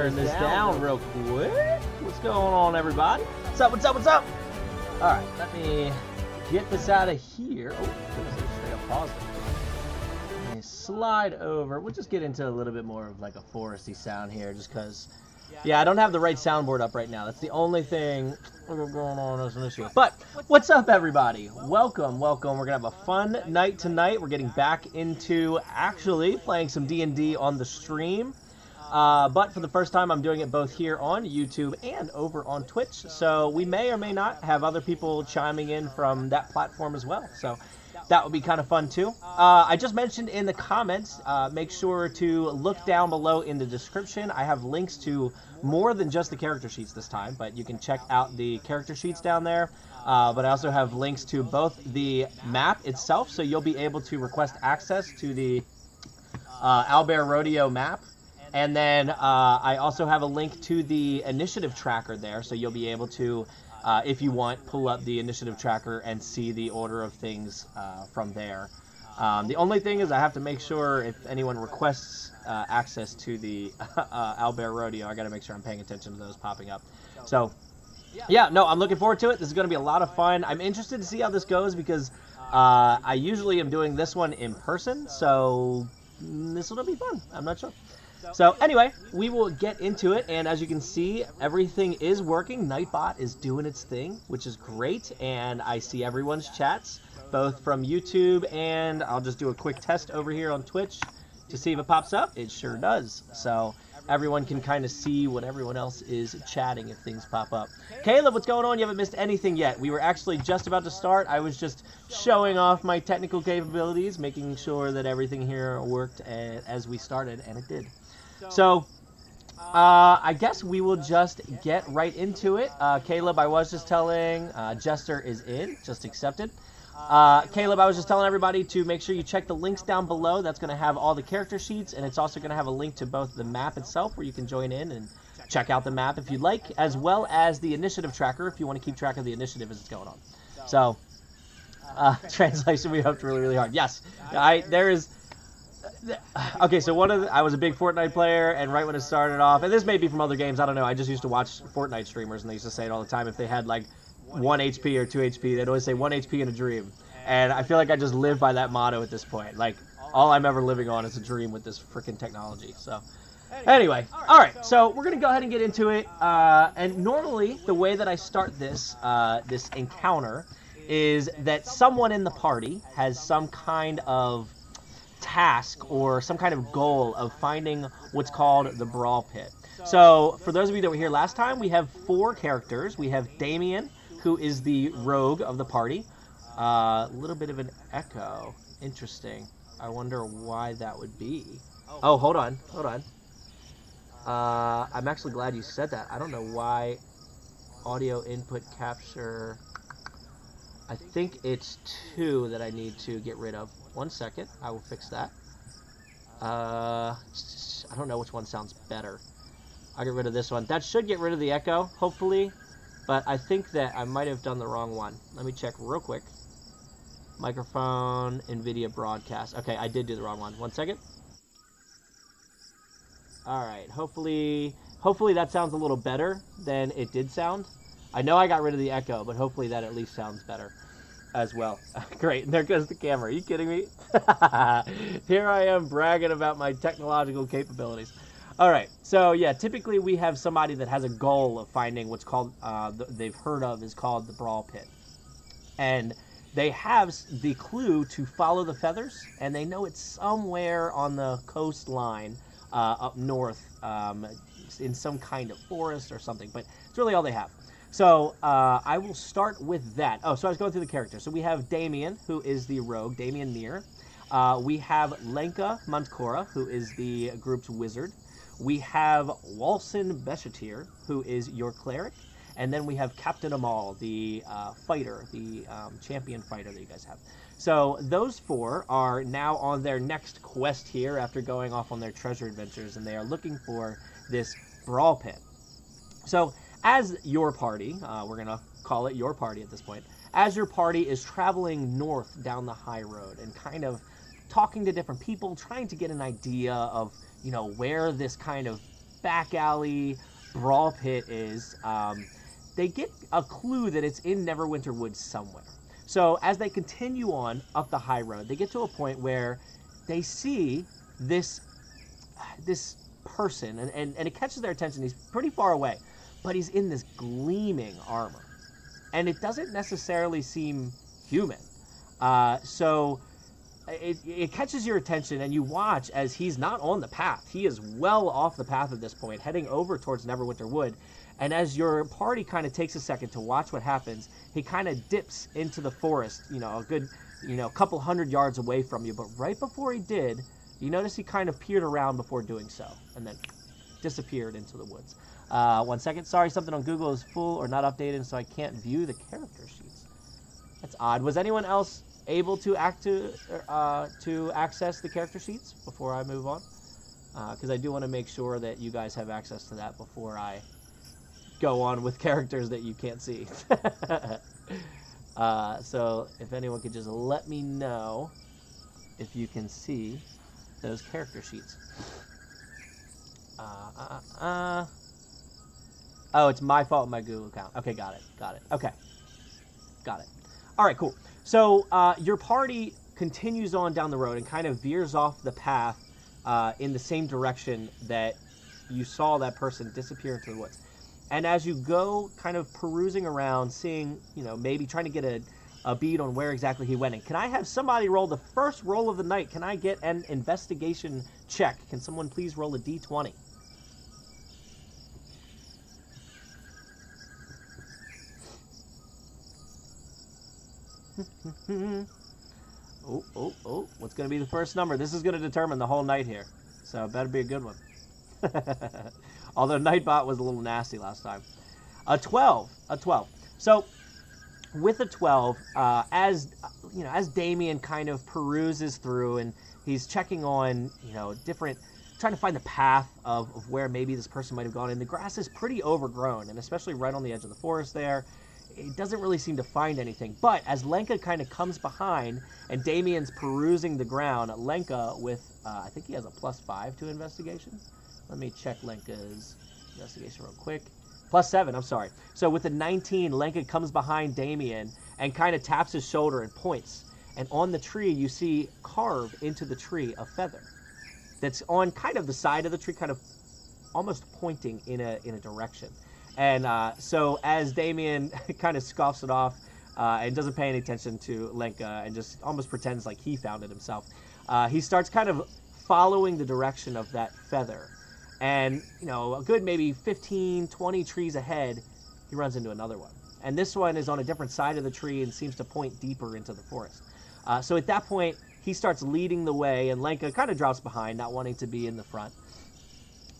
turn this down real quick. What's going on, everybody? What's up, what's up, what's up? All right, let me get this out of here. Oh, straight up pause it. Let me slide over. We'll just get into a little bit more of like a foresty sound here just because, yeah, I don't have the right soundboard up right now. That's the only thing going on as an issue. But what's up, everybody? Welcome, welcome. We're going to have a fun night tonight. We're getting back into actually playing some D&D on the stream. But for the first time, I'm doing it both here on YouTube and over on Twitch. So we may or may not have other people chiming in from that platform as well. So that would be kind of fun too. I just mentioned in the comments, make sure to look down below in the description. I have links to more than just the character sheets this time, but you can check out the character sheets down there. But I also have links to both the map itself, so you'll be able to request access to the Owlbear Rodeo map. And then I also have a link to the initiative tracker there, so you'll be able to, if you want, pull up the initiative tracker and see the order of things from there. The only thing is I have to make sure if anyone requests access to the Owlbear Rodeo, I got to make sure I'm paying attention to those popping up. So, yeah, no, I'm looking forward to it. This is going to be a lot of fun. I'm interested to see how this goes because I usually am doing this one in person, so this will be fun. I'm not sure. So anyway, we will get into it, and as you can see, everything is working. Nightbot is doing its thing, which is great, and I see everyone's chats, both from YouTube, and I'll just do a quick test over here on Twitch to see if it pops up. It sure does. So everyone can kind of see what everyone else is chatting if things pop up. Caleb, what's going on? You haven't missed anything yet. We were actually just about to start. I was just showing off my technical capabilities, making sure that everything here worked as we started, and it did. So, I guess we will just get right into it. Caleb, I was just telling, Jester is in, just accepted. Caleb, I was just telling everybody to make sure you check the links down below. That's going to have all the character sheets, and it's also going to have a link to both the map itself, where you can join in and check out the map if you'd like, as well as the initiative tracker, if you want to keep track of the initiative as it's going on. So, translation, we hope really, really hard. Yes, there is... Okay, so I was a big Fortnite player, and right when it started off, and this may be from other games, I don't know, I just used to watch Fortnite streamers, and they used to say it all the time. If they had like 1 HP or 2 HP, they'd always say 1 HP in a dream. And I feel like I just live by that motto at this point. Like, all I'm ever living on is a dream with this freaking technology. So, anyway, alright, so we're going to go ahead and get into it. And normally, the way that I start this, this encounter is that someone in the party has some kind of task or some kind of goal of finding what's called the Brawl Pit. So for those of you that were here last time, we have 4 characters. We have Damien, who is the rogue of the party. A little bit of an echo. Interesting. I wonder why that would be. Oh, hold on. I'm actually glad you said that. I don't know why audio input capture... I think it's 2 that I need to get rid of. 1 second, I will fix that. I don't know which one sounds better. I'll get rid of this one. That should get rid of the echo, hopefully. But I think that I might have done the wrong one. Let me check real quick. Microphone, NVIDIA broadcast. Okay, I did do the wrong one. 1 second. Alright, hopefully that sounds a little better than it did sound. I know I got rid of the echo, but hopefully that at least sounds better as well. Great, and there goes the camera. Are you kidding me? Here I am bragging about my technological capabilities. All right, so yeah, typically we have somebody that has a goal of finding what's called, they've heard of is called the Brawl Pit. And they have the clue to follow the feathers, and they know it's somewhere on the coastline up north in some kind of forest or something, but it's really all they have. So, I will start with that. Oh, so I was going through the characters. So we have Damien, who is the rogue, Damien Near. We have Lenka Mantkora, who is the group's wizard. We have Walsen Beshetir, who is your cleric. And then we have Captain Ommoll, the fighter, the champion fighter that you guys have. So those 4 are now on their next quest here after going off on their treasure adventures, and they are looking for this Brawl Pit. So as your party, we're going to call it your party at this point, as your party is traveling north down the high road and kind of talking to different people, trying to get an idea of, you know, where this kind of back alley Brawl Pit is, they get a clue that it's in Neverwinter Woods somewhere. So as they continue on up the high road, they get to a point where they see this person, and it catches their attention. He's pretty far away, but he's in this gleaming armor, and it doesn't necessarily seem human. So it catches your attention, and you watch as he's not on the path. He is well off the path at this point, heading over towards Neverwinter Wood. And as your party kind of takes a second to watch what happens, he kind of dips into the forest, a good, couple 100 yards away from you. But right before he did, you notice he kind of peered around before doing so, and then disappeared into the woods. 1 second. Sorry, something on Google is full or not updated, so I can't view the character sheets. That's odd. Was anyone else able to access the character sheets before I move on? Because I do want to make sure that you guys have access to that before I go on with characters that you can't see. So if anyone could just let me know if you can see those character sheets. Oh, it's my fault with my Google account. Okay, got it. Okay, got it. All right, cool. So your party continues on down the road and kind of veers off the path in the same direction that you saw that person disappear into the woods. And as you go kind of perusing around, seeing, maybe trying to get a bead on where exactly he went in. Can I have somebody roll the first roll of the night? Can I get an investigation check? Can someone please roll a d20? Oh, what's going to be the first number? This is going to determine the whole night here. So it better be a good one. Although Nightbot was a little nasty last time. A 12. So with a 12, as Damien kind of peruses through and he's checking on, trying to find the path of where maybe this person might have gone. And the grass is pretty overgrown, and especially right on the edge of the forest there. It doesn't really seem to find anything. But as Lenka kind of comes behind and Damien's perusing the ground, Lenka with, I think he has a +5 to investigation. Let me check Lenka's investigation real quick. +7, I'm sorry. So with the 19, Lenka comes behind Damien and kind of taps his shoulder and points. And on the tree, you see carved into the tree a feather that's on kind of the side of the tree, kind of almost pointing in a direction. And so as Damien kind of scoffs it off and doesn't pay any attention to Lenka and just almost pretends like he found it himself, he starts kind of following the direction of that feather. And, a good maybe 15, 20 trees ahead, he runs into another one. And this one is on a different side of the tree and seems to point deeper into the forest. So at that point, he starts leading the way, and Lenka kind of drops behind, not wanting to be in the front.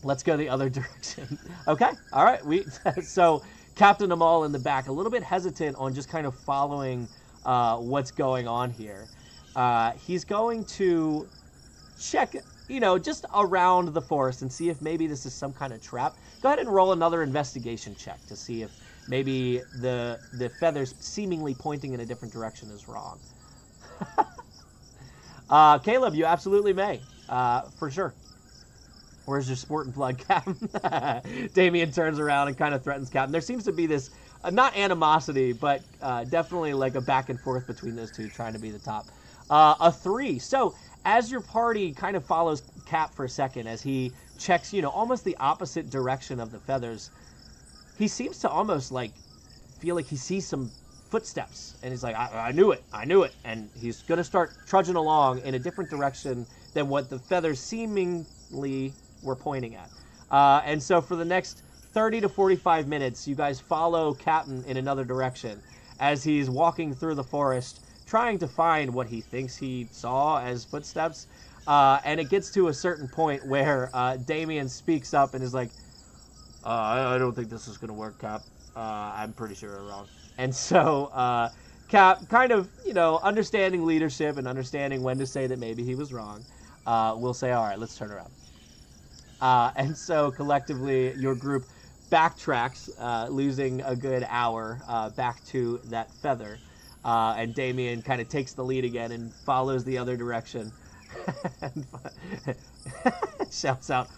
Let's go the other direction. Okay, all right. So Captain Ommoll in the back, a little bit hesitant on just kind of following what's going on here. He's going to check, just around the forest and see if maybe this is some kind of trap. Go ahead and roll another investigation check to see if maybe the feathers seemingly pointing in a different direction is wrong. Caleb, you absolutely may, for sure. Where's your sport and plug, Cap? Damien turns around and kind of threatens Cap. And there seems to be this, not animosity, but definitely like a back and forth between those two trying to be the top. A 3. So as your party kind of follows Cap for a second, as he checks, almost the opposite direction of the feathers, he seems to almost like feel like he sees some footsteps, and he's like, I knew it, and he's gonna start trudging along in a different direction than what the feathers seemingly were pointing at. And so for the next 30 to 45 minutes, you guys follow Captain in another direction as he's walking through the forest, trying to find what he thinks he saw as footsteps. And it gets to a certain point where Damien speaks up and is like, I don't think this is going to work, Cap. I'm pretty sure I'm wrong. And so Cap, kind of, understanding leadership and understanding when to say that maybe he was wrong, will say, all right, let's turn around. And so collectively, your group backtracks, losing a good hour back to that feather. And Damien kind of takes the lead again and follows the other direction. And shouts out,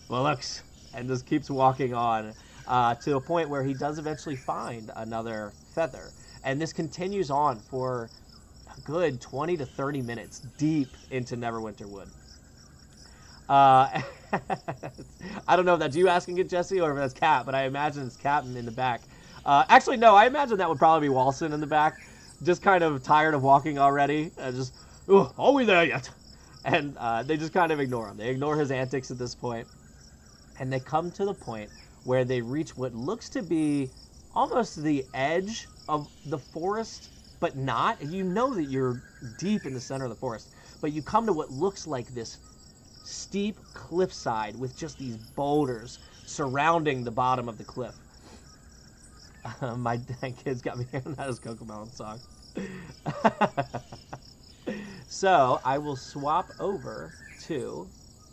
"Bollocks!" and just keeps walking on to a point where he does eventually find another feather. And this continues on for a good 20 to 30 minutes deep into Neverwinter Wood. I don't know if that's you asking it, Jesse, or if that's Cap, but I imagine it's Captain in the back. Actually, no, I imagine that would probably be Walsen in the back, just kind of tired of walking already, just, oh, are we there yet? And they just kind of ignore him. They ignore his antics at this point, and they come to the point where they reach what looks to be almost the edge of the forest, but not. You know that you're deep in the center of the forest, but you come to what looks like this steep cliffside with just these boulders surrounding the bottom of the cliff. My kids got me hearing that as Cocomelon song. So I will swap over to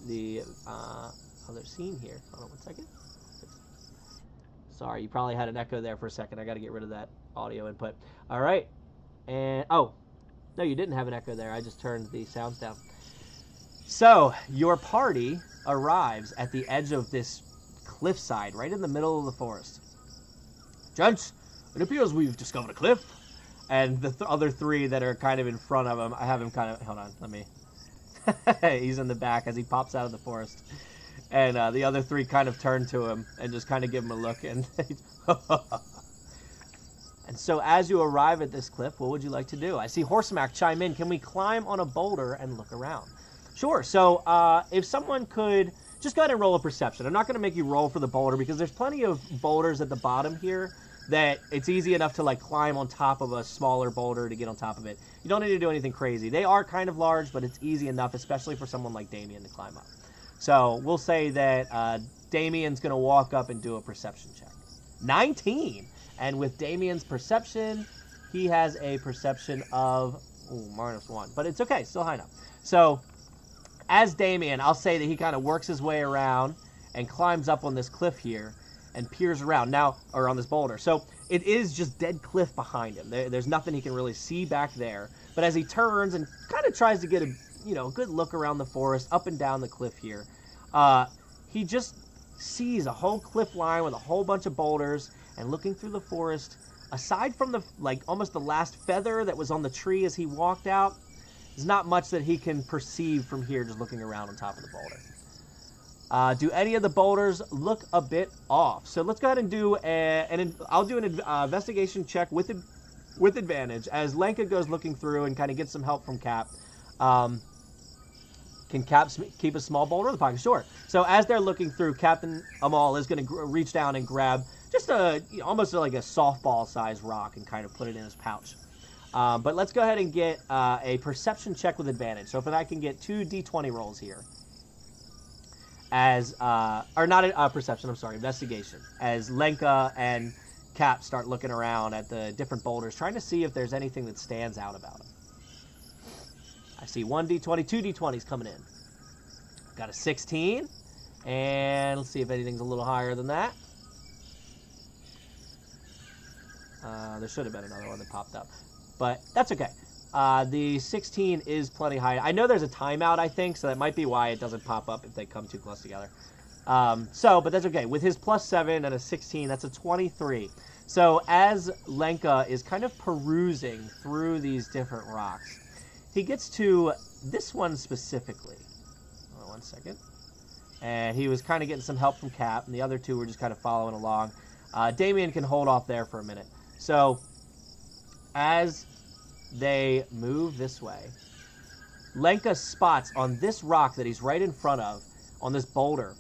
the other scene here. Hold on 1 second. Sorry, you probably had an echo there for a second. I got to get rid of that audio input. All right. And, oh, no, you didn't have an echo there. I just turned the sounds down. So, your party arrives at the edge of this cliffside, right in the middle of the forest. Gents, it appears we've discovered a cliff. And the other three that are kind of in front of him, I have him kind of, hold on, let me, he's in the back as he pops out of the forest. And the other three kind of turn to him and just kind of give him a look. And and so as you arrive at this cliff, what would you like to do? I see Horsemac chime in. Can we climb on a boulder and look around? Sure. So if someone could just go ahead and roll a perception. I'm not going to make you roll for the boulder because there's plenty of boulders at the bottom here that it's easy enough to like climb on top of a smaller boulder to get on top of it. You don't need to do anything crazy. They are kind of large, but it's easy enough, especially for someone like Damien to climb up. So we'll say that Damien's going to walk up and do a perception check. 19! And with Damien's perception, he has a perception of -1. But it's okay, still high enough. So as Damien, I'll say that he kind of works his way around and climbs up on this cliff here and peers around now, or on this boulder. So it is just dead cliff behind him. There's nothing he can really see back there. But as he turns and kind of tries to get a good look around the forest, up and down the cliff here, he just sees a whole cliff line with a whole bunch of boulders, and looking through the forest, aside from the, like, almost the last feather that was on the tree as he walked out, there's not much that he can perceive from here just looking around on top of the boulder. Do any of the boulders look a bit off? So let's go ahead and do I'll do an investigation check with advantage as Lenka goes looking through and kind of gets some help from Cap. Can Cap keep a small boulder in the pocket? Sure. So as they're looking through, Captain Ommoll is going to reach down and grab just almost like a softball-sized rock and kind of put it in his pouch. But let's go ahead and get a perception check with advantage. So if I can get 2 D20 rolls here. Or not a perception, I'm sorry, investigation. As Lenka and Cap start looking around at the different boulders, trying to see if there's anything that stands out about them. I see 1 D20, 2 D20s coming in. Got a 16, and let's see if anything's a little higher than that. There should have been another one that popped up, but that's okay. The 16 is plenty high. I know there's a timeout, I think, so that might be why it doesn't pop up if they come too close together. But that's okay. With his +7 and a 16, that's a 23. So as Lenka is kind of perusing through these different rocks, he gets to this one specifically. Hold on 1 second. And he was kind of getting some help from Cap, and the other two were just kind of following along. Damien can hold off there for a minute. So as they move this way, Lenka spots on this rock that he's right in front of, on this boulder,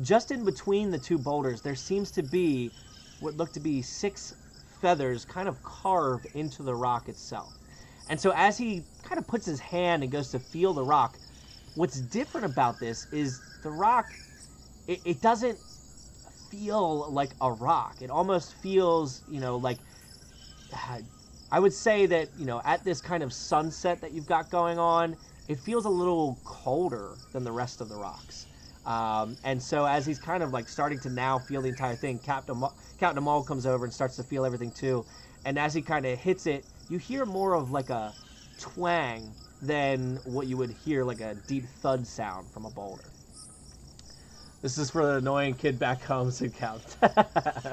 just in between the two boulders, there seems to be what look to be 6 feathers kind of carved into the rock itself. And so as he kind of puts his hand and goes to feel the rock, what's different about this is the rock, it doesn't feel like a rock. It almost feels, like, I would say that, at this kind of sunset that you've got going on, it feels a little colder than the rest of the rocks. And so as he's kind of like starting to now feel the entire thing, Captain Ommoll comes over and starts to feel everything too. And as he kind of hits it, you hear more of like a twang than what you would hear like a deep thud sound from a boulder. This is for the annoying kid back home, said Count,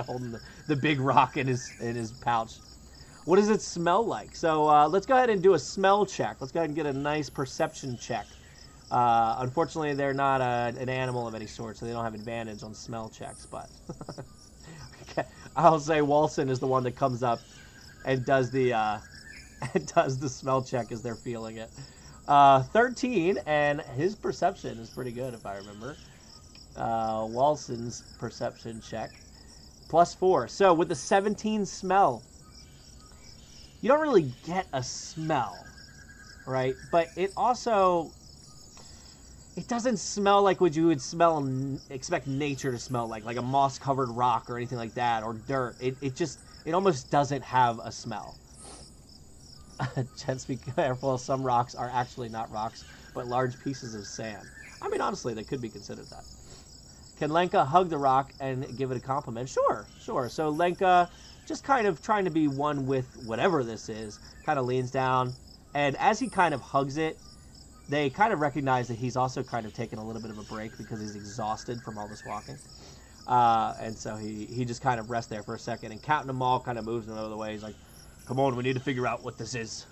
holding the big rock in his pouch. What does it smell like? So let's go ahead and do a smell check. Let's go ahead and get a nice perception check. Unfortunately, they're not an animal of any sort, so they don't have advantage on smell checks. But okay. I'll say Walsen is the one that comes up and does the smell check as they're feeling it. 13, and his perception is pretty good if I remember. Walsen's perception check +4. So with the 17 smell, you don't really get a smell, right? But it also, it doesn't smell like what you would expect nature to smell like a moss-covered rock or anything like that, or dirt. It almost doesn't have a smell. Gents, be careful. Some rocks are actually not rocks, but large pieces of sand. I mean, honestly, they could be considered that. Can Lenka hug the rock and give it a compliment? Sure. So Lenka, just kind of trying to be one with whatever this is, kind of leans down, and as he kind of hugs it, they kind of recognize that he's also kind of taking a little bit of a break because he's exhausted from all this walking. And so he just kind of rests there for a second, and Captain Ommoll kind of moves him out of the way. He's like, come on, we need to figure out what this is.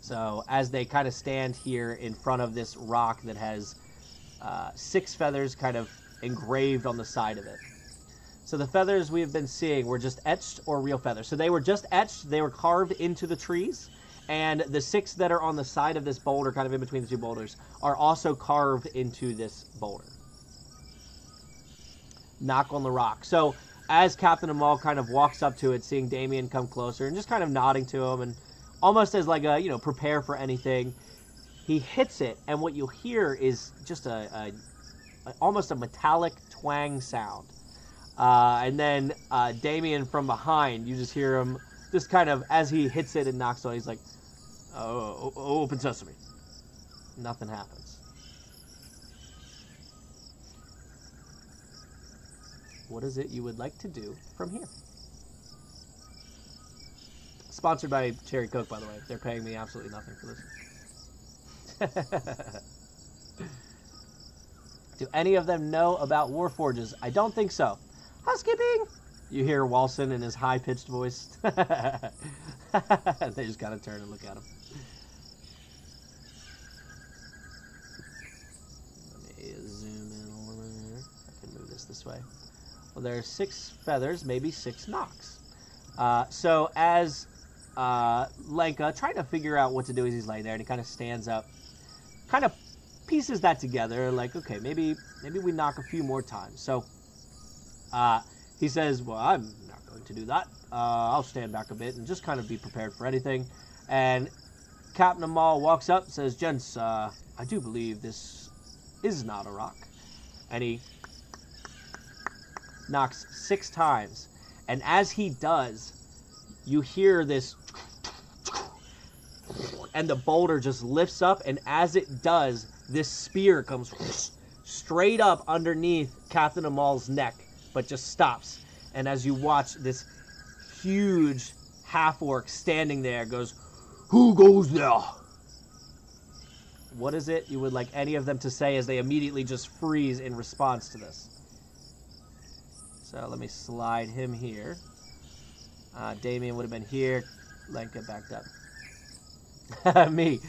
So as they kind of stand here in front of this rock that has 6 feathers kind of engraved on the side of it. So the feathers we have been seeing were just etched or real feathers. So they were just etched, they were carved into the trees, and the 6 that are on the side of this boulder, kind of in between the 2 boulders, are also carved into this boulder. Knock on the rock. So as Captain Ommoll kind of walks up to it, seeing Damien come closer, and just kind of nodding to him, and almost as like a, prepare for anything, he hits it, and what you'll hear is just almost a metallic twang sound. And then Damien from behind, you just hear him, just kind of, as he hits it and knocks on it, he's like, oh, open sesame. Nothing happens. What is it you would like to do from here? Sponsored by Cherry Coke, by the way. They're paying me absolutely nothing for this. Do any of them know about Warforges? I don't think so. Housekeeping! You hear Walsen in his high-pitched voice. They just gotta turn and look at him. Let me zoom in a little bit. I can move this way. Well, there are 6 feathers, maybe 6 knocks. So as Lenka, trying to figure out what to do as he's laying there, and he kind of stands up, kind of pieces that together, like, okay, maybe we knock a few more times. So he says, well, I'm not going to do that. I'll stand back a bit and just kind of be prepared for anything. And Captain Ommoll walks up and says, gents, I do believe this is not a rock. And he knocks 6 times. And as he does, you hear this, and the boulder just lifts up, and as it does, this spear comes straight up underneath Captain Ommoll's neck, but just stops. And as you watch, this huge half-orc standing there goes, who goes there? What is it you would like any of them to say as they immediately just freeze in response to this? So let me slide him here. Damien would have been here. Lenka backed up. Me.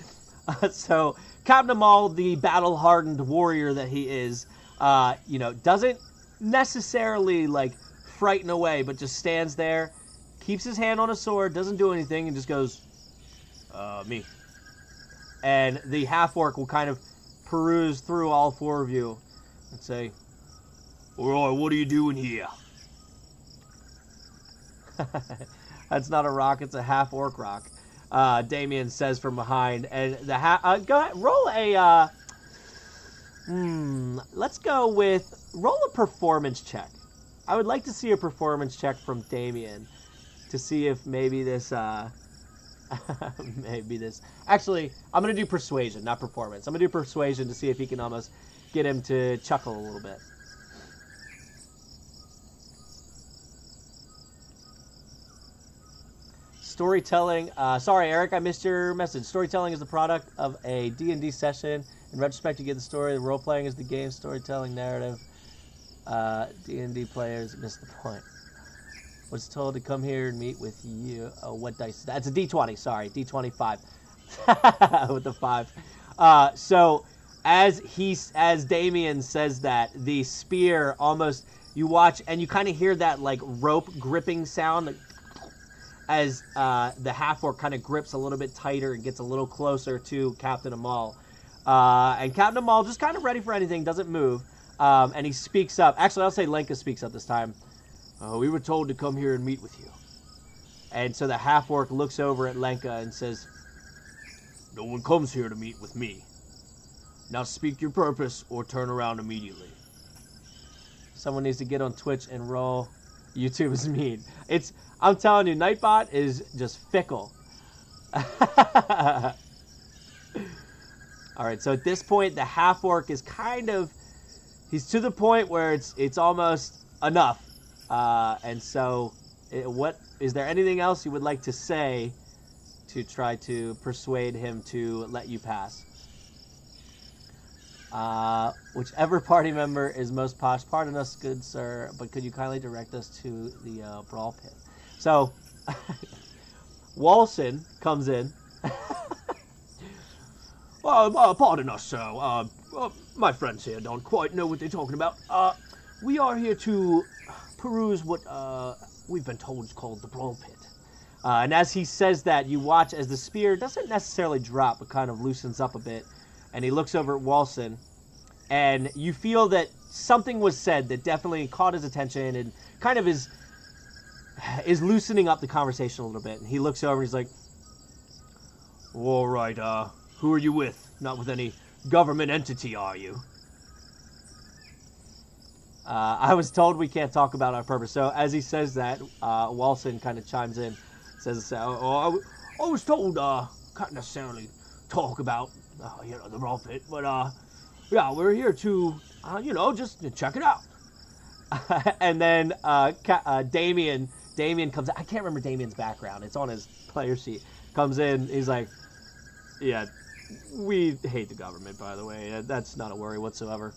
So Captain Ommoll, the battle-hardened warrior that he is, doesn't necessarily like frighten away, but just stands there, keeps his hand on a sword, doesn't do anything, and just goes, me. And the half-orc will kind of peruse through all 4 of you and say, alright, what are you doing here? That's not a rock, it's a half-orc rock. Damien says from behind, and the go ahead, roll a, let's go with, roll a performance check. I would like to see a performance check from Damien to see if maybe this, actually, I'm going to do persuasion, not performance. I'm going to do persuasion to see if he can almost get him to chuckle a little bit. Storytelling, sorry Eric, I missed your message. Storytelling is the product of a D&D session In retrospect, you get the story. The role-playing is the game storytelling narrative. D&D players miss the point. Was told to come here and meet with you. Oh, what dice? That's a D20. Sorry, D25 with the 5. So as Damien says that, the spear almost, you watch and you kind of hear that like rope gripping sound as the half-orc kind of grips a little bit tighter and gets a little closer to Captain Ommoll. And Captain Ommoll, just kind of ready for anything, doesn't move. And he speaks up. Actually, I'll say Lenka speaks up this time. We were told to come here and meet with you. And so the half-orc looks over at Lenka and says, no one comes here to meet with me. Now speak your purpose or turn around immediately. Someone needs to get on Twitch and roll. YouTube is mean. I'm telling you, Nightbot is just fickle. Alright, so at this point, the half-orc is kind of... He's to the point where it's almost enough. And so, is there anything else you would like to say to try to persuade him to let you pass? Whichever party member is most posh, pardon us, good sir, but could you kindly direct us to the Brawl Pit? So, Walsen comes in. Pardon us, sir. My friends here don't quite know what they're talking about. We are here to peruse what we've been told is called the Brawl Pit. And as he says that, you watch as the spear doesn't necessarily drop, but kind of loosens up a bit. And he looks over at Walsen, and you feel that something was said that definitely caught his attention and kind of is loosening up the conversation a little bit. And he looks over and he's like, all right, who are you with? Not with any government entity, are you? I was told we can't talk about our purpose. So as he says that, Walsen kind of chimes in, says, I was told can't necessarily talk about the Brawl Pit, but yeah, we're here to just check it out. And then Damien comes. I can't remember Damien's background. It's on his player sheet. Comes in. He's like, yeah, we hate the government, by the way. That's not a worry whatsoever.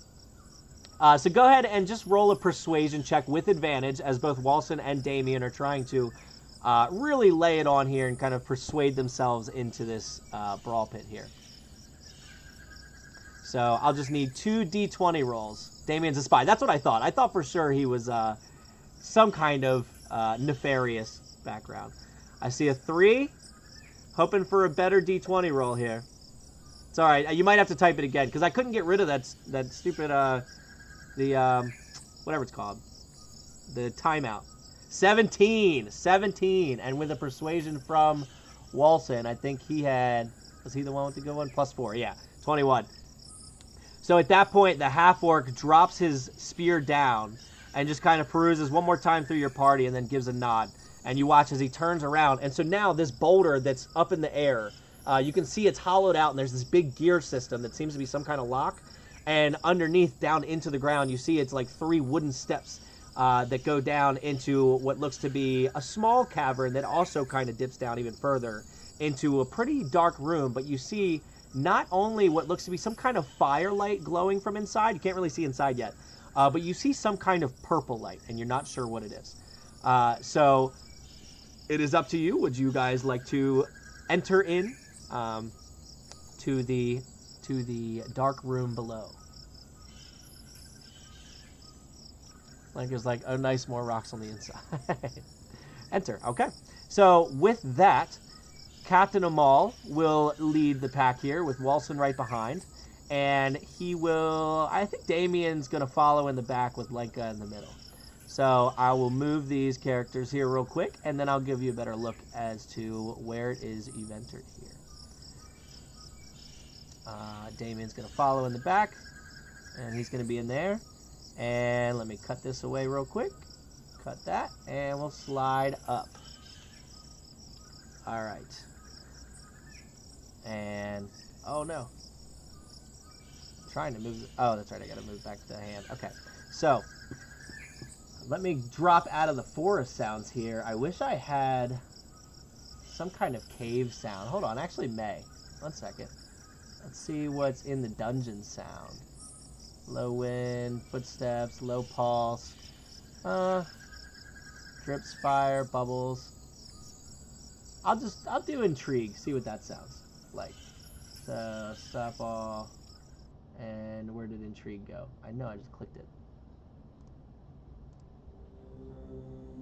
So go ahead and just roll a persuasion check with advantage, as both Walsen and Damien are trying to really lay it on here and kind of persuade themselves into this Brawl Pit here. So I'll just need 2 D20 rolls. Damien's a spy. That's what I thought. I thought for sure he was some kind of nefarious background. I see a 3. Hoping for a better D20 roll here. It's all right. You might have to type it again because I couldn't get rid of that stupid whatever it's called, the timeout. 17, and with a persuasion from Walsen, I think he had, was he the one with the good one? +4, yeah, 21. So at that point, the half-orc drops his spear down and just kind of peruses one more time through your party and then gives a nod. And you watch as he turns around. And so now this boulder that's up in the air, you can see it's hollowed out, and there's this big gear system that seems to be some kind of lock. And underneath, down into the ground, you see it's like 3 wooden steps that go down into what looks to be a small cavern that also kind of dips down even further into a pretty dark room. But you see not only what looks to be some kind of firelight glowing from inside. You can't really see inside yet. But you see some kind of purple light, and you're not sure what it is. So it is up to you. Would you guys like to enter in to the dark room below? Like there's like, oh nice, more rocks on the inside. Enter. Okay. So with that, Captain Ommoll will lead the pack here with Walsen right behind. And he will, I think Damien's going to follow in the back with Lenka in the middle. So I will move these characters here real quick, and then I'll give you a better look as to where it is you've entered here. Damien's going to follow in the back, and he's going to be in there. And let me cut this away real quick. Cut that, and we'll slide up. All right. And, oh no. I'm trying to move, oh, that's right, I got to move back the hand. Okay, so let me drop out of the forest sounds here. I wish I had some kind of cave sound. Hold on, actually may. 1 second. Let's see what's in the dungeon sound. Low wind, footsteps, low pulse. Drips, fire, bubbles. I'll do intrigue, see what that sounds like. So, stop all. And where did intrigue go? I know, I just clicked it.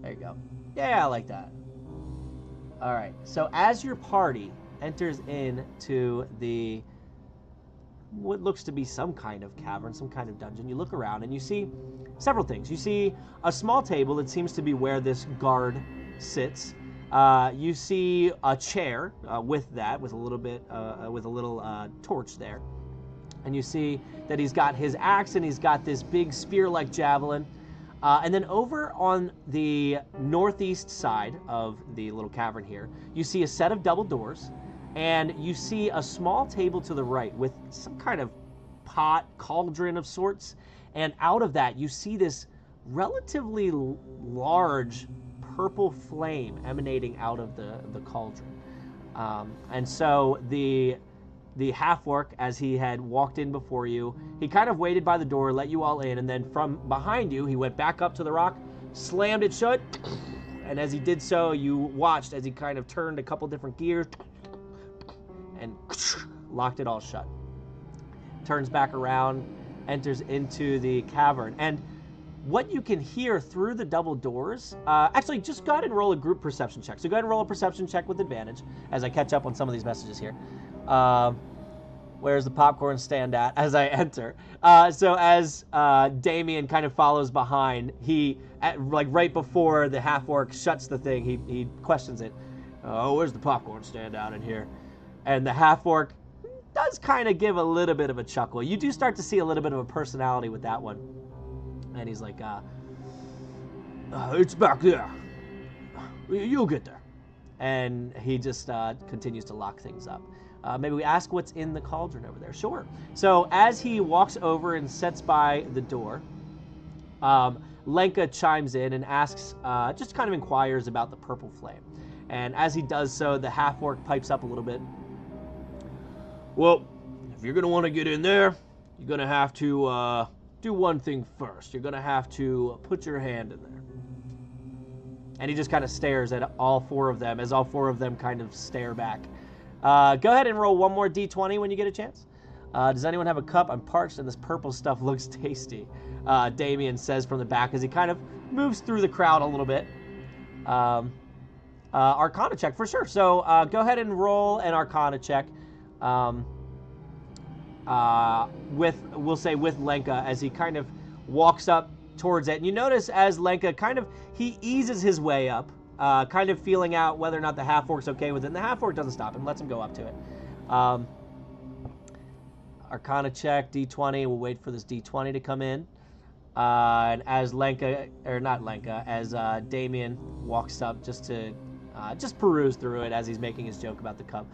There you go. Yeah, I like that. Alright, so as your party enters into the what looks to be some kind of cavern, some kind of dungeon, you look around and you see several things. You see a small table that seems to be where this guard sits. You see a chair with a little torch there. And you see that he's got his axe and he's got this big spear-like javelin. And then over on the northeast side of the little cavern here, you see a set of double doors, and you see a small table to the right with some kind of pot, cauldron of sorts. And out of that, you see this relatively large purple flame emanating out of the cauldron. And so the half-orc, as he had walked in before you, he kind of waited by the door, let you all in, and then from behind you, he went back up to the rock, slammed it shut, and as he did so, you watched as he kind of turned a couple different gears and locked it all shut. Turns back around, enters into the cavern, and what you can hear through the double doors, actually, just go ahead and roll a group perception check. So go ahead and roll a perception check with advantage as I catch up on some of these messages here. Where's the popcorn stand at as I enter? So as Damien kind of follows behind, like right before the half-orc shuts the thing, he questions it. Oh, where's the popcorn stand out in here? And the half-orc does kind of give a little bit of a chuckle. You do start to see a little bit of a personality with that one. And he's like, it's back there. You'll get there. And he just continues to lock things up. Maybe we ask what's in the cauldron over there. Sure. So as he walks over and sets by the door, Lenka chimes in and asks, just kind of inquires about the purple flame. And as he does so, the half-orc pipes up a little bit. Well, if you're going to want to get in there, you're going to have to do one thing first. You're going to have to put your hand in there. And he just kind of stares at all four of them as all four of them kind of stare back. Go ahead and roll one more d20 when you get a chance. Does anyone have a cup? I'm parched and this purple stuff looks tasty. Damien says from the back as he kind of moves through the crowd a little bit. Arcana check for sure. So go ahead and roll an Arcana check. We'll say with Lenka as he kind of walks up towards it. And you notice as Lenka he eases his way up, kind of feeling out whether or not the half-orc's okay with it. And the half-orc doesn't stop him, lets him go up to it. Arcana check, D20. We'll wait for this D20 to come in. And as as Damien walks up just to just peruse through it as he's making his joke about the cup.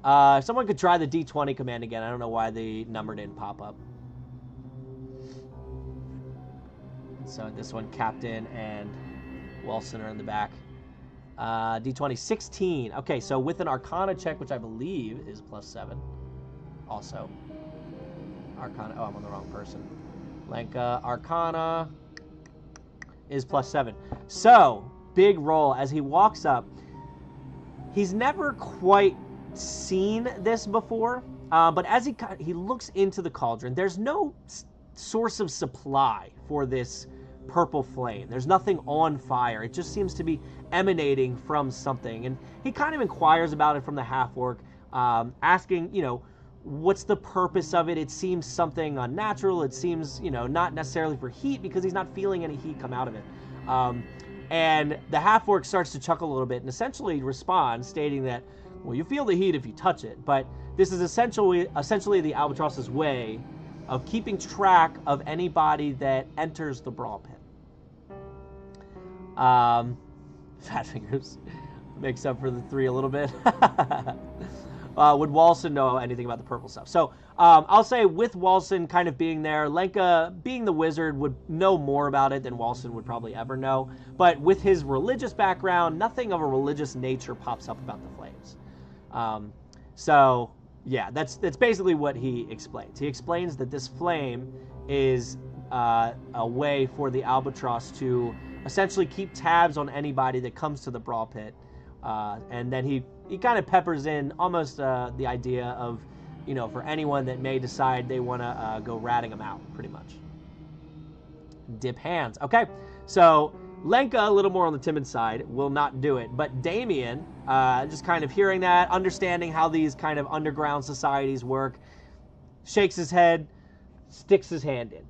If someone could try the D20 command again. I don't know why the number didn't pop up. So this one, Captain and Walsen are in the back. D20, 16. Okay, so with an Arcana check, which I believe is +7. Also. Arcana. Oh, I'm on the wrong person. Lenka, Arcana is +7. So, big roll. As he walks up, he's never quite seen this before, but as he looks into the cauldron, there's no source of supply for this purple flame. There's nothing on fire. It just seems to be emanating from something. And he kind of inquires about it from the half-orc, asking, what's the purpose of it? It seems something unnatural. It seems, not necessarily for heat because he's not feeling any heat come out of it. And the half-orc starts to chuckle a little bit and essentially responds, stating that, well, you feel the heat if you touch it, but this is essentially the Albatross's way of keeping track of anybody that enters the Brawl Pit. Fat Fingers makes up for the 3 a little bit. Would Walsen know anything about the purple stuff? So I'll say with Walsen kind of being there, Lenka, being the wizard, would know more about it than Walsen would probably ever know. But with his religious background, nothing of a religious nature pops up about the flames. So Yeah, that's basically what he explains. He explains that this flame is a way for the albatross to essentially keep tabs on anybody that comes to the Brawl Pit. And then he kind of peppers in almost the idea of, for anyone that may decide they want to go ratting them out, pretty much. Dip hands. Okay, so Lenka, a little more on the timid side, will not do it. But Damien, just kind of hearing that, understanding how these kind of underground societies work, shakes his head, sticks his hand in.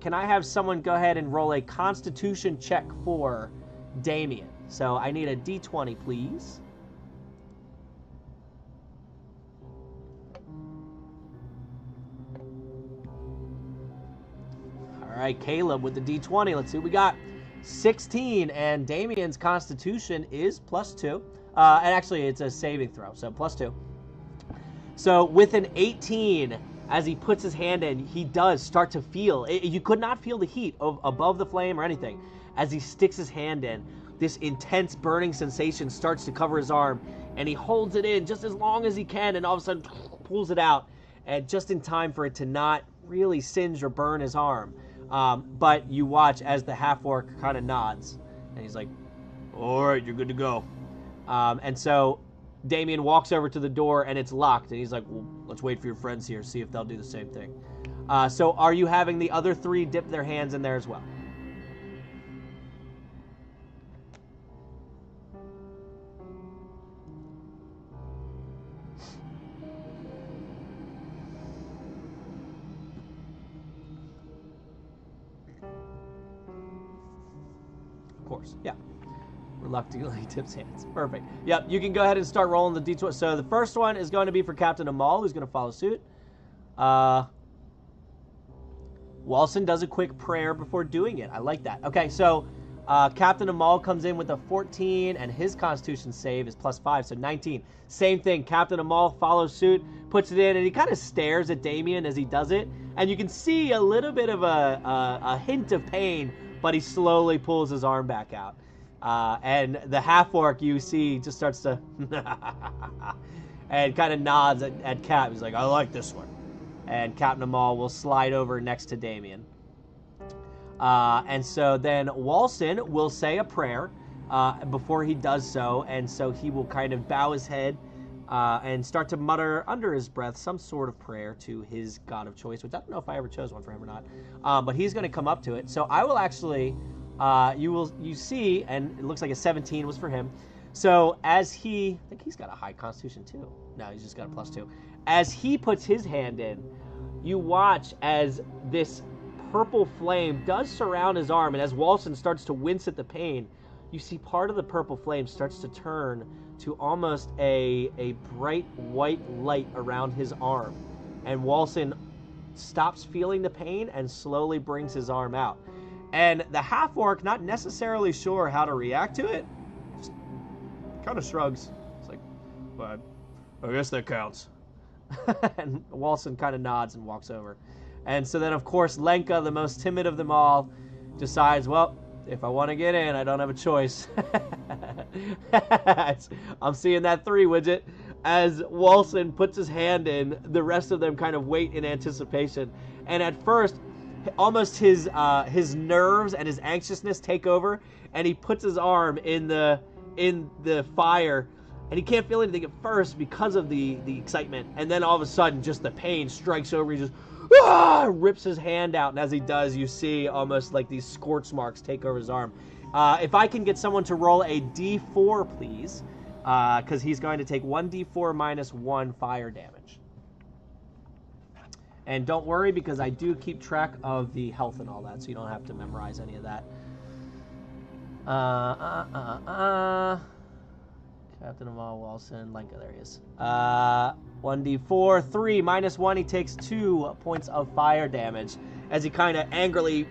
Can I have someone go ahead and roll a Constitution check for Damien? So I need a D20, please. All right, Caleb with the D20. Let's see what we got. 16, and Damien's Constitution is +2. And actually, it's a saving throw, so +2. So with an 18, as he puts his hand in, he does start to feel. You could not feel the heat above the flame or anything. As he sticks his hand in, this intense burning sensation starts to cover his arm, and he holds it in just as long as he can, and all of a sudden pulls it out, and just in time for it to not really singe or burn his arm. But you watch as the half-orc kind of nods, and he's like, all right, you're good to go. And so Damien walks over to the door, and it's locked, and he's like, well, let's wait for your friends here, see if they'll do the same thing. So are you having the other three dip their hands in there as well? Of course, yeah. Reluctantly tips hands. Perfect. Yep, you can go ahead and start rolling the D20. So the first one is going to be for Captain Ommoll, who's going to follow suit. Walsen does a quick prayer before doing it. I like that. Okay, so Captain Ommoll comes in with a 14, and his Constitution save is +5, so 19. Same thing. Captain Ommoll follows suit, puts it in, and he kind of stares at Damien as he does it. And you can see a little bit of a hint of pain, but he slowly pulls his arm back out. And the half-orc, you see, just starts to and kind of nods at Cap. He's like, I like this one. And Captain Ommoll will slide over next to Damien. And so then Walsen will say a prayer before he does so. And so he will kind of bow his head and start to mutter under his breath some sort of prayer to his god of choice, which I don't know if I ever chose one for him or not. But he's going to come up to it. So I will actually... you see, and it looks like a 17 was for him. So as I think he's got a high Constitution too. No, he's just got a +2. As he puts his hand in, you watch as this purple flame does surround his arm, and as Walsen starts to wince at the pain, you see part of the purple flame starts to turn to almost a bright white light around his arm. And Walsen stops feeling the pain and slowly brings his arm out. And the half-orc, not necessarily sure how to react to it, just kind of shrugs. It's like, but I guess that counts. And Walsen kind of nods and walks over. And so then, of course, Lenka, the most timid of them all, decides, well, if I want to get in, I don't have a choice. I'm seeing that 3 widget. As Walsen puts his hand in, the rest of them kind of wait in anticipation. And at first... almost his nerves and his anxiousness take over, and he puts his arm in the fire, and he can't feel anything at first because of the excitement, and then all of a sudden just the pain strikes over. He just rips his hand out, and as he does, you see almost like these scorch marks take over his arm. If I can get someone to roll a D4, please, because he's going to take 1d4 minus 1 fire damage. And don't worry, because I do keep track of the health and all that, so you don't have to memorize any of that. Captain Ommoll, Walsen, Lenka, there he is. 1d4, 3, minus 1, he takes 2 points of fire damage as he kind of angrily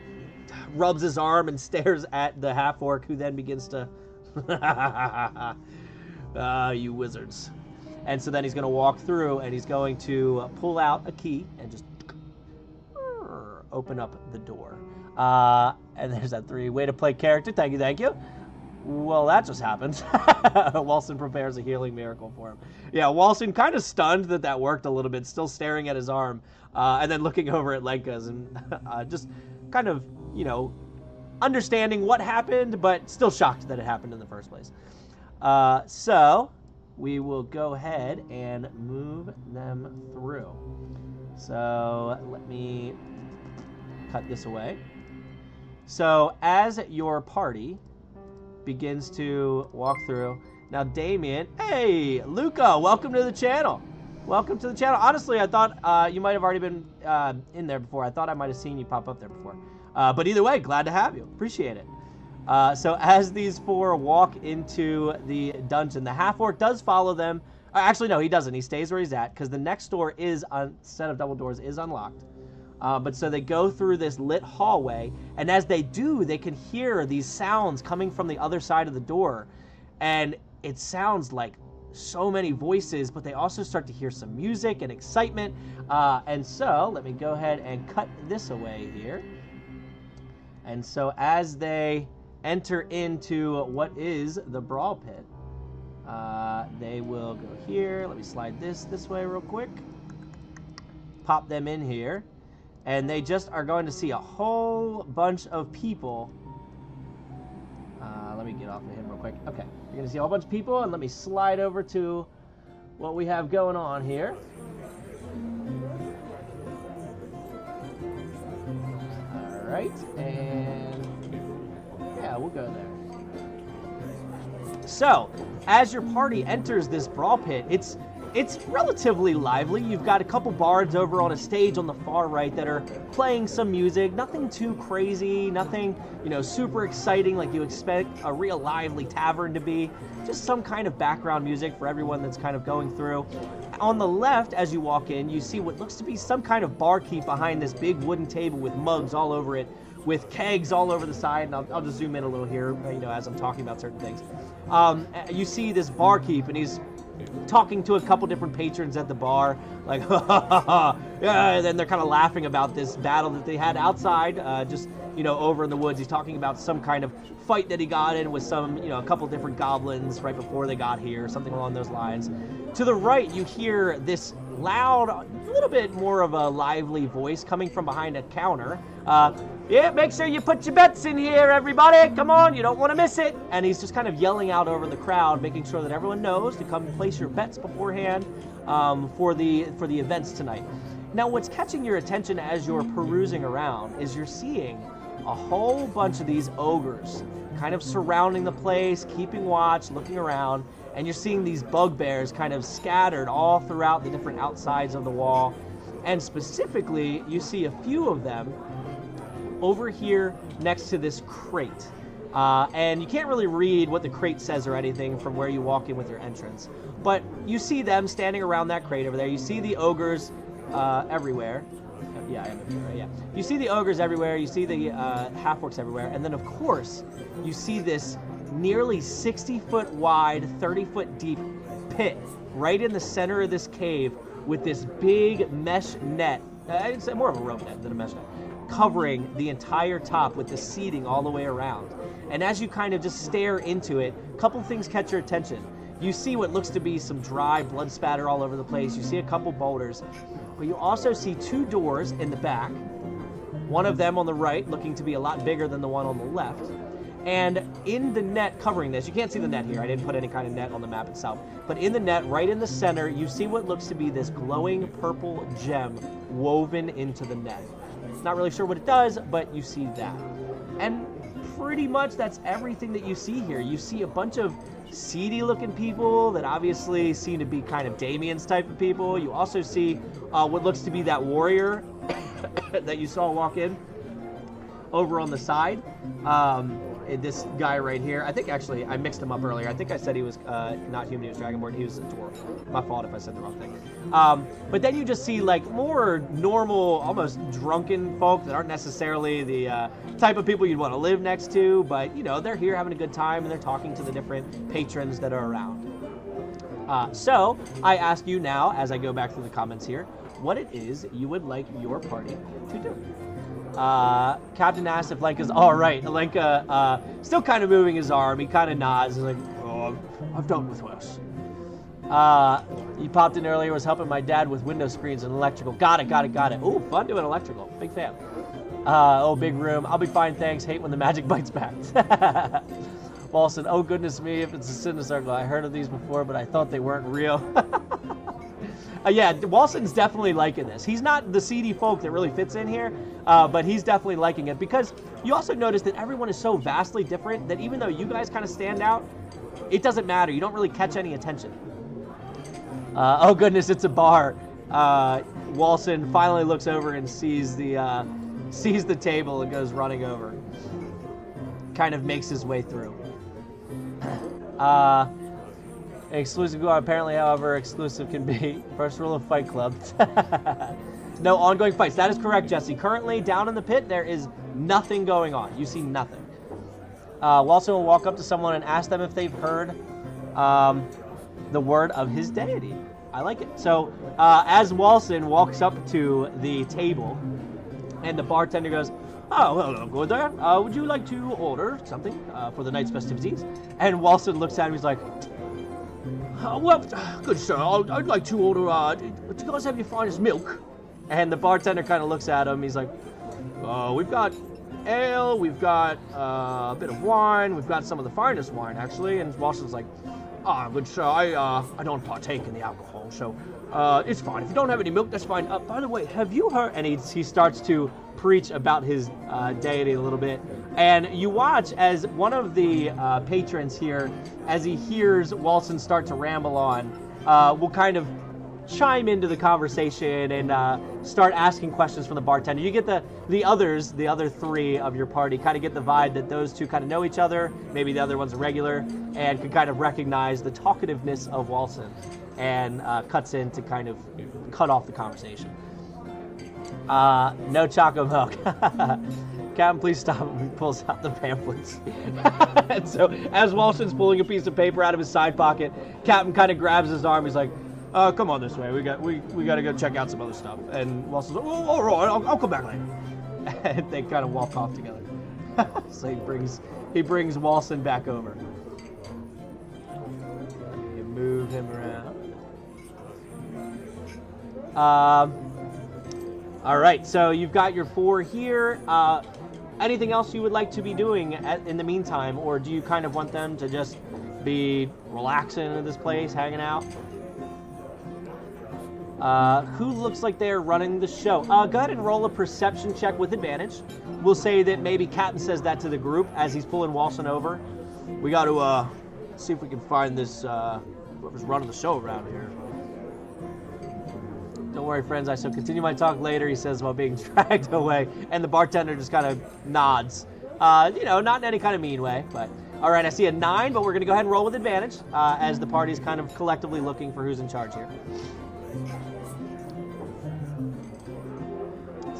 rubs his arm and stares at the half-orc, who then begins to... you wizards. And so then he's going to walk through, and he's going to pull out a key and just open up the door. And there's that 3. Way to play character. Thank you, thank you. Well, that just happened. Walsen prepares a healing miracle for him. Yeah, Walsen kind of stunned that worked a little bit, still staring at his arm, and then looking over at Lenka's and just kind of, you know, understanding what happened, but still shocked that it happened in the first place. So we will go ahead and move them through. So let me cut this away. So as your party begins to walk through, now Damien, hey, Luca, welcome to the channel. Welcome to the channel. Honestly, I thought you might have already been in there before. I thought I might have seen you pop up there before. But either way, glad to have you. Appreciate it. So as these four walk into the dungeon, the half-orc does follow them. Actually, no, he doesn't. He stays where he's at because the next door is, set of double doors is unlocked. But so they go through this lit hallway, and as they do, they can hear these sounds coming from the other side of the door. And it sounds like so many voices, but they also start to hear some music and excitement. And so let me go ahead and cut this away here. And so as they enter into what is the Brawl Pit, they will go here. Let me slide this way real quick. Pop them in here. And they just are going to see a whole bunch of people. Let me get off of him real quick. Okay, you're going to see a whole bunch of people, and let me slide over to what we have going on here. All right, and yeah, we'll go there. So, as your party enters this Brawl Pit, it's relatively lively. You've got a couple bards over on a stage on the far right that are playing some music. Nothing too crazy, nothing, you know, super exciting like you expect a real lively tavern to be. Just some kind of background music for everyone that's kind of going through. On the left, as you walk in, you see what looks to be some kind of barkeep behind this big wooden table with mugs all over it, with kegs all over the side, and I'll just zoom in a little here, you know, as I'm talking about certain things. You see this barkeep, and he's talking to a couple different patrons at the bar, like, yeah, and then they're kind of laughing about this battle that they had outside, just, you know, over in the woods. He's talking about some kind of fight that he got in with some, you know, a couple different goblins right before they got here, something along those lines. To the right, you hear this loud, a little bit more of a lively voice coming from behind a counter. Yeah, make sure you put your bets in here, everybody. Come on, you don't want to miss it. And he's just kind of yelling out over the crowd, making sure that everyone knows to come place your bets beforehand for the events tonight. Now, what's catching your attention as you're perusing around is you're seeing a whole bunch of these ogres kind of surrounding the place, keeping watch, looking around, and you're seeing these bugbears kind of scattered all throughout the different outsides of the wall. And specifically, you see a few of them over here next to this crate. And you can't really read what the crate says or anything from where you walk in with your entrance. But you see them standing around that crate over there. You see the ogres everywhere. Yeah, I am here, right? Yeah. You see the ogres everywhere. You see the half-orcs everywhere. And then, of course, you see this nearly 60-foot wide, 30-foot deep pit right in the center of this cave with this big mesh net. I'd say more of a rope net than a mesh net, covering the entire top with the seating all the way around. And as you kind of just stare into it, a couple things catch your attention. You see what looks to be some dry blood spatter all over the place. You see a couple boulders. But you also see two doors in the back. One of them on the right, looking to be a lot bigger than the one on the left. And in the net covering this, you can't see the net here. I didn't put any kind of net on the map itself. But in the net, right in the center, you see what looks to be this glowing purple gem woven into the net. Not really sure what it does, but you see that. And pretty much that's everything that you see here. You see a bunch of seedy looking people that obviously seem to be kind of Damien's type of people. You also see what looks to be that warrior that you saw walk in over on the side. This guy right here, I think actually I mixed him up earlier. I think I said he was not human, he was dragonborn. He was a dwarf. My fault if I said the wrong thing. But then you just see like more normal, almost drunken folk that aren't necessarily the type of people you'd want to live next to, but you know, they're here having a good time and they're talking to the different patrons that are around. So I ask you now, as I go back through the comments here, what it is you would like your party to do. Captain asks if Lenka's all right. Lenka still kind of moving his arm. He kind of nods. He's like, oh, I've dealt with worse. You popped in earlier, was helping my dad with window screens and electrical. Got it. Ooh, fun doing electrical. Big fan. Oh, big room. I'll be fine, thanks. Hate when the magic bites back. Walsen, oh goodness me, if it's a Cinder Circle. I heard of these before, but I thought they weren't real. Yeah, Walsen's definitely liking this. He's not the seedy folk that really fits in here, but he's definitely liking it because you also notice that everyone is so vastly different that even though you guys kind of stand out, it doesn't matter. You don't really catch any attention. Oh goodness, it's a bar. Walsen finally looks over and sees the table and goes running over. Kind of makes his way through. Exclusive go apparently, however, exclusive can be. First rule of Fight Club. No ongoing fights. That is correct, Jesse. Currently, down in the pit, there is nothing going on. You see nothing. Walsen will walk up to someone and ask them if they've heard the word of his deity. I like it. So, as Walsen walks up to the table, and the bartender goes, oh, hello, good there. Would you like to order something for the night's festivities? And Walsen looks at him, he's like, well, good sir, I'd like to order, do you guys have your finest milk? And the bartender kind of looks at him, he's like, we've got ale, we've got a bit of wine, we've got some of the finest wine, actually. And Walsen's like, good sir, I don't partake in the alcohol, so it's fine. If you don't have any milk, that's fine. By the way, have you heard? And he starts to preach about his deity a little bit. And you watch as one of the patrons here, as he hears Walsen start to ramble on, will kind of chime into the conversation and start asking questions from the bartender. You get the other three of your party kind of get the vibe that those two kind of know each other. Maybe the other one's a regular and can kind of recognize the talkativeness of Walsen and cuts in to kind of cut off the conversation. No choco milk. Captain, please stop him. He pulls out the pamphlets. And so as Walsen's pulling a piece of paper out of his side pocket, Captain kind of grabs his arm. He's like, come on this way. We got to go check out some other stuff. And Walsen's like, oh, all right, I'll come back later. And they kind of walk off together. So he brings Walsen back over. You move him around. All right, so you've got your four here. Anything else you would like to be doing in the meantime, or do you kind of want them to just be relaxing in this place, hanging out? Who looks like they're running the show? Go ahead and roll a perception check with advantage. We'll say that maybe Captain says that to the group as he's pulling Walsen over. We got to see if we can find this whoever's running the show around here. Don't worry, friends, I shall continue my talk later, he says while being dragged away. And the bartender just kind of nods. Not in any kind of mean way, but... All right, I see a 9, but we're going to go ahead and roll with advantage as the party's kind of collectively looking for who's in charge here.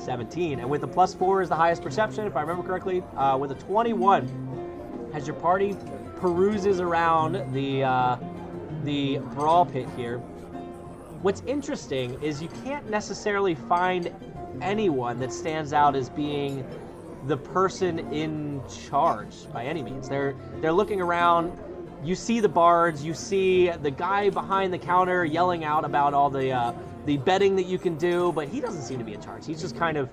17, and with a +4 is the highest perception, if I remember correctly. With a 21, as your party peruses around the Brawl Pit here, what's interesting is you can't necessarily find anyone that stands out as being the person in charge by any means. They're looking around. You see the bards. You see the guy behind the counter yelling out about all the betting that you can do, but he doesn't seem to be in charge. He's just kind of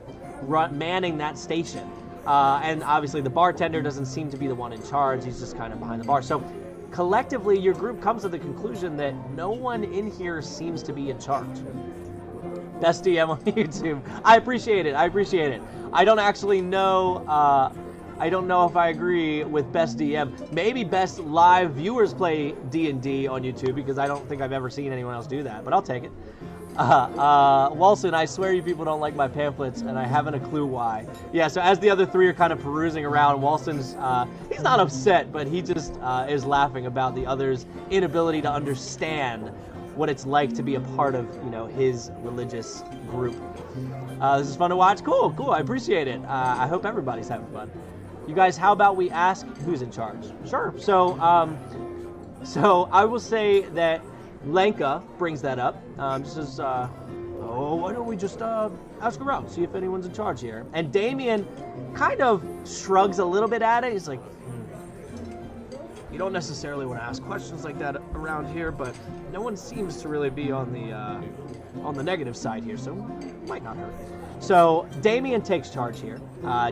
manning that station. And obviously the bartender doesn't seem to be the one in charge. He's just kind of behind the bar. So collectively, your group comes to the conclusion that no one in here seems to be in charge. Best DM on YouTube. I appreciate it. I don't actually know. I don't know if I agree with best DM. Maybe best live viewers play D&D on YouTube, because I don't think I've ever seen anyone else do that, but I'll take it. Walsen, I swear you people don't like my pamphlets, and I haven't a clue why. Yeah, so as the other three are kind of perusing around, Walsen's, he's not upset, but he just is laughing about the others' inability to understand what it's like to be a part of, his religious group. This is fun to watch. Cool, I appreciate it. I hope everybody's having fun. You guys, how about we ask who's in charge? Sure. So I will say that Lenka brings that up. Just as, so why don't we just ask around, see if anyone's in charge here? And Damien kind of shrugs a little bit at it. He's like, you don't necessarily want to ask questions like that around here, but no one seems to really be on the negative side here, so it might not hurt. So Damien takes charge here,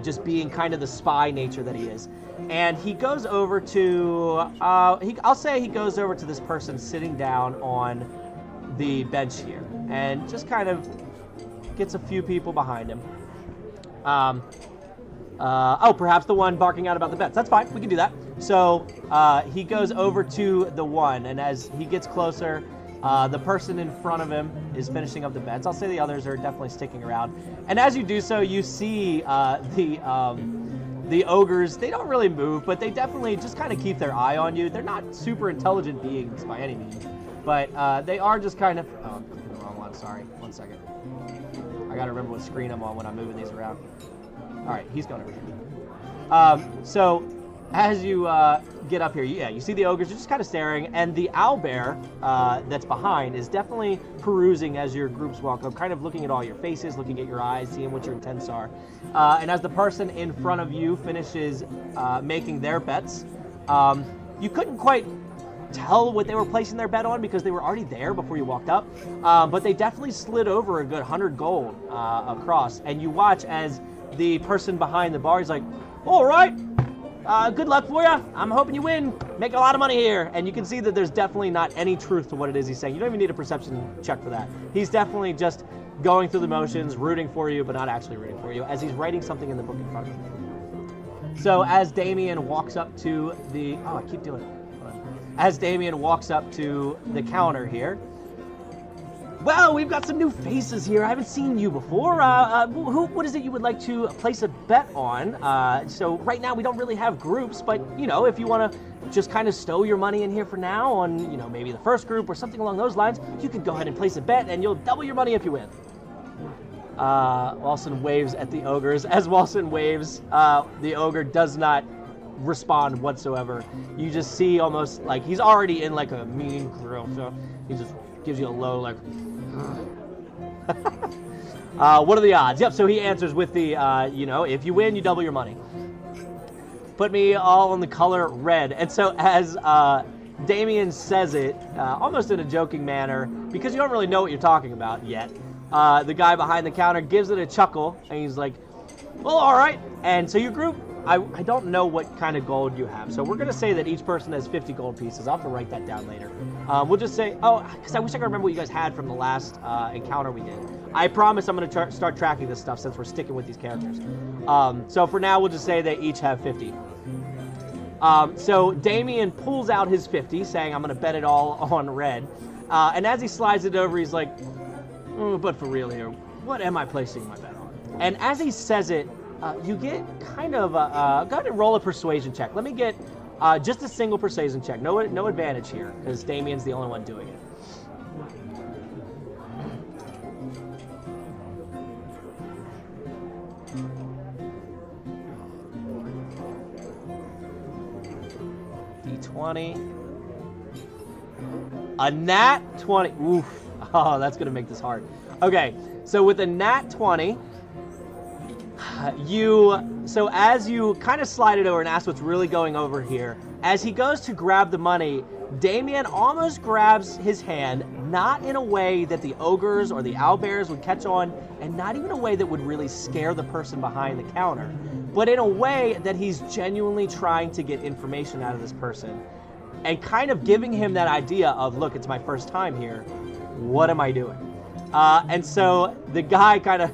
just being kind of the spy nature that he is. And he goes over to, I'll say he goes over to this person sitting down on the bench here and just kind of gets a few people behind him. Oh, perhaps the one barking out about the bets. That's fine, we can do that. So he goes over to the one, and as he gets closer, the person in front of him is finishing up the bets. I'll say the others are definitely sticking around. And as you do so, you see the ogres. They don't really move, but they definitely just kind of keep their eye on you. They're not super intelligent beings by any means, but they are just kind of... Oh, I'm clicking the wrong one. Sorry. 1 second. I got to remember what screen I'm on when I'm moving these around. All right, he's going over here. So as you get up here, yeah, you see the ogres are just kind of staring, and the owlbear that's behind is definitely perusing as your groups walk up, kind of looking at all your faces, looking at your eyes, seeing what your intents are. And as the person in front of you finishes making their bets, you couldn't quite tell what they were placing their bet on because they were already there before you walked up, but they definitely slid over a good 100 gold across, and you watch as the person behind the bar is like, all right, good luck for you. I'm hoping you win. Make a lot of money here. And you can see that there's definitely not any truth to what it is he's saying. You don't even need a perception check for that. He's definitely just going through the motions, rooting for you, but not actually rooting for you, as he's writing something in the book in front of him. So as Damien walks up to the... Oh, I keep doing it. As Damien walks up to the counter here, well, we've got some new faces here. I haven't seen you before. What is it you would like to place a bet on? So right now we don't really have groups, but, you know, if you want to just kind of stow your money in here for now on, you know, maybe the first group or something along those lines, you could go ahead and place a bet and you'll double your money if you win. Walsen waves at the ogres. As Walsen waves, the ogre does not respond whatsoever. You just see almost like he's already in like a mean grill, so he just gives you a low like... what are the odds? Yep, so he answers with the, you know, if you win, you double your money. Put me all in the color red. And so as Damien says it, almost in a joking manner, because you don't really know what you're talking about yet, the guy behind the counter gives it a chuckle, and he's like, well, all right. And so your group, I don't know what kind of gold you have, so we're going to say that each person has 50 gold pieces. I'll have to write that down later. We'll just say, oh, because I wish I could remember what you guys had from the last encounter we did. I promise I'm going to start tracking this stuff since we're sticking with these characters. So for now, we'll just say they each have 50. So Damien pulls out his 50, saying, I'm going to bet it all on red. And as he slides it over, he's like, oh, but for real here, what am I placing my bet on? And as he says it, you get kind of go ahead and roll a persuasion check. Let me get just a single persuasion check. No advantage here because Damien's the only one doing it. D20. A nat 20. Oof. Oh, that's gonna make this hard. Okay, so with a nat 20. So as you kind of slide it over and ask what's really going over here, as he goes to grab the money, Damien almost grabs his hand, not in a way that the ogres or the owlbears would catch on, and not even a way that would really scare the person behind the counter, but in a way that he's genuinely trying to get information out of this person, and kind of giving him that idea of, look, it's my first time here, what am I doing? And so the guy kind of...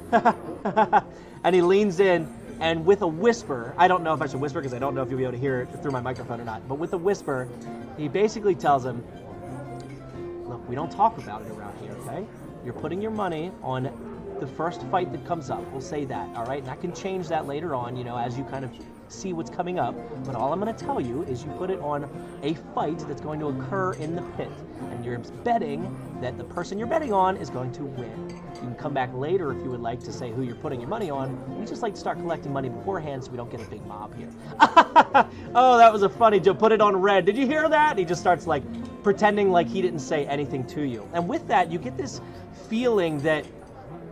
And he leans in, and with a whisper, I don't know if I should whisper because I don't know if you'll be able to hear it through my microphone or not, but with a whisper, he basically tells him, look, we don't talk about it around here, okay? You're putting your money on the first fight that comes up. We'll say that, all right? And I can change that later on, you know, as you kind of see what's coming up. But all I'm going to tell you is you put it on a fight that's going to occur in the pit. And you're betting that the person you're betting on is going to win. You can come back later if you would like to say who you're putting your money on. We just like to start collecting money beforehand so we don't get a big mob here. Oh, that was a funny joke. Put it on red. Did you hear that? And he just starts like pretending like he didn't say anything to you. And with that, you get this feeling that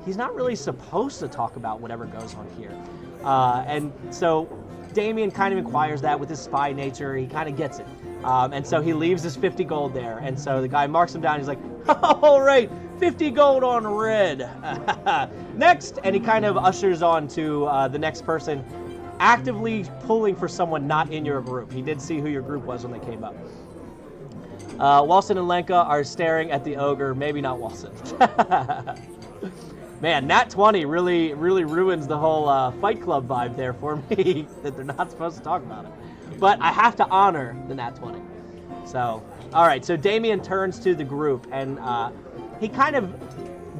he's not really supposed to talk about whatever goes on here. And so Damien kind of inquires that with his spy nature. He kind of gets it. And so he leaves his 50 gold there. And so the guy marks him down. He's like, all right, 50 gold on red. Next. And he kind of ushers on to the next person, actively pulling for someone not in your group. He did see who your group was when they came up. Walsen and Lenka are staring at the ogre. Maybe not Walsen. Man, Nat 20 really ruins the whole Fight Club vibe there for me, that they're not supposed to talk about it. But I have to honor the Nat 20. So, all right, so Damien turns to the group, and he kind of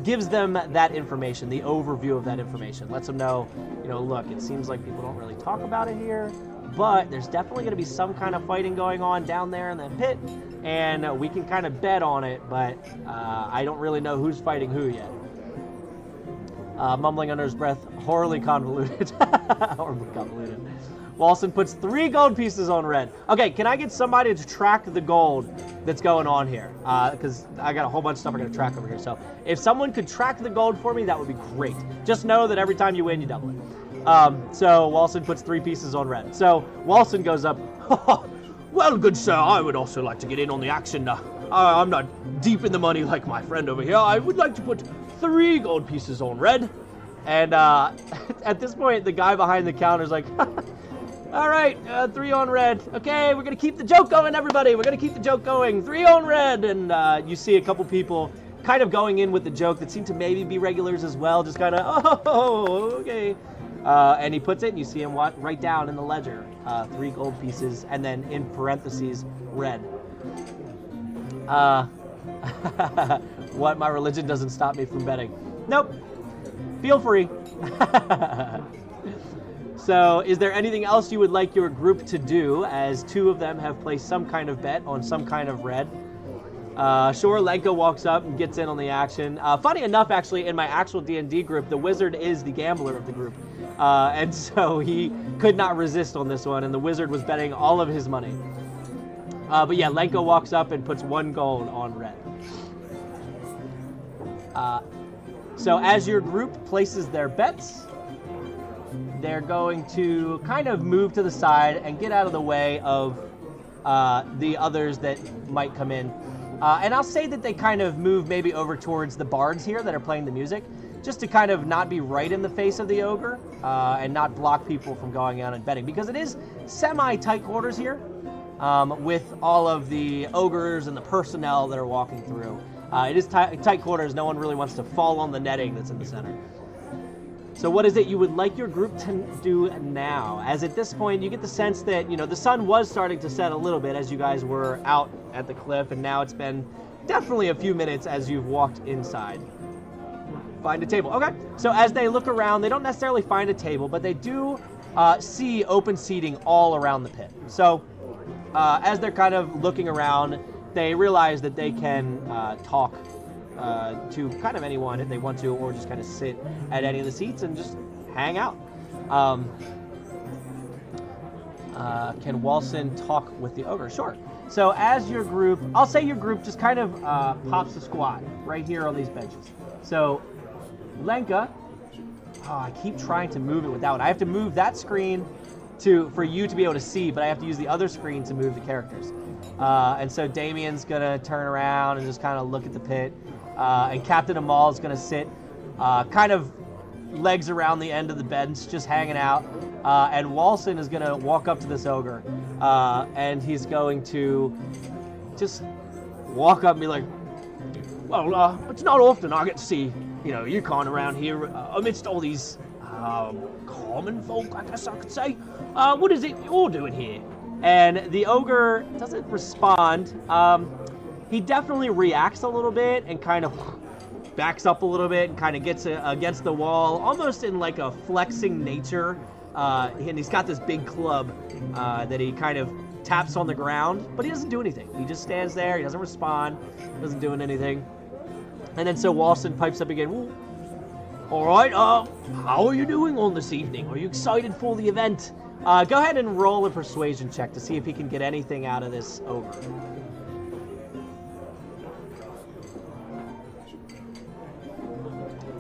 gives them that information, the overview of that information. Lets them know, you know, look, it seems like people don't really talk about it here, but there's definitely going to be some kind of fighting going on down there in that pit, and we can kind of bet on it, but I don't really know who's fighting who yet. Mumbling under his breath, horribly convoluted. Horribly convoluted. Walsen puts 3 gold pieces on red. Okay, can I get somebody to track the gold that's going on here? Because I got a whole bunch of stuff I'm going to track over here. So if someone could track the gold for me, that would be great. Just know that every time you win, you double it. So Walsen puts 3 pieces on red. So Walsen goes up. Well, good sir, I would also like to get in on the action. I'm not deep in the money like my friend over here. I would like to put 3 gold pieces on red. And at this point, the guy behind the counter is like, all right, 3 on red. Okay, we're going to keep the joke going, everybody. We're going to keep the joke going. 3 on red. And you see a couple people kind of going in with the joke that seem to maybe be regulars as well. Just kind of, oh, okay. And he puts it, and you see him write down in the ledger 3 gold pieces, and then in parentheses, red. What? My religion doesn't stop me from betting. Nope. Feel free. So, is there anything else you would like your group to do, as 2 of them have placed some kind of bet on some kind of red? Sure, Lenka walks up and gets in on the action. Funny enough, actually, in my actual D&D group, the wizard is the gambler of the group. And so he could not resist on this one, and the wizard was betting all of his money. But yeah, Lenka walks up and puts 1 gold on red. So as your group places their bets, they're going to kind of move to the side and get out of the way of the others that might come in. And I'll say that they kind of move maybe over towards the bards here that are playing the music, just to kind of not be right in the face of the ogre and not block people from going out and betting. Because it is semi-tight quarters here with all of the ogres and the personnel that are walking through. It is tight quarters. No one really wants to fall on the netting that's in the center. So what is it you would like your group to do now? As at this point, you get the sense that, you know, the sun was starting to set a little bit as you guys were out at the cliff, and now it's been definitely a few minutes as you've walked inside. Find a table. Okay. So as they look around, they don't necessarily find a table, but they do see open seating all around the pit. So as they're kind of looking around, they realize that they can talk to kind of anyone if they want to, or just kind of sit at any of the seats and just hang out. Can Walsen talk with the ogre? Sure. So as your group, I'll say your group just kind of pops a squat right here on these benches. So Lenka, I keep trying to move it without. I have to move that screen for you to be able to see, but I have to use the other screen to move the characters. And so Damien's gonna turn around and just kind of look at the pit. And Captain Ommoll is going to sit kind of legs around the end of the bench, just hanging out. And Walsen is going to walk up to this ogre, and he's going to just walk up and be like, well, it's not often I get to see, you know, Yukon around here amidst all these common folk, I guess I could say. What is it you're doing here? And the ogre doesn't respond. He definitely reacts a little bit and kind of backs up a little bit and kind of gets against the wall, almost in like a flexing nature. And he's got this big club that he kind of taps on the ground, but he doesn't do anything. He just stands there. He doesn't respond. Doesn't do anything. And then so Walsen pipes up again. Well, all right. How are you doing on this evening? Are you excited for the event? Go ahead and roll a persuasion check to see if he can get anything out of this ogre.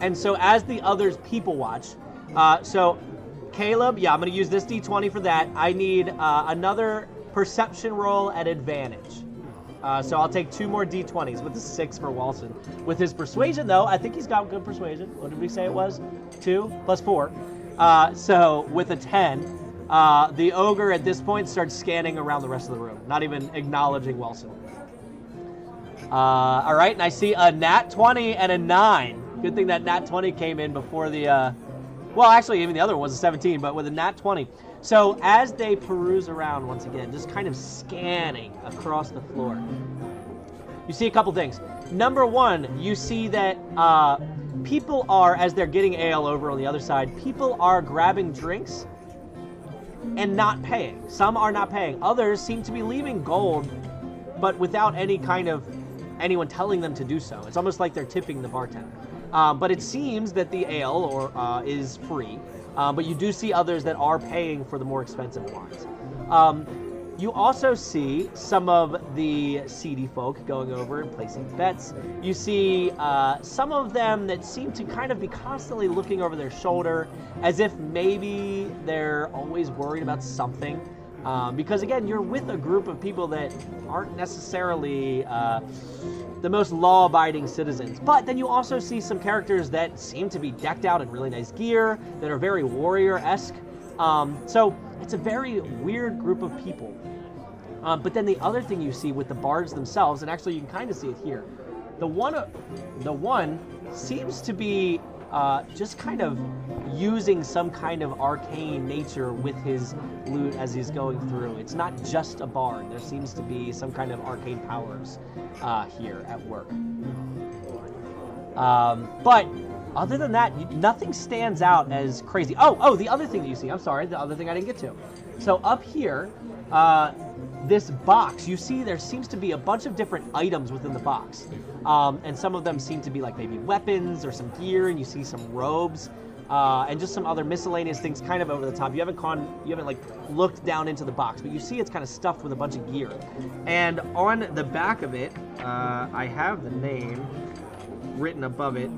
And so as the others people watch, so Caleb, yeah, I'm going to use this D20 for that. I need another perception roll at advantage. So I'll take 2 more D20s with the 6 for Walsen. With his persuasion, though, I think he's got good persuasion. What did we say it was? 2 plus 4. So with a 10, the ogre at this point starts scanning around the rest of the room, not even acknowledging Walsen. All right, and I see a nat 20 and a 9. Good thing that nat 20 came in before the... well, actually, even the other one was a 17, but with a nat 20. So as they peruse around once again, just kind of scanning across the floor, you see a couple things. Number one, you see that people are, as they're getting ale over on the other side, people are grabbing drinks and not paying. Some are not paying. Others seem to be leaving gold, but without any kind of anyone telling them to do so. It's almost like they're tipping the bartender. But it seems that the ale is free. But you do see others that are paying for the more expensive wines. You also see some of the seedy folk going over and placing bets. You see some of them that seem to kind of be constantly looking over their shoulder as if maybe they're always worried about something. Because again, you're with a group of people that aren't necessarily the most law-abiding citizens. But then you also see some characters that seem to be decked out in really nice gear, that are very warrior-esque. So it's a very weird group of people. But then the other thing you see with the bards themselves, and actually you can kind of see it here, the one seems to be just kind of using some kind of arcane nature with his lute as he's going through. It's not just a bard. There seems to be some kind of arcane powers here at work. But other than that, nothing stands out as crazy. Oh, the other thing that you see, I'm sorry, the other thing I didn't get to. So up here, this box, you see there seems to be a bunch of different items within the box. And some of them seem to be like maybe weapons or some gear, and you see some robes, and just some other miscellaneous things kind of over the top. You haven't like looked down into the box, but you see it's kind of stuffed with a bunch of gear. And on the back of it, I have the name written above it.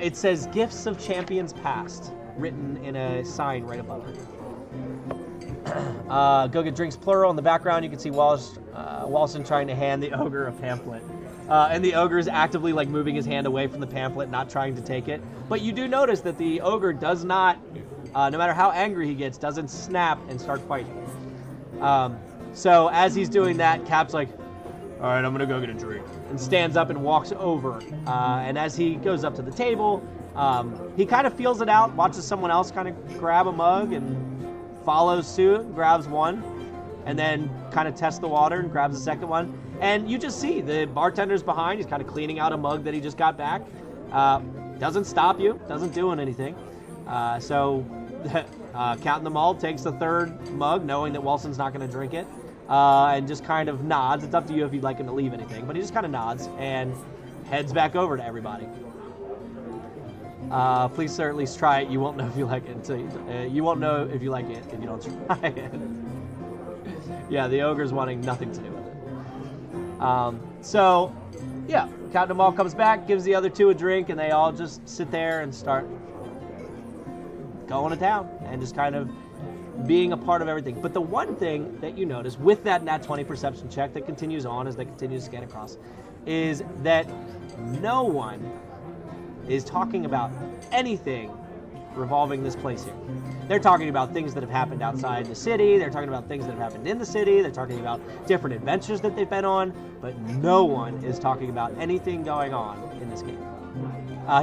It says Gifts of Champions Past, written in a sign right above it. Go get drinks plural. In the background, you can see Walsen trying to hand the ogre a pamphlet. And the ogre is actively like moving his hand away from the pamphlet, not trying to take it. But you do notice that the ogre does not, no matter how angry he gets, doesn't snap and start fighting. So as he's doing that, Cap's like, all right, I'm going to go get a drink. And stands up and walks over. And as he goes up to the table, he kind of feels it out, watches someone else kind of grab a mug and follows suit, grabs one, and then kind of tests the water and grabs the second one. And you just see the bartender's behind. He's kind of cleaning out a mug that he just got back. Doesn't stop you, doesn't do anything. So Captain Ommoll takes the third mug, knowing that Walsen's not going to drink it, and just kind of nods. It's up to you if you'd like him to leave anything, but he just kind of nods and heads back over to everybody. Please, sir, at least try it. You won't know if you like it until you won't know if you like it if you don't try it. Yeah, the ogre's wanting nothing to do with it. So, yeah, Captain Ommoll comes back, gives the other two a drink, and they all just sit there and start going to town and just kind of being a part of everything. But the one thing that you notice with that nat 20 perception check that continues on as they continue to scan across is that no one is talking about anything revolving this place here. They're talking about things that have happened outside the city. They're talking about things that have happened in the city. They're talking about different adventures that they've been on, but no one is talking about anything going on in this game.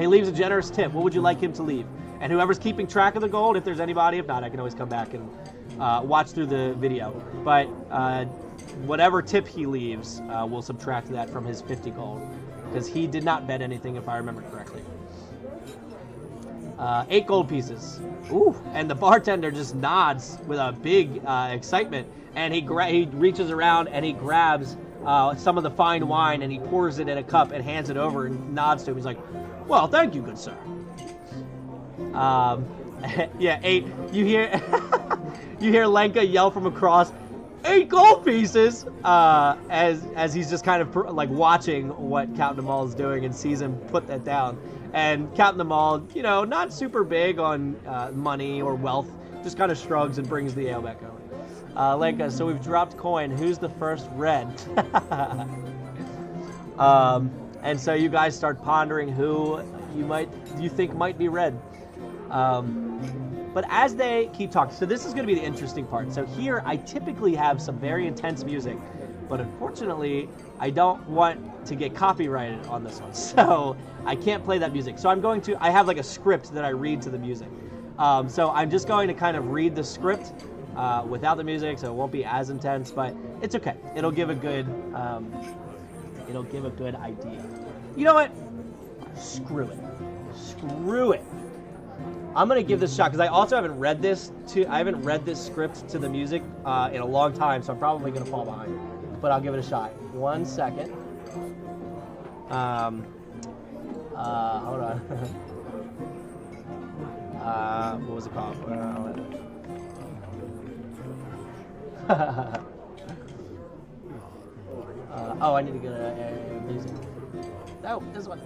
He leaves a generous tip. What would you like him to leave? And whoever's keeping track of the gold, if there's anybody, if not, I can always come back and watch through the video. But whatever tip he leaves, we'll subtract that from his 50 gold, because he did not bet anything, if I remember correctly. 8 gold pieces. Ooh, and the bartender just nods with a big excitement, and he reaches around and he grabs some of the fine wine and he pours it in a cup and hands it over and nods to him. He's like, well, thank you, good sir. Yeah, 8. You hear Lenka yell from across, 8 gold pieces, as he's just kind of like watching what Captain Ommoll is doing and sees him put that down. And Captain Ommoll, you know, not super big on money or wealth, just kind of shrugs and brings the ale back over. Lenka, so we've dropped coin. Who's the first red? And so you guys start pondering who you think might be red. But as they keep talking, so this is going to be the interesting part. So here I typically have some very intense music, but unfortunately I don't want to get copyrighted on this one. So I can't play that music. So I have like a script that I read to the music. So I'm just going to kind of read the script without the music, so it won't be as intense, but it's okay. It'll give a good idea. You know what? Screw it. I'm gonna give this a shot because I also haven't read this script to the music in a long time, so I'm probably gonna fall behind. But I'll give it a shot. 1 second. Hold on. What was it called? I need to get a music. Oh, this one.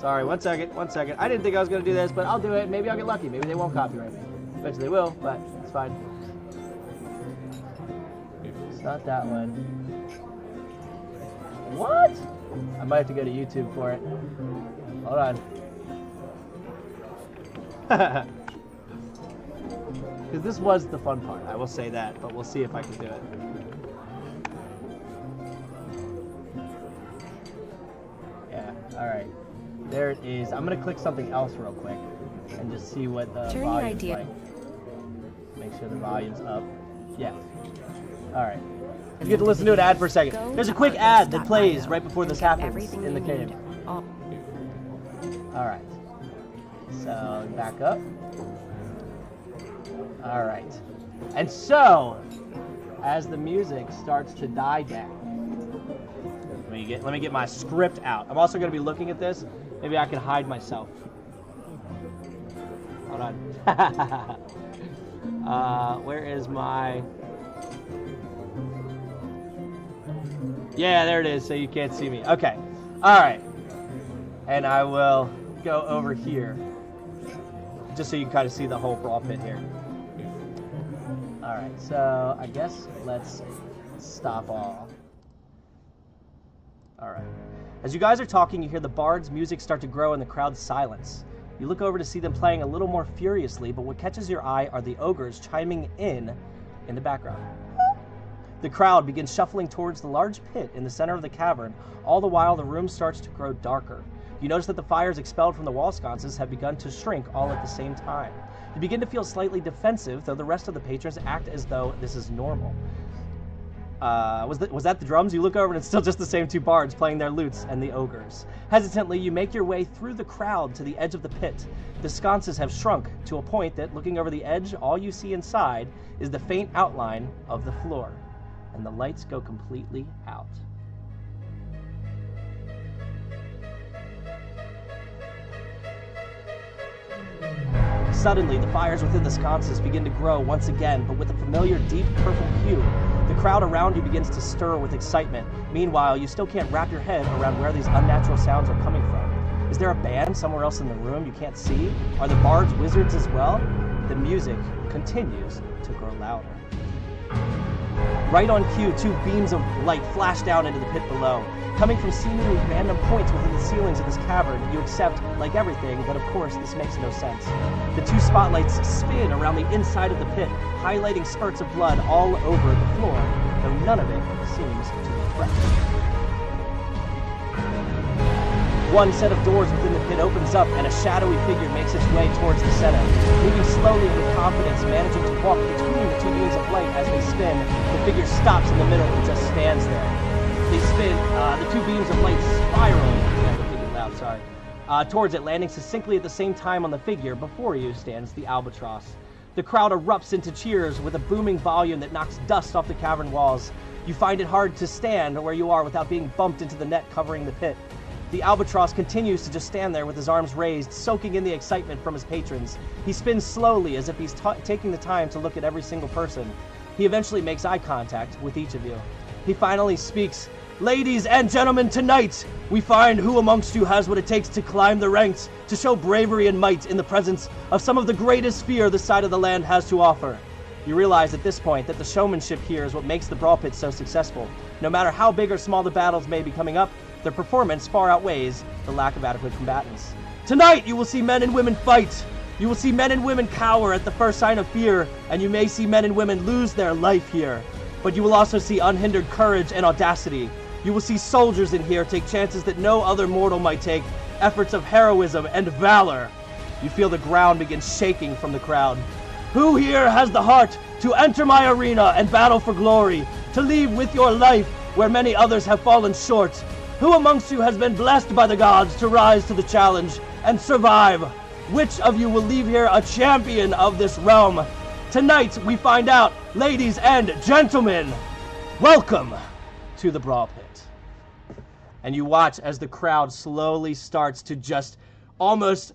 Sorry, 1 second. I didn't think I was going to do this, but I'll do it. Maybe I'll get lucky. Maybe they won't copyright me. Eventually they will, but it's fine. It's not that one. What? I might have to go to YouTube for it. Hold on. Because this was the fun part. I will say that, but we'll see if I can do it. Alright, there it is. I'm going to click something else real quick and just see what the volume's like. Make sure the volume's up. Yeah. Alright. You get to listen to an ad for a second. There's a quick ad that plays right before this happens in the cave. Alright. So, back up. Alright. And so, as the music starts to die down, let me get my script out. I'm also going to be looking at this. Maybe I can hide myself. Hold on. Where is my... Yeah, there it is, so you can't see me. Okay. All right. And I will go over here, just so you can kind of see the whole Brawl Pit here. All right, so I guess let's stop all. All right. As you guys are talking, you hear the bard's music start to grow and the crowd's silence. You look over to see them playing a little more furiously, but what catches your eye are the ogres chiming in the background. The crowd begins shuffling towards the large pit in the center of the cavern. All the while, the room starts to grow darker. You notice that the fires expelled from the wall sconces have begun to shrink all at the same time. You begin to feel slightly defensive, though the rest of the patrons act as though this is normal. Was that the drums? You look over and it's still just the same two bards playing their lutes and the ogres. Hesitantly, you make your way through the crowd to the edge of the pit. The sconces have shrunk to a point that, looking over the edge, all you see inside is the faint outline of the floor. And the lights go completely out. Suddenly, the fires within the sconces begin to grow once again, but with a familiar deep purple hue. The crowd around you begins to stir with excitement. Meanwhile, you still can't wrap your head around where these unnatural sounds are coming from. Is there a band somewhere else in the room you can't see? Are the bards wizards as well? The music continues to grow louder. Right on cue, two beams of light flash down into the pit below. Coming from seemingly random points within the ceilings of this cavern, you accept, like everything, that of course this makes no sense. The two spotlights spin around the inside of the pit, highlighting spurts of blood all over the floor, though none of it seems to be fresh. One set of doors within the pit opens up, and a shadowy figure makes its way towards the center. Moving slowly with confidence, managing to walk between the two beams of light as they spin, the figure stops in the middle and just stands there. They spin, the two beams of light spiral towards it, landing succinctly at the same time on the figure. Before you stands the albatross. The crowd erupts into cheers with a booming volume that knocks dust off the cavern walls. You find it hard to stand where you are without being bumped into the net covering the pit. The albatross continues to just stand there with his arms raised, soaking in the excitement from his patrons. He spins slowly as if he's taking the time to look at every single person. He eventually makes eye contact with each of you. He finally speaks, Ladies and gentlemen, tonight we find who amongst you has what it takes to climb the ranks, to show bravery and might in the presence of some of the greatest fear this side of the land has to offer. You realize at this point that the showmanship here is what makes the Brawl Pit so successful. No matter how big or small the battles may be coming up, their performance far outweighs the lack of adequate combatants. Tonight you will see men and women fight. You will see men and women cower at the first sign of fear, and you may see men and women lose their life here. But you will also see unhindered courage and audacity. You will see soldiers in here take chances that no other mortal might take, efforts of heroism and valor. You feel the ground begin shaking from the crowd. Who here has the heart to enter my arena and battle for glory, to leave with your life where many others have fallen short? Who amongst you has been blessed by the gods to rise to the challenge and survive? Which of you will leave here a champion of this realm? Tonight we find out, ladies and gentlemen. Welcome to the Brawl Pit. And you watch as the crowd slowly starts to just almost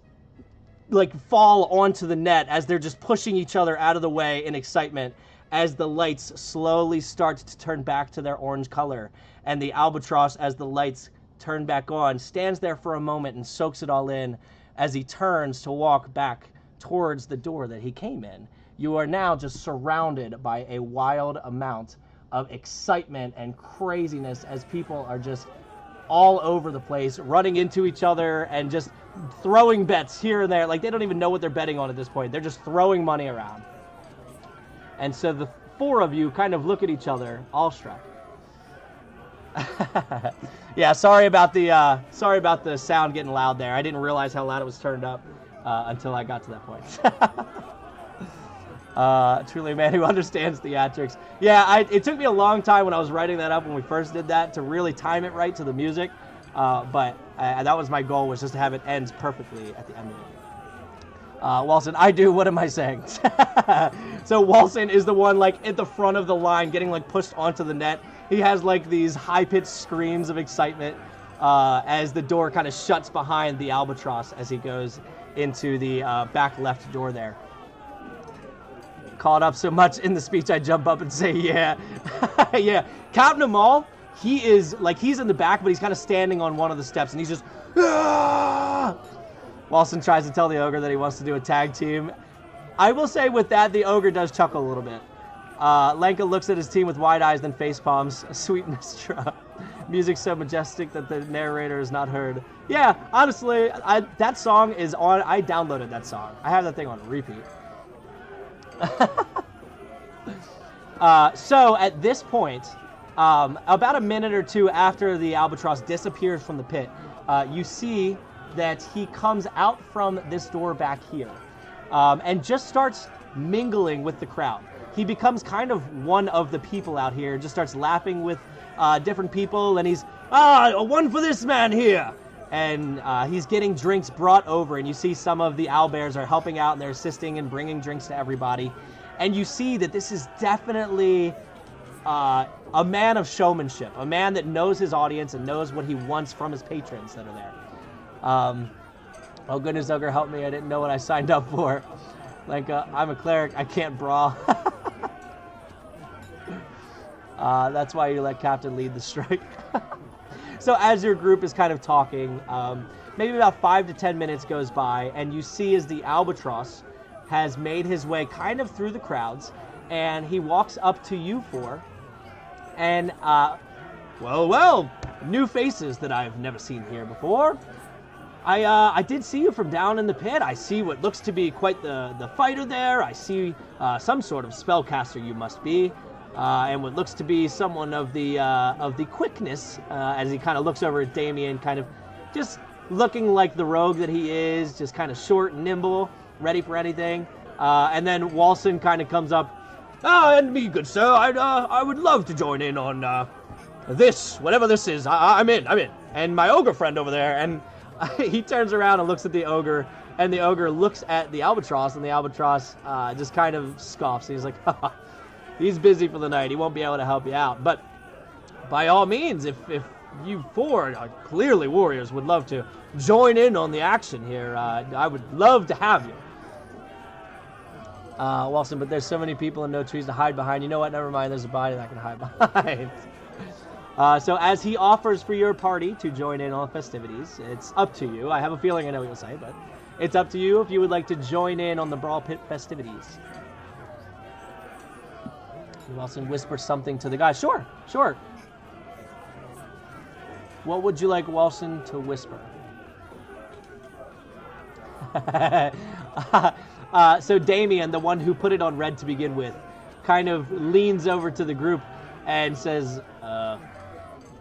like fall onto the net as they're just pushing each other out of the way in excitement, as the lights slowly start to turn back to their orange color. And the albatross, as the lights turn back on, stands there for a moment and soaks it all in as he turns to walk back towards the door that he came in. You are now just surrounded by a wild amount of excitement and craziness as people are just all over the place, running into each other and just throwing bets here and there. Like, they don't even know what they're betting on at this point. They're just throwing money around. And so the four of you kind of look at each other, awestruck. Yeah, sorry about the sound getting loud there. I didn't realize how loud it was turned up until I got to that point. Truly a man who understands theatrics. Yeah, it took me a long time when I was writing that up when we first did that to really time it right to the music. But that was my goal, was just to have it end perfectly at the end of it. Walsen, what am I saying? So Walsen is the one like at the front of the line getting like pushed onto the net. He has like these high-pitched screams of excitement as the door kind of shuts behind the albatross as he goes into the back left door there. Caught up so much in the speech, I jump up and say, yeah. Yeah. Captain Ommoll, he's in the back, but he's kind of standing on one of the steps, and he's just, ah! Walsen tries to tell the ogre that he wants to do a tag team. I will say with that, the ogre does chuckle a little bit. Lenka looks at his team with wide eyes, then face palms. Sweet Mistra. Music so majestic that the narrator is not heard. Yeah, honestly, that song is on. I downloaded that song. I have that thing on repeat. So at this point, about a minute or two after the albatross disappears from the pit, you see that he comes out from this door back here and just starts mingling with the crowd. He becomes kind of one of the people out here, just starts laughing with different people, and he's, one for this man here. And he's getting drinks brought over, and you see some of the owlbears are helping out, and they're assisting and bringing drinks to everybody. And you see that this is definitely a man of showmanship, a man that knows his audience and knows what he wants from his patrons that are there. Oh goodness, ogre, help me, I didn't know what I signed up for. Lenka, I'm a cleric, I can't brawl. That's why you let Captain lead the strike. So as your group is kind of talking, maybe about 5 to 10 minutes goes by, and you see as the albatross has made his way kind of through the crowds, and he walks up to you four, and, well, new faces that I've never seen here before. I did see you from down in the pit. I see what looks to be quite the fighter there. I see some sort of spellcaster you must be. And what looks to be someone of the quickness, as he kind of looks over at Damien, kind of just looking like the rogue that he is, just kind of short and nimble, ready for anything. And then Walsen kind of comes up, and me, good sir, I would love to join in on this, whatever this is. I'm in. And my ogre friend over there, and he turns around and looks at the ogre, and the ogre looks at the albatross, and the albatross just kind of scoffs. He's like, haha. He's busy for the night. He won't be able to help you out. But by all means, if you four are clearly warriors would love to join in on the action here, I would love to have you. Walsen, but there's so many people and no trees to hide behind. You know what? Never mind. There's a body that I can hide behind. So as he offers for your party to join in on the festivities, it's up to you. I have a feeling I know what you'll say, but it's up to you if you would like to join in on the Brawl Pit festivities. Walsen whispers something to the guy. Sure, sure. What would you like Walsen to whisper? So Damien, the one who put it on red to begin with, kind of leans over to the group and says,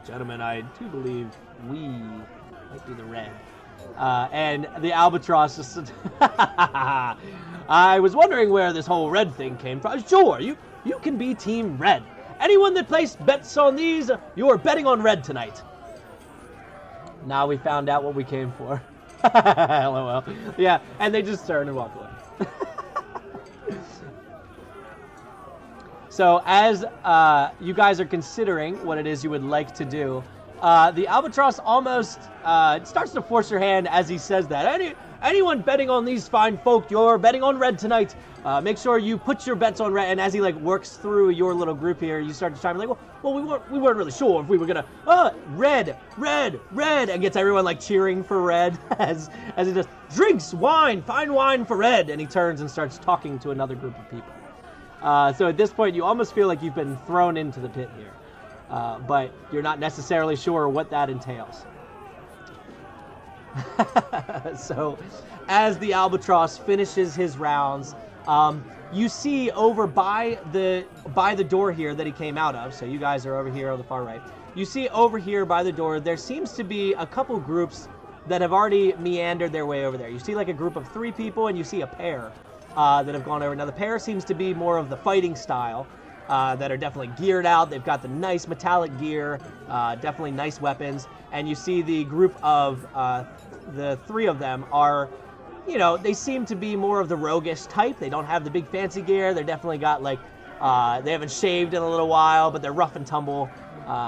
gentlemen, I do believe we might be the red. And the albatross just I was wondering where this whole red thing came from. Sure, you can be team red. Anyone that placed bets on these, you are betting on red tonight. Now we found out what we came for. LOL. Yeah, and they just turn and walk away. So as you guys are considering what it is you would like to do, the albatross almost starts to force your hand as he says that. Anyone betting on these fine folk, you're betting on red tonight. Make sure you put your bets on red. And as he like works through your little group here, you start to chime in like, well, we weren't really sure if we were gonna red, and gets everyone like cheering for red as he just drinks wine, fine wine for red, and he turns and starts talking to another group of people. So at this point, you almost feel like you've been thrown into the pit here, but you're not necessarily sure what that entails. So as the albatross finishes his rounds, you see over by the door here that he came out of, so you guys are over here on the far right, you see over here by the door there seems to be a couple groups that have already meandered their way over there. You see like a group of 3 people, and you see a pair that have gone over. Now the pair seems to be more of the fighting style, that are definitely geared out. They've got the nice metallic gear, definitely nice weapons, and you see the group of the 3 of them are, you know, they seem to be more of the roguish type. They don't have the big fancy gear. They're definitely got like, they haven't shaved in a little while, but they're rough and tumble,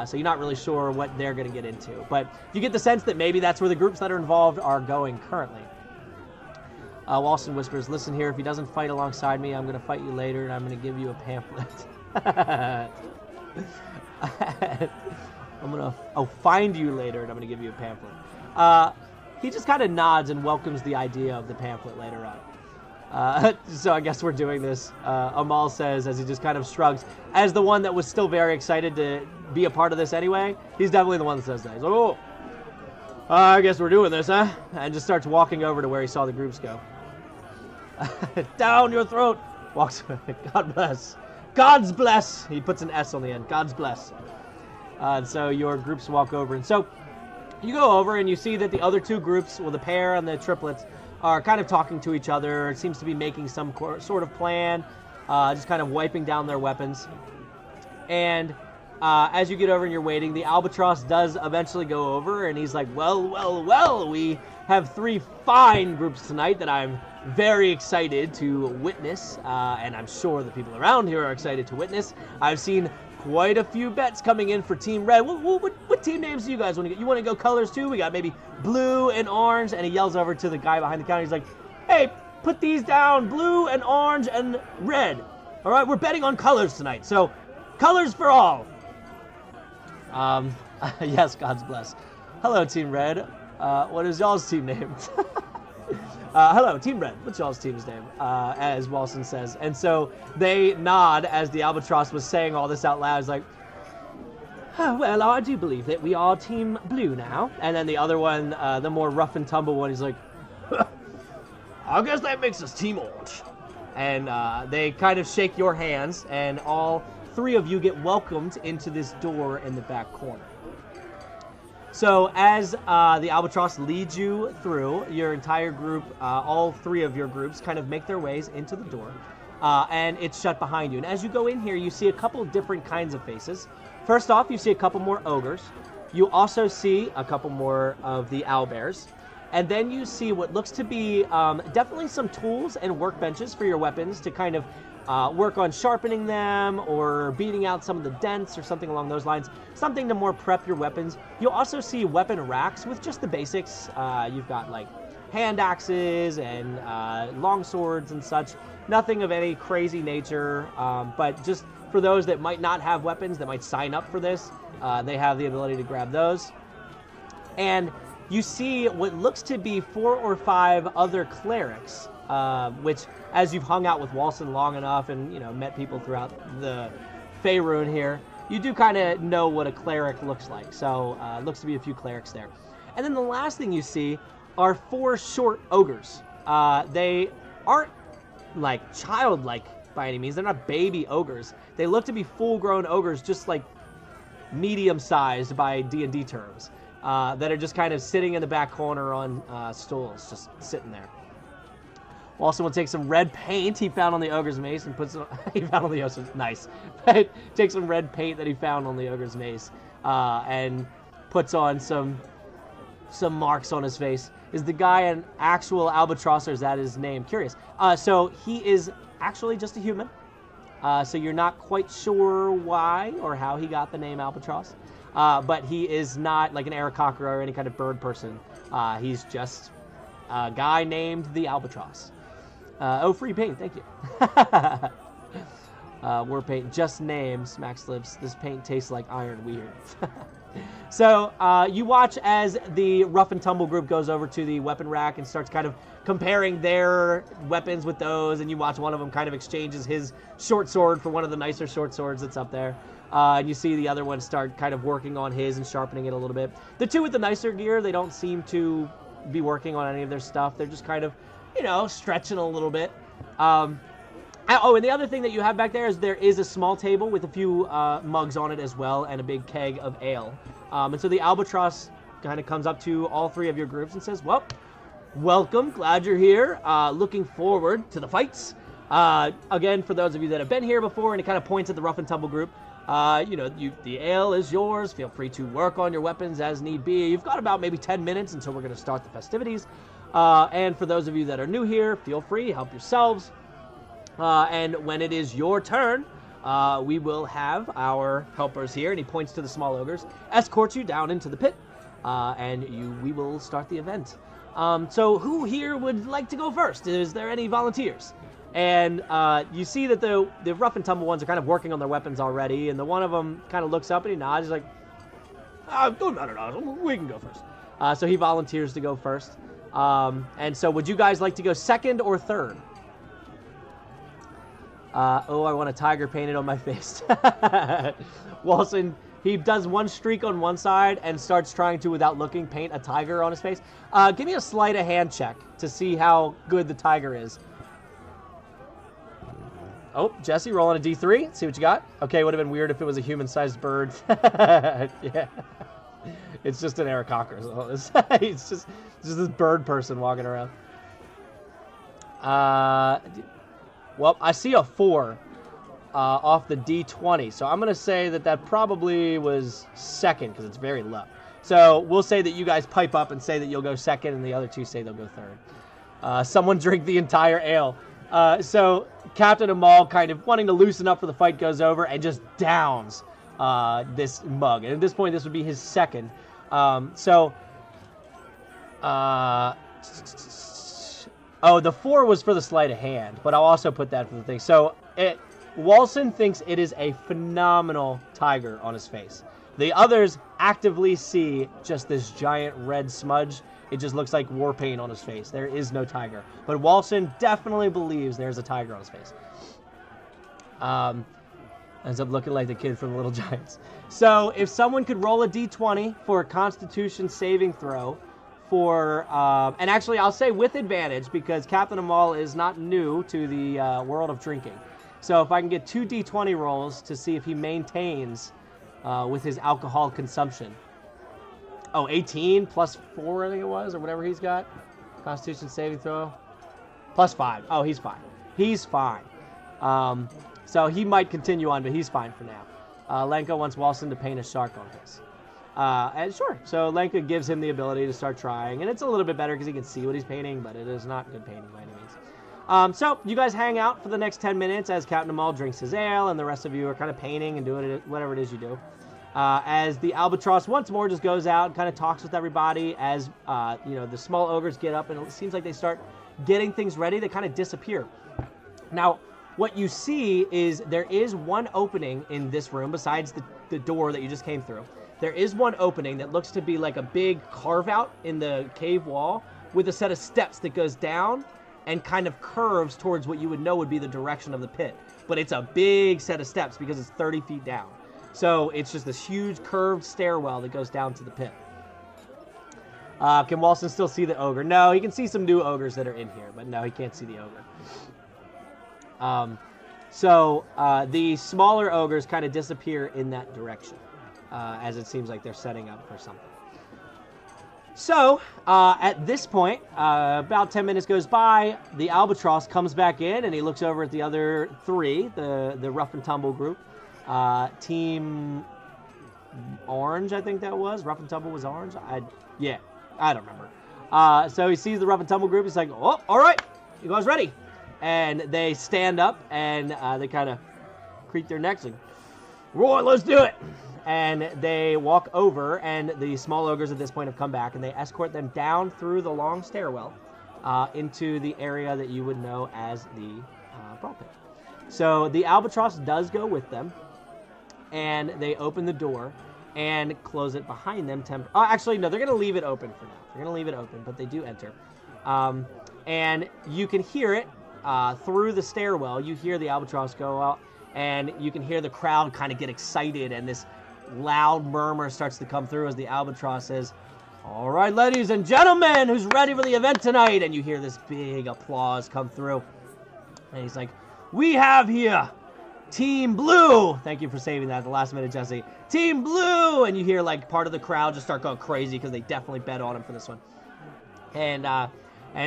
so you're not really sure what they're going to get into. But you get the sense that maybe that's where the groups that are involved are going currently. Walsen whispers, listen here, if he doesn't fight alongside me, I'm going to fight you later, and I'm going to give you a pamphlet. I'll find you later, and I'm going to give you a pamphlet. He just kind of nods and welcomes the idea of the pamphlet later on. So I guess we're doing this. Ommoll says, as he just kind of shrugs, as the one that was still very excited to be a part of this anyway, he's definitely the one that says that. He's like, oh, I guess we're doing this, huh? And just starts walking over to where he saw the groups go. Down your throat! Walks away. God bless. God's bless! He puts an S on the end. God's bless. And so your groups walk over. And so you go over and you see that the other 2 groups, well, the pair and the triplets, are kind of talking to each other. It seems to be making some sort of plan, just kind of wiping down their weapons. And as you get over and you're waiting, the albatross does eventually go over, and he's like, well, we have 3 fine groups tonight that I'm very excited to witness, and I'm sure the people around here are excited to witness. I've seen quite a few bets coming in for Team Red. What team names do you guys want to get? You want to go colors too? We got maybe blue and orange, and he yells over to the guy behind the counter. He's like, hey, put these down, blue and orange and red. All right, we're betting on colors tonight, so colors for all. Yes, God's bless. Hello, Team Red. What is y'all's team name? Hello, Team Red. What's y'all's team's name? As Walsen says. And so they nod as the albatross was saying all this out loud. It's like, oh, well, I do believe that we are Team Blue now. And then the other one, the more rough and tumble one, he's like, I guess that makes us Team Orange. And they kind of shake your hands, and all 3 of you get welcomed into this door in the back corner. So as the albatross leads you through, your entire group, all 3 of your groups kind of make their ways into the door, and it's shut behind you. And as you go in here, you see a couple different kinds of faces. First off, you see a couple more ogres. You also see a couple more of the owlbears. And then you see what looks to be definitely some tools and workbenches for your weapons to kind of work on sharpening them or beating out some of the dents or something along those lines. Something to more prep your weapons. You'll also see weapon racks with just the basics. You've got like hand axes and long swords and such. Nothing of any crazy nature, but just for those that might not have weapons that might sign up for this, they have the ability to grab those. And you see what looks to be 4 or 5 other clerics, which, as you've hung out with Walsen long enough and, met people throughout the Faerun here, you do kind of know what a cleric looks like. So, it looks to be a few clerics there. And then the last thing you see are 4 short ogres. They aren't, like, childlike by any means. They're not baby ogres. They look to be full-grown ogres, just, like, medium-sized by D&D terms. That are just kind of sitting in the back corner on stools, just sitting there. Walsen will take some red paint he found on the ogre's mace and puts it on, he found on the ogre's nice. Take some red paint that he found on the ogre's mace and puts on some marks on his face. Is the guy an actual albatross, or is that his name? Curious. So he is actually just a human. So you're not quite sure why or how he got the name albatross. But he is not like an Aarakocra or any kind of bird person. He's just a guy named the albatross. Free paint, thank you. War paint, just names, Max Lips. This paint tastes like iron, weird. So you watch as the rough and tumble group goes over to the weapon rack and starts kind of comparing their weapons with those, and you watch one of them kind of exchanges his short sword for one of the nicer short swords that's up there. And you see the other one start kind of working on his and sharpening it a little bit. The two with the nicer gear, they don't seem to be working on any of their stuff. They're just kind of, stretching a little bit. And the other thing that you have back there is a small table with a few mugs on it as well, and a big keg of ale. And so the albatross kind of comes up to all 3 of your groups and says, well, welcome, glad you're here. Looking forward to the fights. Again, for those of you that have been here before, and it kind of points at the rough and tumble group, the ale is yours. Feel free to work on your weapons as need be. You've got about maybe 10 minutes until we're going to start the festivities. And for those of you that are new here, feel free, help yourselves. And when it is your turn, we will have our helpers here, and he points to the small ogres, escort you down into the pit, and we will start the event. So who here would like to go first? Is there any volunteers? And you see that the rough and tumble ones are kind of working on their weapons already, and the one of them kind of looks up and he nods. He's like, no, we can go first. So he volunteers to go first. And so would you guys like to go second or third? I want a tiger painted on my face. Walsen, he does one streak on one side and starts trying to, without looking, paint a tiger on his face. Give me a sleight of hand check to see how good the tiger is. Oh, Jesse, rolling a D3. See what you got. Okay, would have been weird if it was a human-sized bird. Yeah. It's just an Aarakocra. So it's just this bird person walking around. Well, I see a 4 off the D20. So I'm going to say that probably was second because it's very low. So we'll say that you guys pipe up and say that you'll go second, and the other 2 say they'll go third. Someone drink the entire ale. So Captain Ommoll, kind of wanting to loosen up for the fight, goes over and just downs this mug. And at this point, this would be his second. The 4 was for the sleight of hand, but I'll also put that for the thing. So Walsen thinks it is a phenomenal tiger on his face. The others actively see just this giant red smudge. It just looks like war paint on his face. There is no tiger. But Walsen definitely believes there's a tiger on his face. Ends up looking like the kid from the Little Giants. So if someone could roll a D20 for a Constitution saving throw for... and actually, I'll say with advantage, because Captain Ommoll is not new to the world of drinking. So if I can get 2 D20 rolls to see if he maintains with his alcohol consumption. Oh, 18 plus 4, I think it was, or whatever he's got. Constitution saving throw. Plus 5. Oh, he's fine. He's fine. So he might continue on, but he's fine for now. Lenka wants Walsen to paint a shark on his. And sure. So Lenka gives him the ability to start trying, and it's a little bit better because he can see what he's painting, but it is not good painting by any means. So you guys hang out for the next 10 minutes as Captain Ommoll drinks his ale, and the rest of you are kind of painting and doing it, whatever it is you do. as the albatross once more just goes out and kind of talks with everybody as, the small ogres get up, and it seems like they start getting things ready. They kind of disappear. Now, what you see is there is one opening in this room besides the door that you just came through. There is one opening that looks to be like a big carve-out in the cave wall with a set of steps that goes down and kind of curves towards what you would know would be the direction of the pit. But it's a big set of steps because it's 30 feet down. So it's just this huge curved stairwell that goes down to the pit. Can Walsen still see the ogre? No, he can see some new ogres that are in here, but no, he can't see the ogre. The smaller ogres kind of disappear in that direction, as it seems like they're setting up for something. So, at this point, about 10 minutes goes by, the albatross comes back in, and he looks over at the other three, the rough and tumble group. Team Orange, I think that was. Rough and tumble was orange? I don't remember. So he sees the rough and tumble group, he's like, oh, all right, you guys ready? And they stand up, and they kind of creak their necks and, Roy, let's do it! And they walk over, and the small ogres at this point have come back, and they escort them down through the long stairwell into the area that you would know as the Brawl Pit. So the albatross does go with them, and they open the door and close it behind them. Actually, no, they're going to leave it open for now. They're going to leave it open, but they do enter. And you can hear it through the stairwell. You hear the albatross go out, and you can hear the crowd kind of get excited, and this loud murmur starts to come through as the albatross says, all right, ladies and gentlemen, who's ready for the event tonight? And you hear this big applause come through. And he's like, we have here Team Blue. Thank you for saving that at the last minute, Jesse. Team Blue. And you hear like part of the crowd just start going crazy because they definitely bet on him for this one. And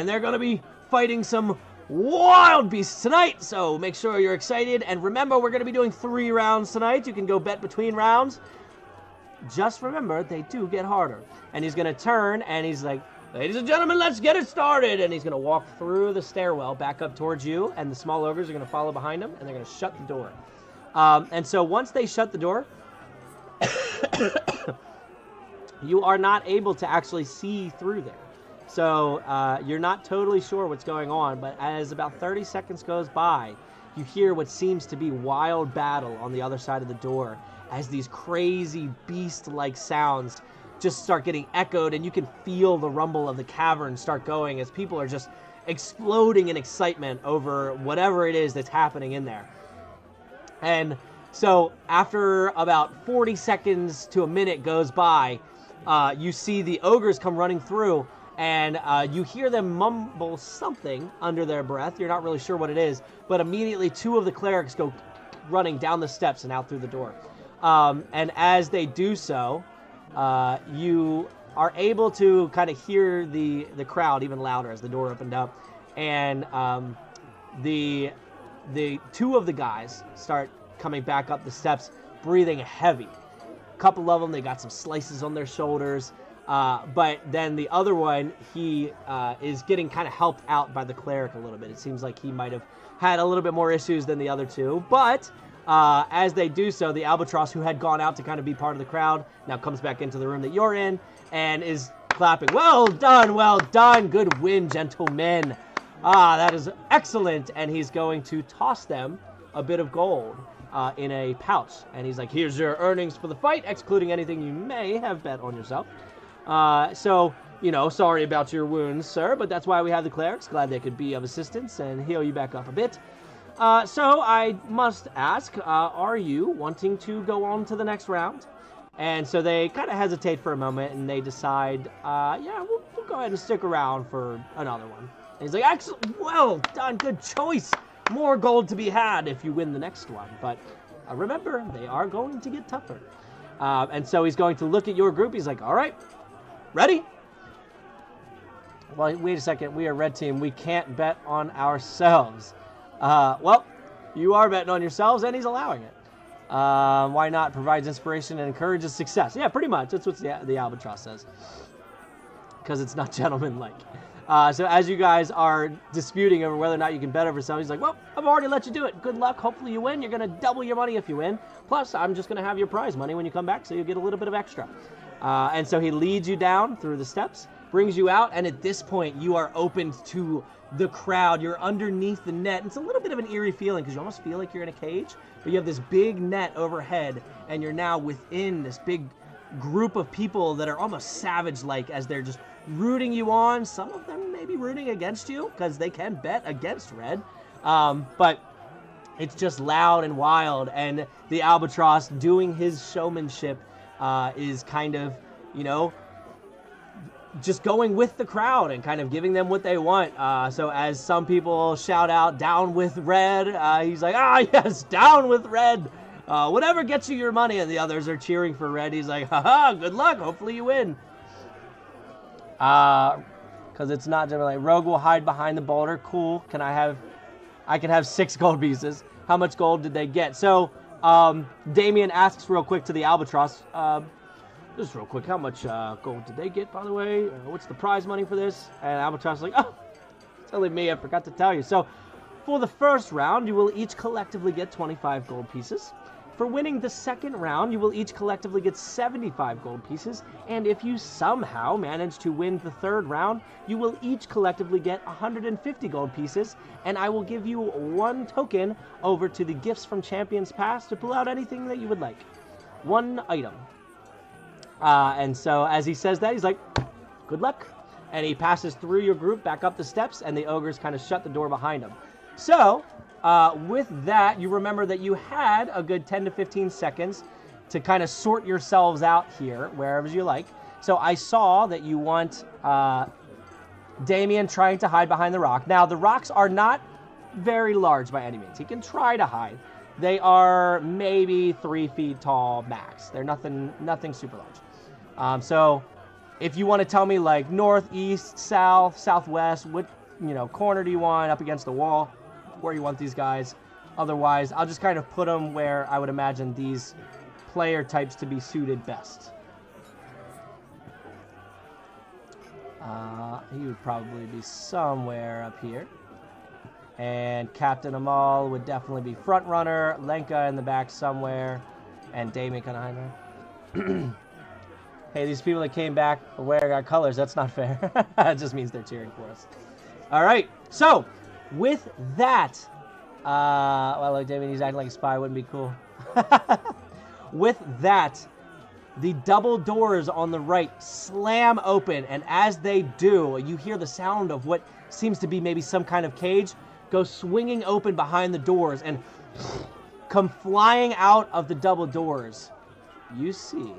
they're going to be fighting some wild beasts tonight, so make sure you're excited. And remember, we're going to be doing 3 rounds tonight. You can go bet between rounds. Just remember, they do get harder. And he's going to turn, and he's like, ladies and gentlemen, let's get it started. And he's going to walk through the stairwell back up towards you, and the small ogres are going to follow behind him, and they're going to shut the door. And so once they shut the door, you are not able to actually see through there. So you're not totally sure what's going on, but as about 30 seconds goes by, you hear what seems to be wild battle on the other side of the door as these crazy beast-like sounds just start getting echoed, and you can feel the rumble of the cavern start going as people are just exploding in excitement over whatever it is that's happening in there. And so after about 40 seconds to a minute goes by, you see the ogres come running through, and you hear them mumble something under their breath. You're not really sure what it is, but immediately 2 of the clerics go running down the steps and out through the door. And as they do so, you are able to kind of hear the crowd even louder as the door opened up. And the 2 of the guys start coming back up the steps, breathing heavy. A couple of them, they got some slices on their shoulders. But then the other one, he is getting kind of helped out by the cleric a little bit. It seems like he might have had a little bit more issues than the other 2. But as they do so, the albatross, who had gone out to kind of be part of the crowd, now comes back into the room that you're in and is clapping. Well done, good win, gentlemen. That is excellent. And he's going to toss them a bit of gold in a pouch. And he's like, here's your earnings for the fight, excluding anything you may have bet on yourself. So, sorry about your wounds, sir, but that's why we have the clerics. Glad they could be of assistance and heal you back up a bit. So I must ask, are you wanting to go on to the next round? And so they kind of hesitate for a moment, and they decide, we'll go ahead and stick around for another one. And he's like, excellent, well done, good choice. More gold to be had if you win the next one. But remember, they are going to get tougher. And so he's going to look at your group. He's like, all right, ready? Well, wait a second. We are red team. We can't bet on ourselves. Well, you are betting on yourselves, and he's allowing it. Why not? Provides inspiration and encourages success. Yeah, pretty much. That's what the albatross says. Because it's not gentlemanlike. So as you guys are disputing over whether or not you can bet over something, he's like, well, I've already let you do it. Good luck. Hopefully you win. You're going to double your money if you win. Plus, I'm just going to have your prize money when you come back, so you get a little bit of extra. And so he leads you down through the steps, brings you out, and at this point, you are opened to the crowd. You're underneath the net. It's a little bit of an eerie feeling because you almost feel like you're in a cage, but you have this big net overhead, and you're now within this big group of people that are almost savage-like as they're just rooting you on. Some of them may be rooting against you because they can bet against red. But it's just loud and wild, and the albatross doing his showmanship is kind of, you know, just going with the crowd and kind of giving them what they want. So as some people shout out, down with red, he's like, ah, yes, down with red. Whatever gets you your money. And the others are cheering for red. He's like, haha, good luck. Hopefully you win. Because it's not generally, Rogue will hide behind the boulder. Cool. I can have 6 gold pieces. How much gold did they get? So Damien asks real quick to the albatross, just real quick, how much gold did they get, by the way? What's the prize money for this? And albatross is like, oh, it's only me, I forgot to tell you. So for the first round, you will each collectively get 25 gold pieces. For winning the second round, you will each collectively get 75 gold pieces. And if you somehow manage to win the third round, you will each collectively get 150 gold pieces. And I will give you 1 token over to the Gifts from Champions Pass to pull out anything that you would like. 1 item. And so as he says that, he's like, good luck. And he passes through your group back up the steps, and the ogres kind of shut the door behind him. So with that, you remember that you had a good 10 to 15 seconds to kind of sort yourselves out here, wherever you like. So I saw that you want Damien trying to hide behind the rock. Now, the rocks are not very large by any means. He can try to hide. They are maybe 3 feet tall max. They're nothing super large. So if you want to tell me like north, east, south, southwest, what corner do you want up against the wall, where you want these guys? Otherwise, I'll just kind of put them where I would imagine these player types to be suited best. He would probably be somewhere up here. And Captain Ommoll would definitely be front runner. Lenka in the back somewhere. And Damien kind of hide there. Hey, these people that came back are wearing our colors. That's not fair. It just means they're cheering for us. All right. So, with that... well, like Damien, he's acting like a spy. Wouldn't be cool. With that, the double doors on the right slam open. And as they do, you hear the sound of what seems to be maybe some kind of cage go swinging open behind the doors and come flying out of the double doors. You see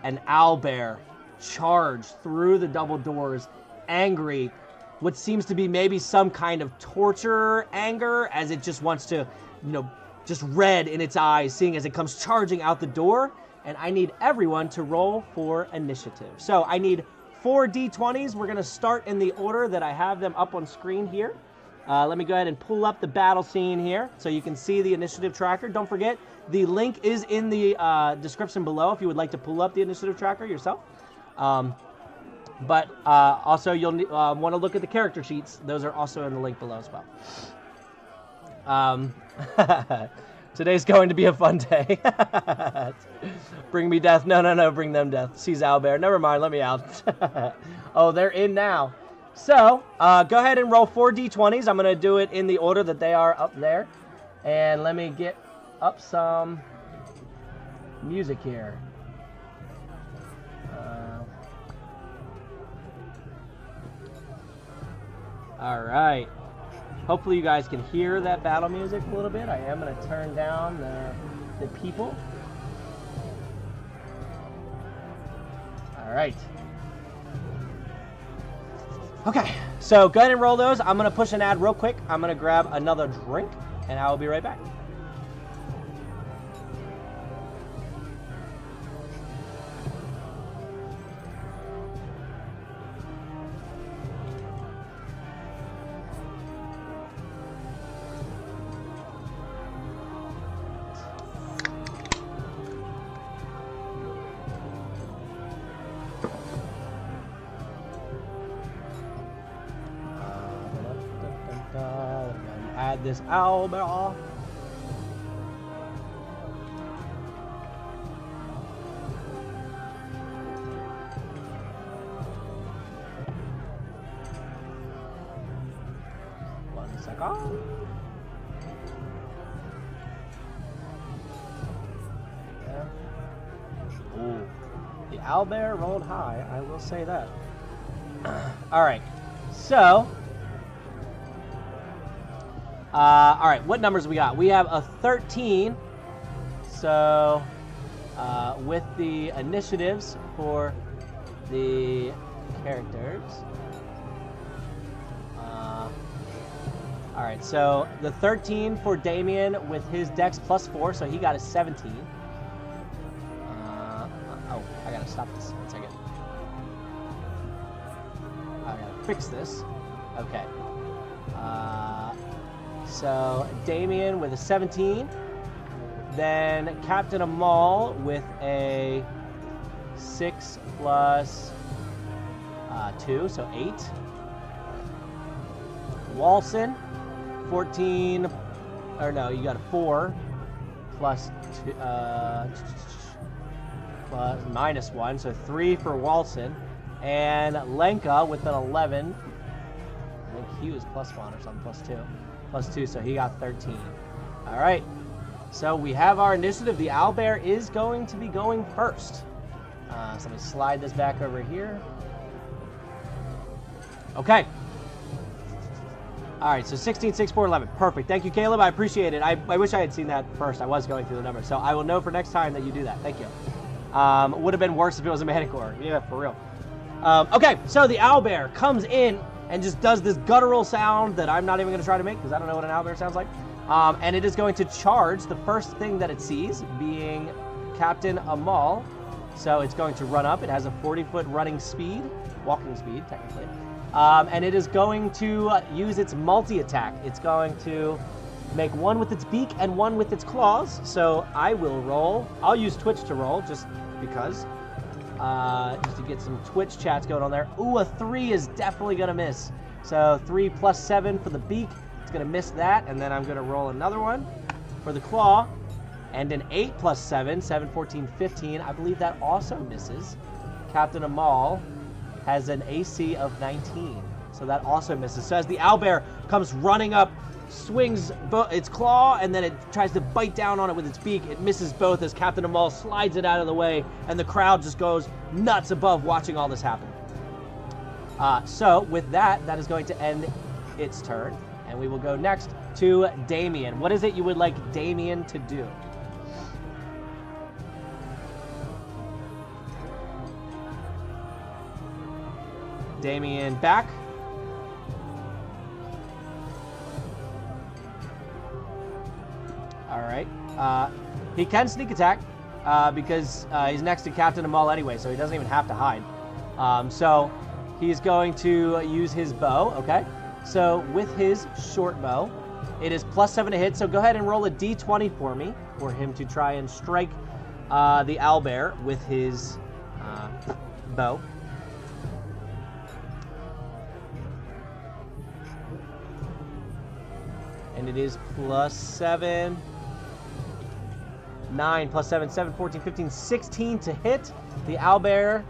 an owlbear charge through the double doors, angry, what seems to be maybe some kind of torture anger, as it just wants to, just red in its eyes, seeing as it comes charging out the door. And I need everyone to roll for initiative. So I need 4 D20s. We're going to start in the order that I have them up on screen here. Let me go ahead and pull up the battle scene here so you can see the initiative tracker. Don't forget, the link is in the description below if you would like to pull up the initiative tracker yourself. But also you'll want to look at the character sheets. Those are also in the link below as well. Today's going to be a fun day. Bring me death. No, bring them death. Sees owlbear. Never mind, let me out. Oh, they're in now. So, go ahead and roll 4 D20s. I'm going to do it in the order that they are up there. And let me get up some music here. All right. Hopefully you guys can hear that battle music a little bit. I am going to turn down the people. All right. Okay, so go ahead and roll those. I'm going to push an ad real quick. I'm going to grab another drink, and I will be right back. add this owlbear. 1 second. Yeah. Ooh. The owlbear rolled high, I will say that. Alright, so... Alright, what numbers we got? We have a 13, so with the initiatives for the characters. Alright, so the 13 for Damien with his dex plus 4, so he got a 17. Oh, I gotta stop this 1 second. I gotta fix this. Okay. So Damien with a 17. Then Captain Ommoll with a 6 plus 2, so 8. Walsen, 14, or no, you got a 4 plus 2, plus minus 1, so 3 for Walsen. And Lenka with an 11. I think he was plus 1 or something, plus 2. Plus 2, so he got 13. All right. So we have our initiative. The owlbear is going to be going first. So let me slide this back over here. Okay. All right, so 16, 6, 4, 11. Perfect. Thank you, Caleb. I appreciate it. I wish I had seen that first. I was going through the numbers. So I will know for next time that you do that. Thank you. Would have been worse if it was a Manticore. Yeah, for real. Okay, so the owlbear comes in and just does this guttural sound that I'm not even going to try to make because I don't know what an owlbear sounds like. And it is going to charge the first thing that it sees, being Captain Ommoll. So it's going to run up. It has a 40-foot running speed, walking speed, technically. And it is going to use its multi-attack. It's going to make one with its beak and one with its claws. So I will roll. I'll use Twitch to roll just because. Just to get some Twitch chats going on there. Ooh, a 3 is definitely going to miss. So 3 plus 7 for the beak. It's going to miss that. And then I'm going to roll another one for the claw. And an 8 plus 7, 7, 14, 15. I believe that also misses. Captain Ommoll has an AC of 19. So that also misses. So as the owlbear comes running up, swings its claw, and then it tries to bite down on it with its beak. It misses both as Captain Ommoll slides it out of the way, and the crowd just goes nuts above watching all this happen. So with that, that is going to end its turn, and we will go next to Damien. What is it you would like Damien to do? Damien back. All right. He can sneak attack because he's next to Captain Ommoll anyway, so he doesn't even have to hide. So he's going to use his bow, okay? So with his short bow, it is plus 7 to hit, so go ahead and roll a d20 for me, for him to try and strike the owlbear with his bow. And it is plus 7, 9 plus 7, 7, 14, 15, 16 to hit. The owlbear,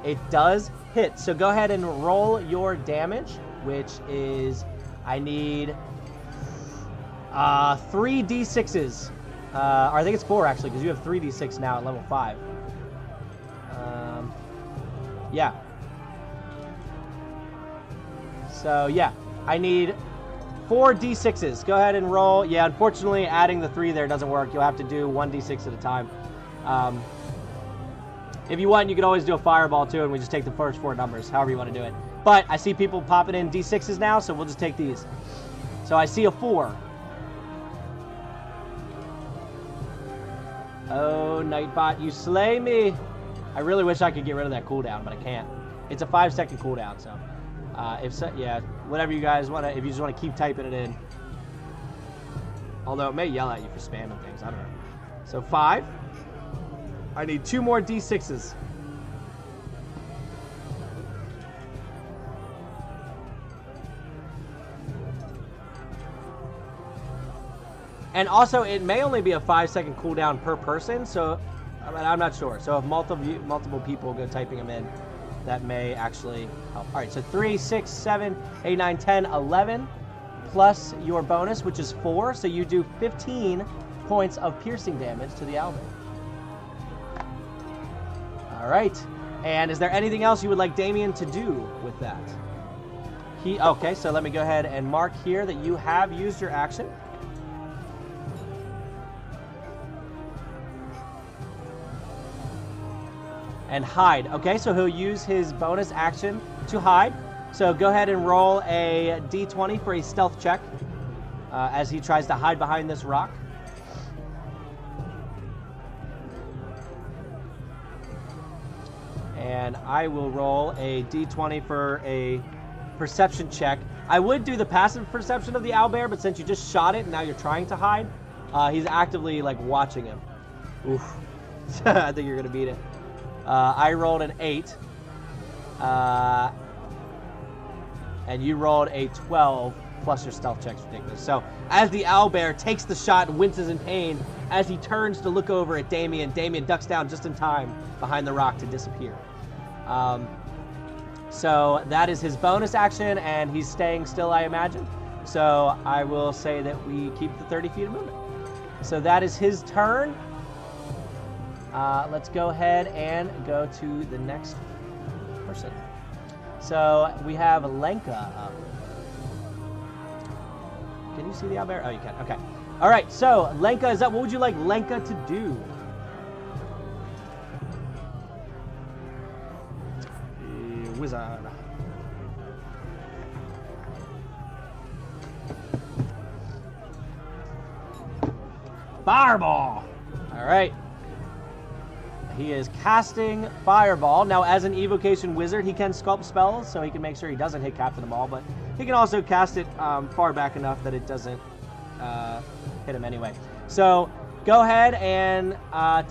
it does hit. So go ahead and roll your damage, which is, I need 3 d6s. Or I think it's 4 actually, because you have 3 d6 now at level 5. Yeah. So yeah, I need 4 d6s. Go ahead and roll. Yeah, unfortunately, adding the 3 there doesn't work. You'll have to do 1 d6 at a time. If you want, you could always do a fireball too, and we just take the first 4 numbers, however you want to do it. But I see people popping in d6s now, so we'll just take these. So I see a 4. Oh, Nightbot, you slay me. I really wish I could get rid of that cooldown, but I can't. It's a 5-second cooldown, so. If so, yeah, whatever you guys want to, if you just want to keep typing it in. Although it may yell at you for spamming things, I don't know. So 5. I need 2 more d6s. And also, it may only be a 5-second cooldown per person, so I'm not sure. So if multiple people go typing them in, that may actually help. All right, so 3, 6, 7, 8, 9, 10, 11, plus your bonus, which is 4. So you do 15 points of piercing damage to the owlbear. All right. And is there anything else you would like Damien to do with that? Okay, so let me go ahead and mark here that you have used your action. And hide. Okay, so he'll use his bonus action to hide. So go ahead and roll a d20 for a stealth check as he tries to hide behind this rock. And I will roll a d20 for a perception check. I would do the passive perception of the owlbear, but since you just shot it and now you're trying to hide, he's actively like watching him. Oof. I think you're gonna beat it. I rolled an 8. And you rolled a 12 plus your stealth check's ridiculous. So as the owlbear takes the shot and winces in pain, as he turns to look over at Damien, Damien ducks down just in time behind the rock to disappear. So that is his bonus action, and he's staying still, I imagine. So I will say that we keep the 30 feet of movement. So that is his turn. Let's go ahead and go to the next person. So we have Lenka up. Can you see the owlbear? Oh, you can. Okay. All right. So Lenka is up. What would you like Lenka to do? The wizard. Fireball. All right. He is casting Fireball. Now, as an evocation wizard, he can sculpt spells, so he can make sure he doesn't hit Captain Ommoll, but he can also cast it far back enough that it doesn't hit him anyway. So go ahead and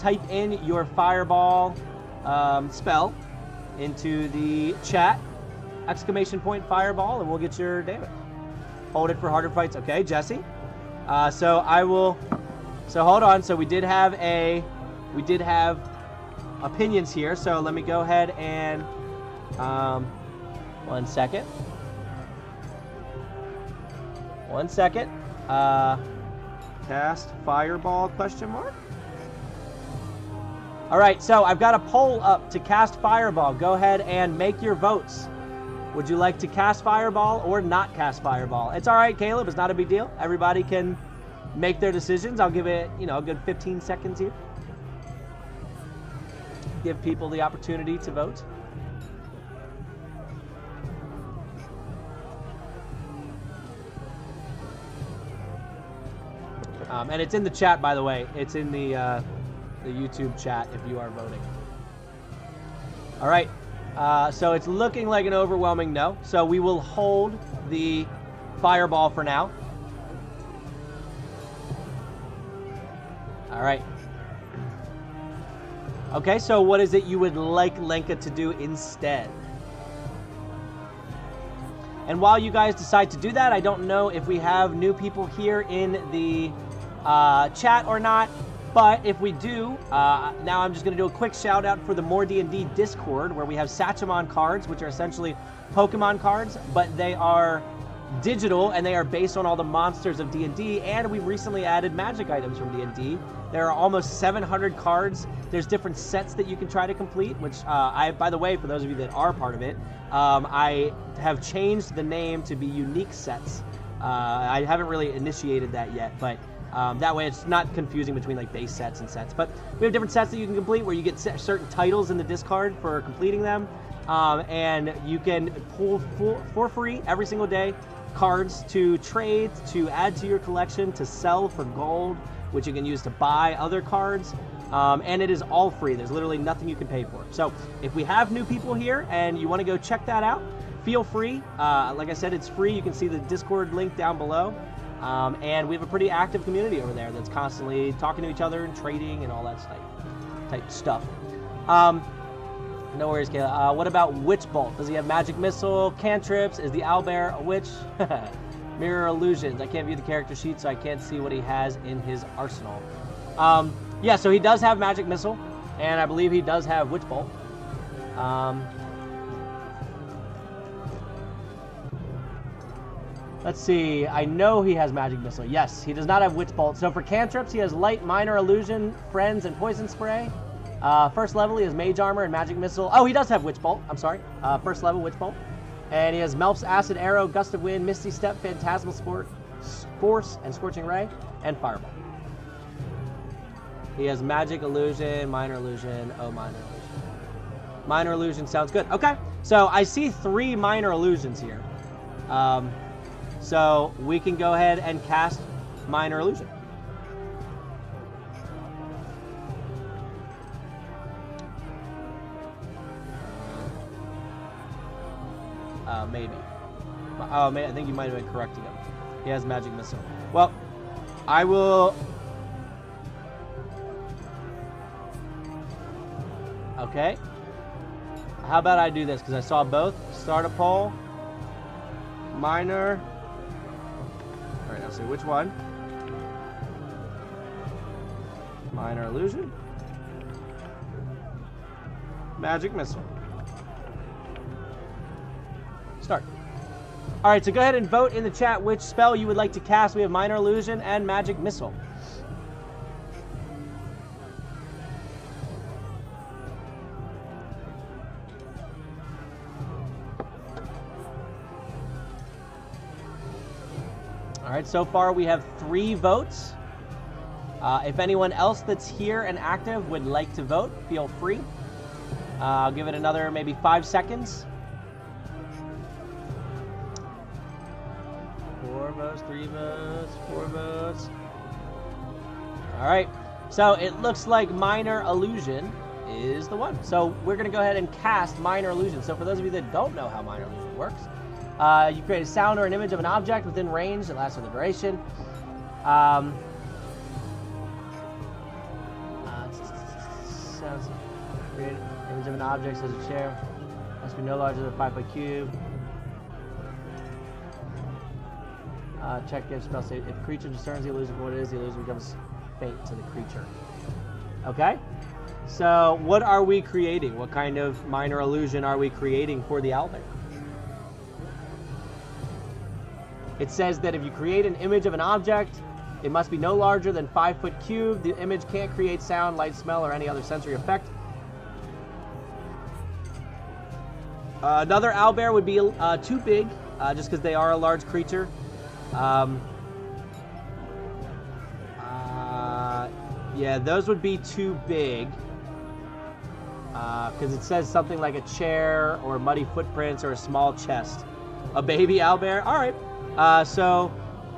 type in your Fireball spell into the chat. Exclamation point Fireball, and we'll get your damage. Hold it for harder fights. Okay, Jesse. So I will... So hold on. So we did have opinions here, so let me go ahead and 1 second. Cast Fireball question mark. All right, so I've got a poll up to cast Fireball. Go ahead and make your votes. Would you like to cast Fireball or not cast Fireball? It's all right, Caleb. It's not a big deal. Everybody can make their decisions. I'll give it, a good 15 seconds here. Give people the opportunity to vote. And it's in the chat, by the way. It's in the YouTube chat if you are voting. All right. So it's looking like an overwhelming no. So we will hold the Fireball for now. All right. Okay, so what is it you would like Lenka to do instead? And while you guys decide to do that, I don't know if we have new people here in the chat or not, but if we do, now I'm just going to do a quick shout out for the More D&D Discord, where we have Sachemon cards, which are essentially Pokemon cards, but they are digital and they are based on all the monsters of D&D, and we've recently added magic items from D&D. There are almost 700 cards. There's different sets that you can try to complete, which by the way, for those of you that are part of it, I have changed the name to be unique sets. I haven't really initiated that yet, but that way it's not confusing between like base sets and sets. But we have different sets that you can complete where you get certain titles in the discard for completing them, and you can pull for free every single day cards to trade, to add to your collection, to sell for gold, which you can use to buy other cards, and it is all free. There's literally nothing you can pay for. So if we have new people here and you want to go check that out, feel free. Like I said, it's free. You can see the Discord link down below, and we have a pretty active community over there that's constantly talking to each other and trading and all that type stuff. No worries, Kayla. What about Witch Bolt? Does he have magic missile, cantrips? Is the owlbear a witch? Mirror illusions. I can't view the character sheet, so I can't see what he has in his arsenal. Yeah, so he does have Magic Missile, and I believe he does have Witch Bolt. Let's see. I know he has Magic Missile. Yes, he does not have Witch Bolt. So for cantrips, he has Light, Minor Illusion, Friends, and Poison Spray. First level, he has Mage Armor and Magic Missile. Oh, he does have Witch Bolt. I'm sorry. First level, Witch Bolt. And he has Melf's Acid Arrow, Gust of Wind, Misty Step, Phantasmal Force, and Scorching Ray, and Fireball. He has Magic Illusion, Minor Illusion, Minor Illusion. Minor Illusion sounds good. Okay, so I see 3 Minor Illusions here. So we can go ahead and cast Minor Illusion. Maybe. Oh, man, I think you might have been correcting him. He has Magic Missile. Well, I will... Okay. How about I do this? Because I saw both. Start a poll. Minor. All right, I'll say which one. Minor Illusion. Magic Missile. Start. All right, so go ahead and vote in the chat which spell you would like to cast. We have Minor Illusion and Magic Missile. All right, so far we have 3 votes. If anyone else that's here and active would like to vote, feel free. I'll give it another maybe 5 seconds. 4 votes, 3 votes, 4 votes. All right, so it looks like Minor Illusion is the one. So we're gonna go ahead and cast Minor Illusion. So for those of you that don't know how Minor Illusion works, you create a sound or an image of an object within range that lasts for the duration. Sounds create an image of an object as a chair. Must be no larger than a 5-foot cube. Check if spell save. If creature discerns the illusion of what it is, the illusion becomes faint to the creature. Okay? So what are we creating? What kind of minor illusion are we creating for the owlbear? It says that if you create an image of an object, it must be no larger than 5-foot cube. The image can't create sound, light, smell, or any other sensory effect. Another owlbear would be too big, just because they are a large creature. Yeah, those would be too big. Because it says something like a chair, or muddy footprints, or a small chest. A baby owlbear? Alright. So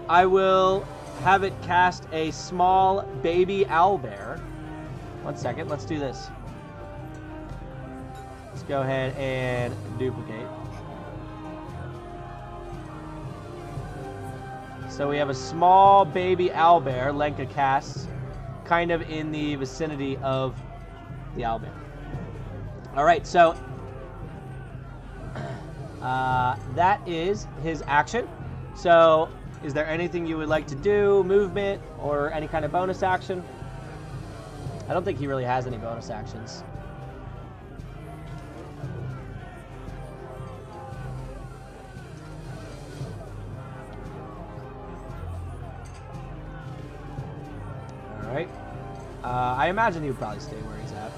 I will have it cast a small baby owlbear. 1 second, let's do this. Let's go ahead and duplicate. So we have a small baby owlbear, Lenka casts, kind of in the vicinity of the owlbear. Alright, so that is his action. So, is there anything you would like to do, movement, or any kind of bonus action? I don't think he really has any bonus actions. Alright. I imagine he would probably stay where he's at.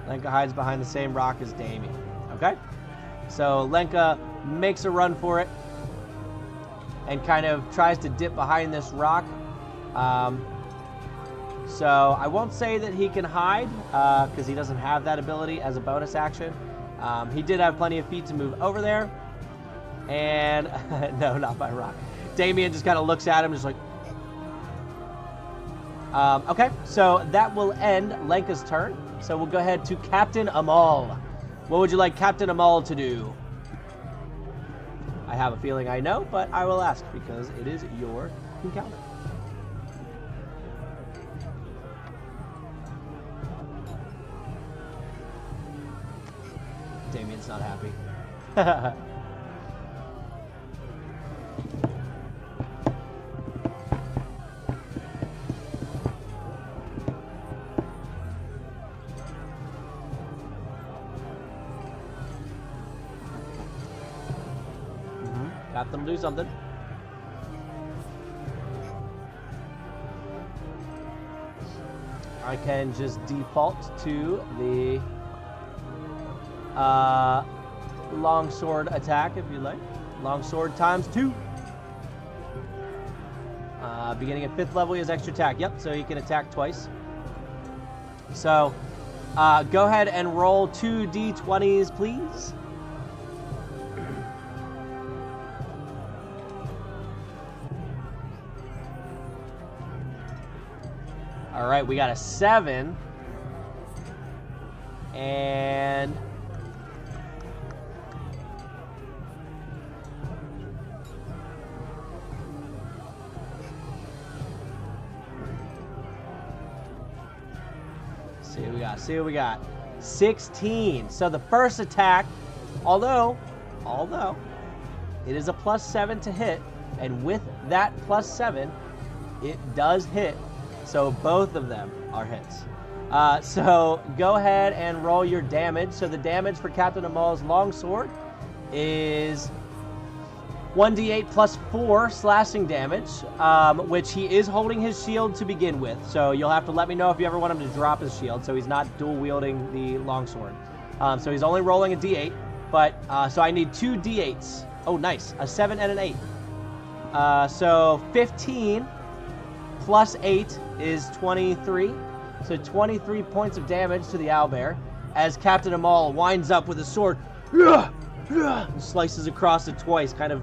Lenka hides behind the same rock as Damien. Okay? So Lenka makes a run for it and kind of tries to dip behind this rock. So I won't say that he can hide because he doesn't have that ability as a bonus action. He did have plenty of feet to move over there. And no, not by rock. Damien just kind of looks at him just like... okay, so that will end Lenka's turn. So we'll go ahead to Captain Ommoll. What would you like Captain Ommoll to do? I have a feeling I know, but I will ask because it is your encounter. Damien's not happy. Captain will do something. I can just default to the longsword attack if you like. Longsword times 2. Beginning at 5th level, he has extra attack. Yep, so he can attack twice. So, go ahead and roll 2 d20s, please. All right, we got a 7. And... see what we got. 16. So the first attack, although it is a +7 to hit, and with that +7, it does hit. So both of them are hits. So go ahead and roll your damage. So the damage for Captain Ommoll's longsword is 1d8 plus 4 slashing damage, which he is holding his shield to begin with. So you'll have to let me know if you ever want him to drop his shield, so he's not dual wielding the longsword. So he's only rolling a d8, but so I need 2 d8s. Oh, nice, a 7 and an 8. So 15 plus 8 is 23. So 23 points of damage to the owlbear as Captain Ommoll winds up with his sword, and slices across it twice, kind of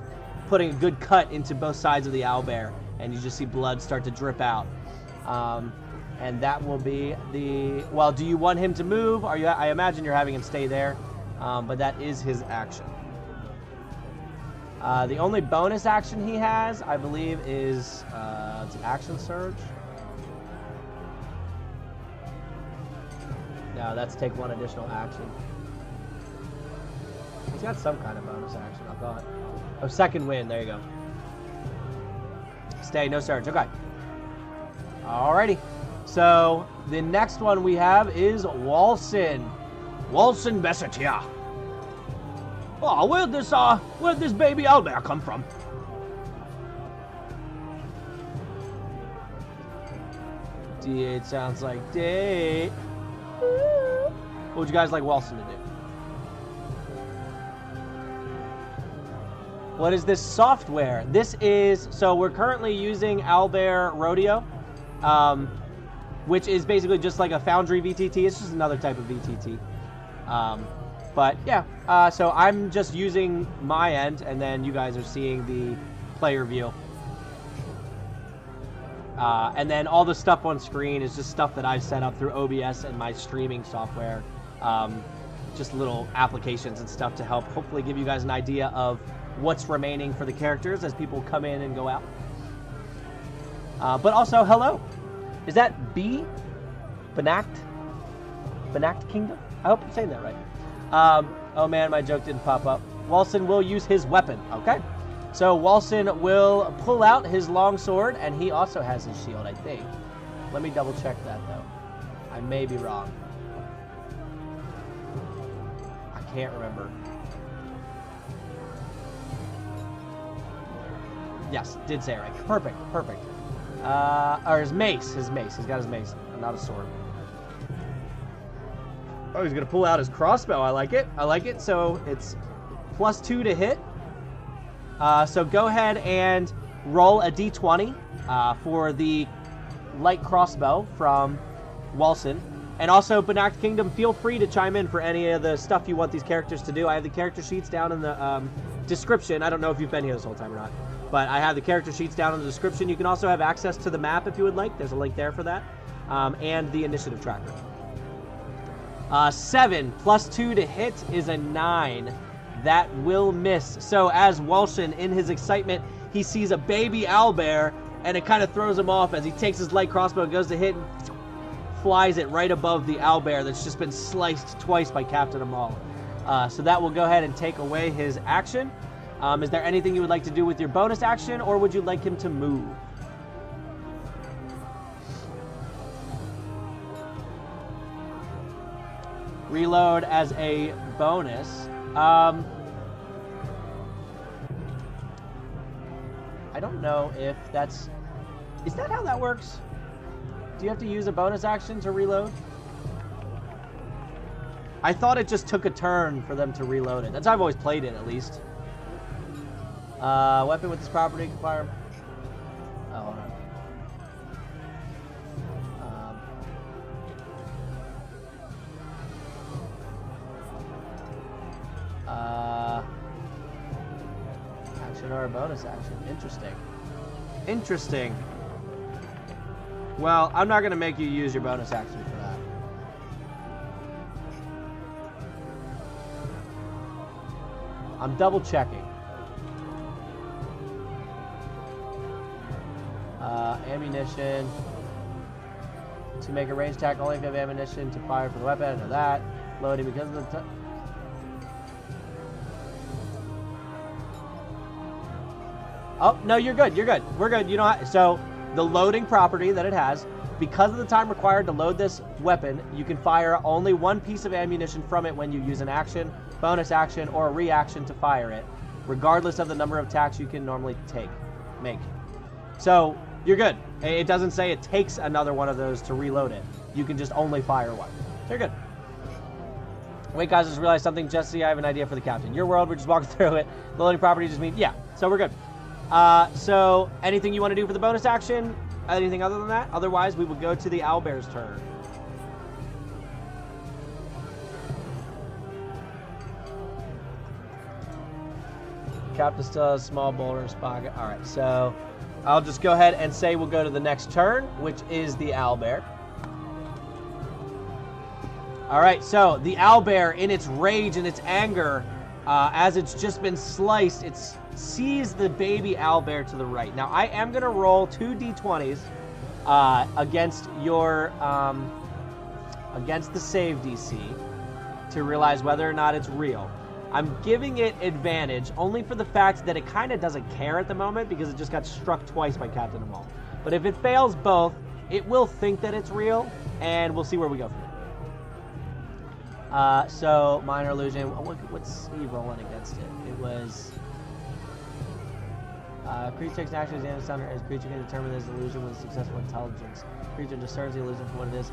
putting a good cut into both sides of the owlbear, and you just see blood start to drip out. And that will be the... Well, do you want him to move? I imagine you're having him stay there, but that is his action. The only bonus action he has, I believe, is it's action surge. No, that's take 1 additional action. He's got some kind of bonus action, I thought. Oh, second wind. There you go. Stay, no surge. Okay. Alrighty. So, the next one we have is Walsen. Walsen Bessetia. Oh, where'd this baby owlbear come from? D8 sounds like day. What would you guys like Walsen to do? What is this software? This is, so we're currently using Owlbear Rodeo, which is basically just like a Foundry VTT. It's just another type of VTT. But yeah, so I'm just using my end, and then you guys are seeing the player view. And then all the stuff on screen is just stuff that I've set up through OBS and my streaming software. Just little applications and stuff to help hopefully give you guys an idea of what's remaining for the characters as people come in and go out. But also, hello. Is that B? Benact Kingdom? I hope I'm saying that right. Oh man, my joke didn't pop up. Walsen will use his weapon. Okay. So Walsen will pull out his longsword, and he also has his shield, I think. Let me double check that, though. I may be wrong. I can't remember. Yes, did say it right. Perfect, perfect. Or his mace. He's got his mace, not a sword. Oh, he's going to pull out his crossbow. I like it. I like it. So it's +2 to hit. So go ahead and roll a d20 for the light crossbow from Walsen. And also, Benact Kingdom, feel free to chime in for any of the stuff you want these characters to do. I have the character sheets down in the description. I don't know if you've been here this whole time or not, but I have the character sheets down in the description. You can also have access to the map if you would like. There's a link there for that. And the initiative tracker. 7 +2 to hit is a 9. That will miss. So as Walsen, in his excitement, he sees a baby owlbear, and it kind of throws him off as he takes his light crossbow and goes to hit and flies it right above the owlbear that's just been sliced twice by Captain Ommoll. So that will go ahead and take away his action. Is there anything you would like to do with your bonus action, or would you like him to move? Reload as a bonus. I don't know if that's... Is that how that works? Do you have to use a bonus action to reload? I thought it just took a turn for them to reload it. That's how I've always played it, at least. Weapon with this property can fire... Oh, hold on. Action or a bonus action. Interesting. Interesting. Well, I'm not going to make you use your bonus action for that. I'm double checking. Ammunition. To make a range attack, only if you have ammunition to fire for the weapon. I know that. Loading because of the... Oh, no, you're good. You're good. We're good. You don't have... So, the loading property that it has, because of the time required to load this weapon, you can fire only one piece of ammunition from it when you use an action, bonus action, or a reaction to fire it, regardless of the number of attacks you can normally make. So, you're good. It doesn't say it takes another one of those to reload it. You can just only fire one. So you're good. Wait, guys, I just realized something. Jesse, I have an idea for the captain. Your world, we're just walking through it. The loading property just means... Yeah, so we're good. So, anything you want to do for the bonus action? Anything other than that? Otherwise, we will go to the owlbear's turn. Captain still has a small boulder in his pocket. Alright, so I'll just go ahead and say we'll go to the next turn, which is the owlbear. Alright, so the owlbear, in its rage and its anger, as it's just been sliced, it sees the baby owlbear to the right. Now, I am going to roll 2 d20s against your against the save DC to realize whether or not it's real. I'm giving it advantage only for the fact that it kind of doesn't care at the moment because it just got struck twice by Captain Ommoll. But if it fails both, it will think that it's real, and we'll see where we go from there. So, minor illusion. What's he rolling against it? It was... creature takes an action as the sounder as creature can determine this illusion with successful intelligence. Creature discerns the illusion for what it is.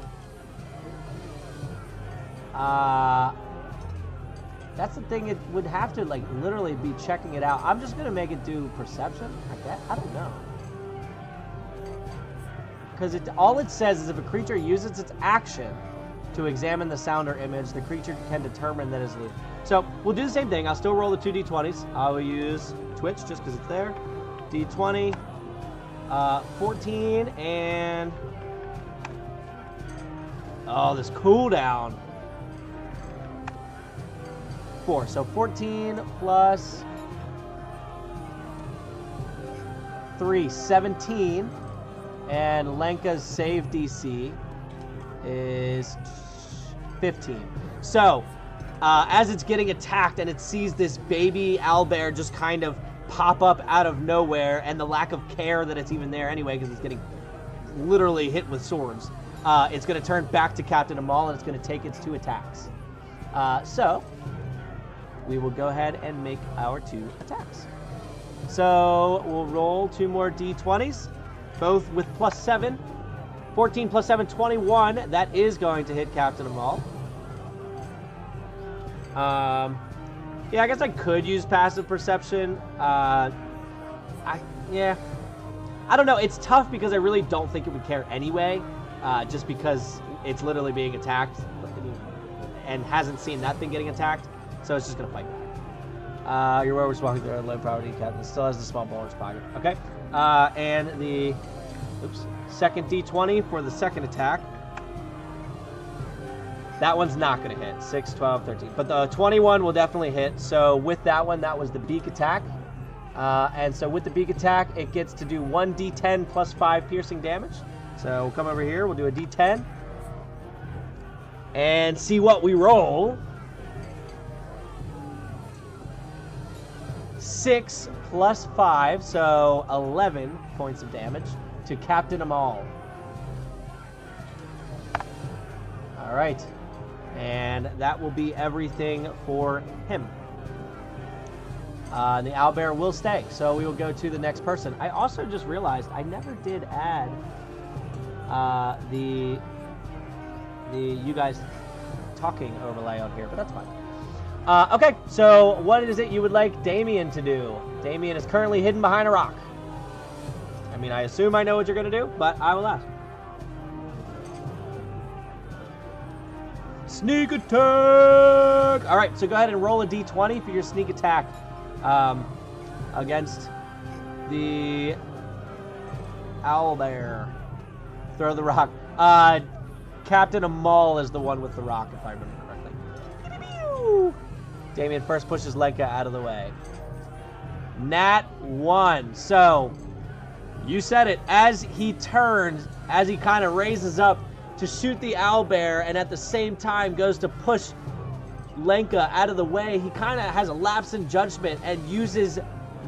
That's the thing, it would have to, like, literally be checking it out. I'm just going to make it do perception, I guess. I don't know. Because all it says is if a creature uses its action to examine the sounder image, the creature can determine that it's illusion. So, we'll do the same thing. I'll still roll the 2 d20s. I will use Twitch just because it's there. D20, 14, and... Oh, this cooldown. 4. So 14 plus 3, 17. And Lenka's save DC is 15. So, as it's getting attacked and it sees this baby owlbear just kind of pop up out of nowhere, and the lack of care that it's even there anyway because it's getting literally hit with swords, it's going to turn back to Captain Ommoll and it's going to take its 2 attacks. So, we will go ahead and make our 2 attacks. So, we'll roll 2 more d20s, both with plus 7. 14 plus 7, 21. That is going to hit Captain Ommoll. Yeah, I guess I could use passive perception. Yeah. I don't know. It's tough because I really don't think it would care anyway, just because it's literally being attacked and hasn't seen that thing getting attacked, so it's just going to fight back. Your warrior's walking through a low property. Captain still has the small boulder's pocket. Okay. And the second d20 for the second attack. That one's not going to hit. 6, 12, 13. But the 21 will definitely hit. So with that one, that was the beak attack. And so with the beak attack, it gets to do 1d10 plus 5 piercing damage. So we'll come over here. We'll do a d10. And see what we roll. 6 plus 5, so 11 points of damage to Captain Ommoll. All right. And that will be everything for him. And the owlbear will stay. So we will go to the next person. I also just realized I never did add the you guys talking overlay on here, but that's fine. Okay, so what is it you would like Damien to do? Damien is currently hidden behind a rock. I mean, I assume I know what you're going to do, but I will ask. Sneak attack! All right, so go ahead and roll a d20 for your sneak attack against the owlbear. Throw the rock. Captain Ommoll is the one with the rock, if I remember correctly. Damien first pushes Lenka out of the way. Nat 1. So, you said it. As he turns, as he kind of raises up to shoot the owlbear, and at the same time goes to push Lenka out of the way, he kind of has a lapse in judgment and uses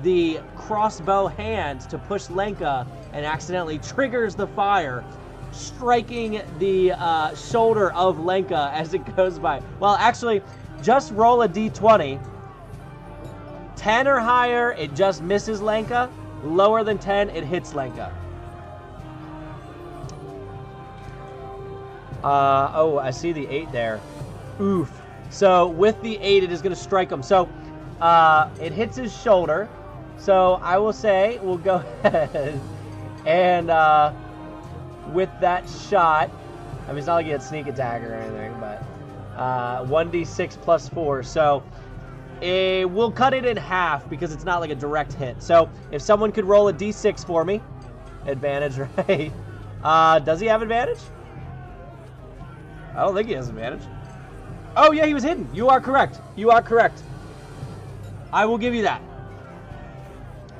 the crossbow hand to push Lenka and accidentally triggers the fire, striking the shoulder of Lenka as it goes by. Well, actually, just roll a d20. 10 or higher, it just misses Lenka. Lower than 10, it hits Lenka. Oh, I see the 8 there. Oof. So with the 8, it is going to strike him. So it hits his shoulder. So I will say we'll go ahead and with that shot, I mean, it's not like he had sneak attack or anything, but 1d6 plus 4. So we'll cut it in half because it's not like a direct hit. So if someone could roll a d6 for me, advantage, right? Does he have advantage? I don't think he has advantage. Oh, yeah, he was hidden. You are correct. You are correct. I will give you that.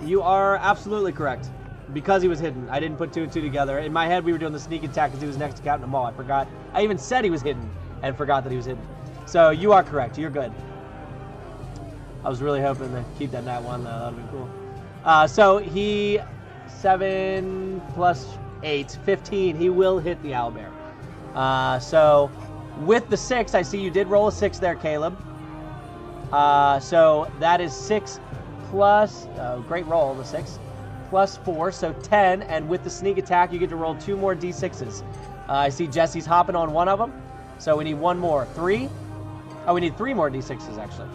You are absolutely correct. Because he was hidden. I didn't put 2 and 2 together. In my head, we were doing the sneak attack because he was next to Captain Ommoll. I forgot. I even said he was hidden and forgot that he was hidden. So you are correct. You're good. I was really hoping to keep that nat 1, though. That would be cool. So he... 7 plus 8. 15. He will hit the owlbear. So with the 6, I see you did roll a 6 there, Caleb. So that is 6 plus, great roll, the 6, plus 4, so 10, and with the sneak attack, you get to roll 2 more d6s. I see Jesse's hopping on one of them, so we need 1 more. 3? Oh, we need 3 more d6s, actually.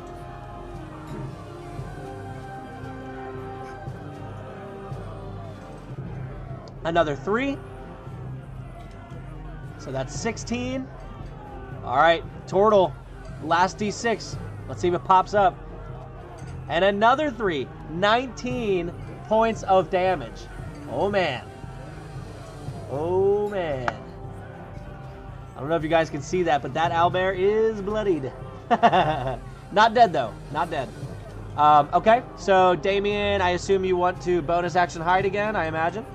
Another 3. So that's 16. All right, Turtle, last d6. Let's see if it pops up. And another 3. 19 points of damage. Oh, man. Oh, man. I don't know if you guys can see that, but that owlbear is bloodied. Not dead, though. Not dead. Okay, so Damien, I assume you want to bonus action hide again, I imagine.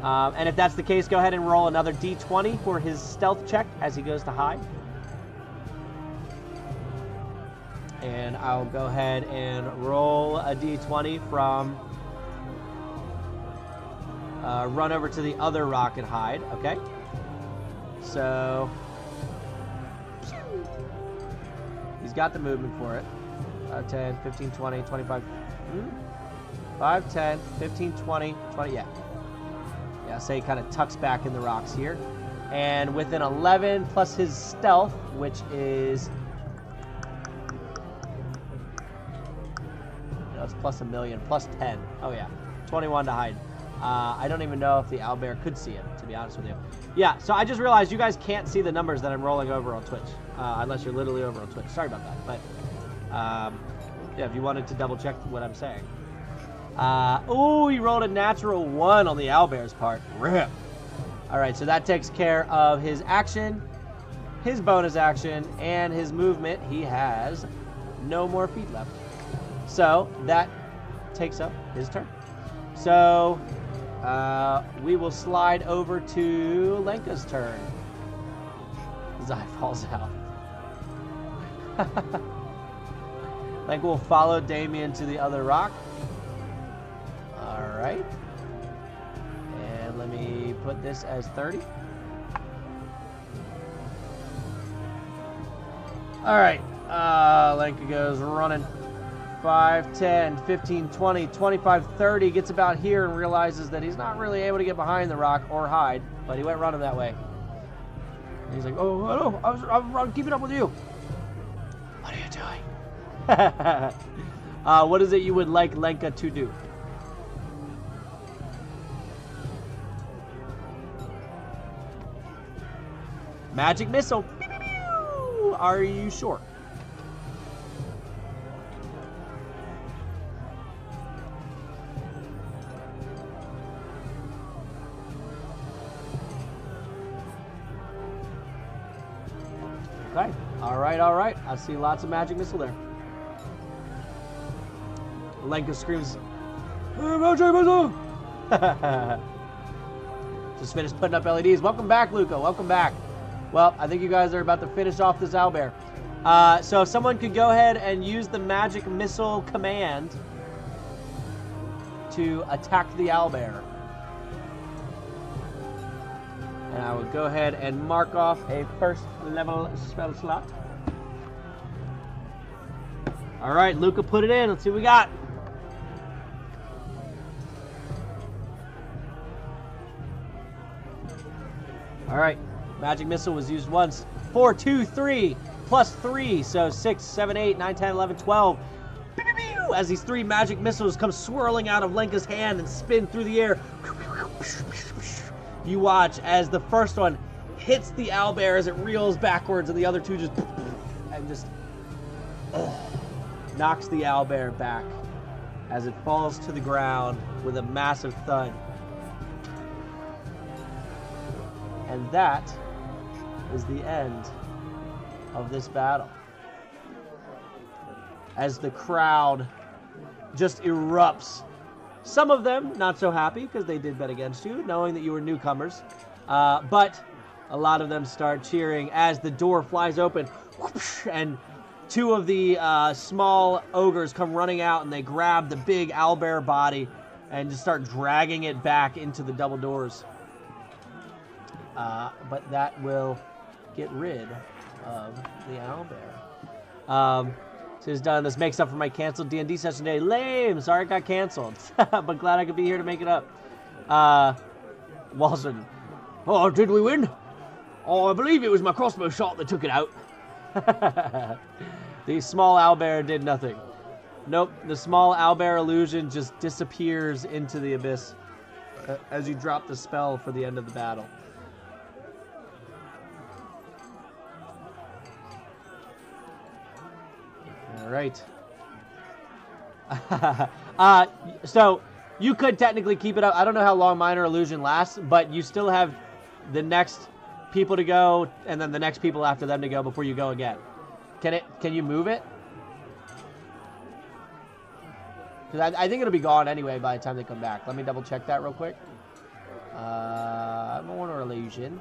And if that's the case, go ahead and roll another d20 for his stealth check as he goes to hide. And I'll go ahead and roll a d20 from run over to the other rock and hide. Okay. So he's got the movement for it. 10, 15, 20, 25. 5, 10, 15, 20, 20. Yeah. Yeah, so he kind of tucks back in the rocks here. And with an 11 plus his stealth, which is... No, it's plus 1,000,000, plus 10. Oh, yeah. 21 to hide. I don't even know if the owlbear could see him, to be honest with you. Yeah, so I just realized you guys can't see the numbers that I'm rolling over on Twitch, unless you're literally over on Twitch. Sorry about that. But, yeah, if you wanted to double check what I'm saying. Oh, he rolled a natural 1 on the owlbear's part. Rip. All right, so that takes care of his action, his bonus action, and his movement. He has no more feet left. So that takes up his turn. So we will slide over to Lenka's turn. His eye falls out. Lenka will follow Damien to the other rock. All right. And let me put this as 30. All right. Lenka goes running. 5, 10, 15, 20, 25, 30, gets about here and realizes that he's not really able to get behind the rock or hide, but he went running that way. And he's like, oh, hello, I'm keeping up with you. What are you doing? What is it you would like Lenka to do? Magic missile. Are you sure? Okay. All right. I see lots of magic missile there. Lenka screams, magic missile! Just finished putting up LEDs. Welcome back, Luca. Welcome back. Well, I think you guys are about to finish off this owlbear. So if someone could go ahead and use the magic missile command to attack the owlbear. And I would go ahead and mark off a first level spell slot. All right, Luca, put it in. Let's see what we got. All right, magic missile was used once. 4, 2, 3, plus 3, so 6, 7, 8, 9, 10, 11, 12. As these 3 magic missiles come swirling out of Lenka's hand and spin through the air. You watch as the first one hits the owlbear as it reels backwards, and the other 2 just knocks the owlbear back as it falls to the ground with a massive thud. And that is the end of this battle. As the crowd just erupts. Some of them not so happy because they did bet against you, knowing that you were newcomers. But a lot of them start cheering as the door flies open. And 2 of the small ogres come running out, and they grab the big owlbear body and just start dragging it back into the double doors. But that will get rid of the owlbear. So it's done. This makes up for my canceled D&D session today. Lame. Sorry it got canceled. But glad I could be here to make it up. Walsen. Oh, did we win? Oh, I believe it was my crossbow shot that took it out. The small owlbear did nothing. Nope. The small owlbear illusion just disappears into the abyss as you drop the spell for the end of the battle. All right. So you could technically keep it up. I don't know how long minor illusion lasts, but you still have the next people to go and then the next people after them to go before you go again. Can you move it? Because I think it'll be gone anyway by the time they come back. Let me double check that real quick. Minor illusion.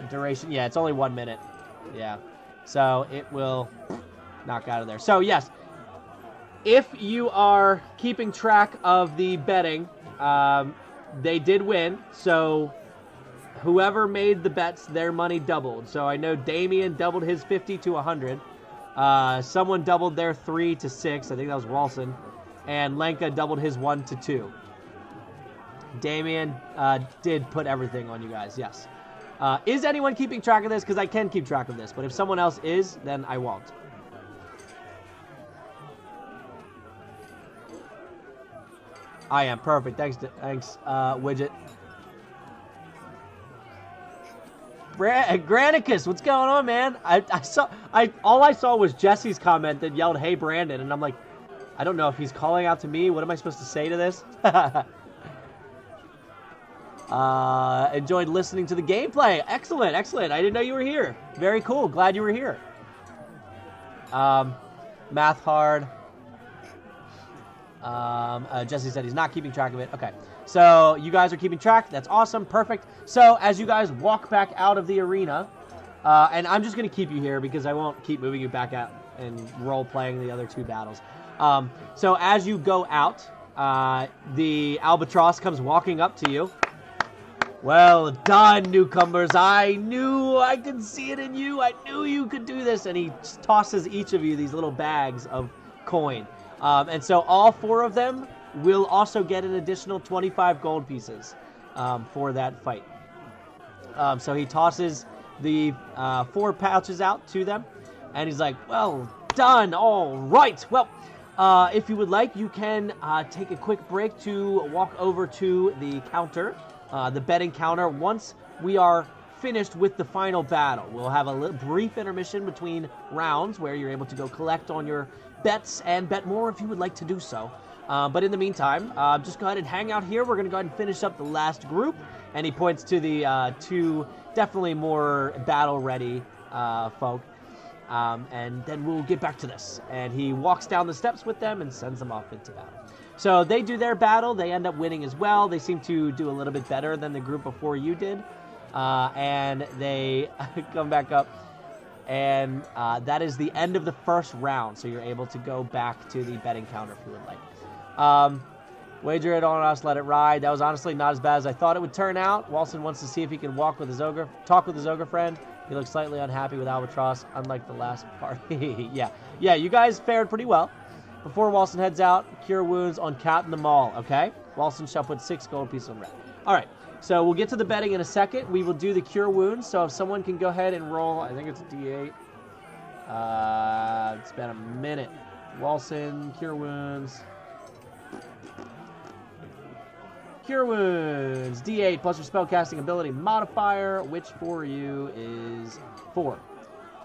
Duration. Yeah, it's only 1 minute. Yeah. So it will knock out of there. So yes, if you are keeping track of the betting, they did win. So whoever made the bets, their money doubled. So I know Damien doubled his 50 to 100. Someone doubled their 3 to 6. I think that was Walsen. And Lenka doubled his 1 to 2. Damien did put everything on you guys, yes. Is anyone keeping track of this? Because I can keep track of this. But if someone else is, then I won't. I am perfect. Thanks, Widget. Granicus, what's going on, man? All I saw was Jesse's comment that yelled, "Hey, Brandon," and I'm like, I don't know if he's calling out to me. What am I supposed to say to this? Enjoyed listening to the gameplay. Excellent, excellent. I didn't know you were here. Very cool. Glad you were here. Math hard. Jesse said he's not keeping track of it. Okay, so you guys are keeping track. That's awesome. Perfect. So as you guys walk back out of the arena, and I'm just going to keep you here because I won't keep moving you back out and role-playing the other 2 battles. So as you go out, the albatross comes walking up to you. Well done, newcomers. I knew I could see it in you. I knew you could do this. And he tosses each of you these little bags of coin. And so all 4 of them will also get an additional 25 gold pieces for that fight. So he tosses the 4 pouches out to them, and he's like, well done, all right. Well, if you would like, you can take a quick break to walk over to the counter, the betting counter, once we are finished with the final battle. We'll have a brief intermission between rounds where you're able to go collect on your bets and bet more if you would like to do so. But in the meantime, just go ahead and hang out here. We're going to go ahead and finish up the last group. And he points to the 2 definitely more battle-ready folk. And then we'll get back to this. And he walks down the steps with them and sends them off into battle. So they do their battle. They end up winning as well. They seem to do a little bit better than the group before you did. And they come back up. And that is the end of the first round. So you're able to go back to the betting counter if you would like. Wager it on us, let it ride. That was honestly not as bad as I thought it would turn out. Walsen wants to see if he can talk with his ogre friend. He looks slightly unhappy with Albatross, unlike the last party. Yeah, you guys fared pretty well. Before Walsen heads out, cure wounds on Captain Ommoll, okay? Walsen shall put 6 gold pieces on red. All right, so we'll get to the betting in a second. We will do the cure wounds, so if someone can go ahead and roll, I think it's a D8. It's been a minute. Walsen, cure wounds. Cure wounds, D8 plus your spellcasting ability modifier, which for you is 4.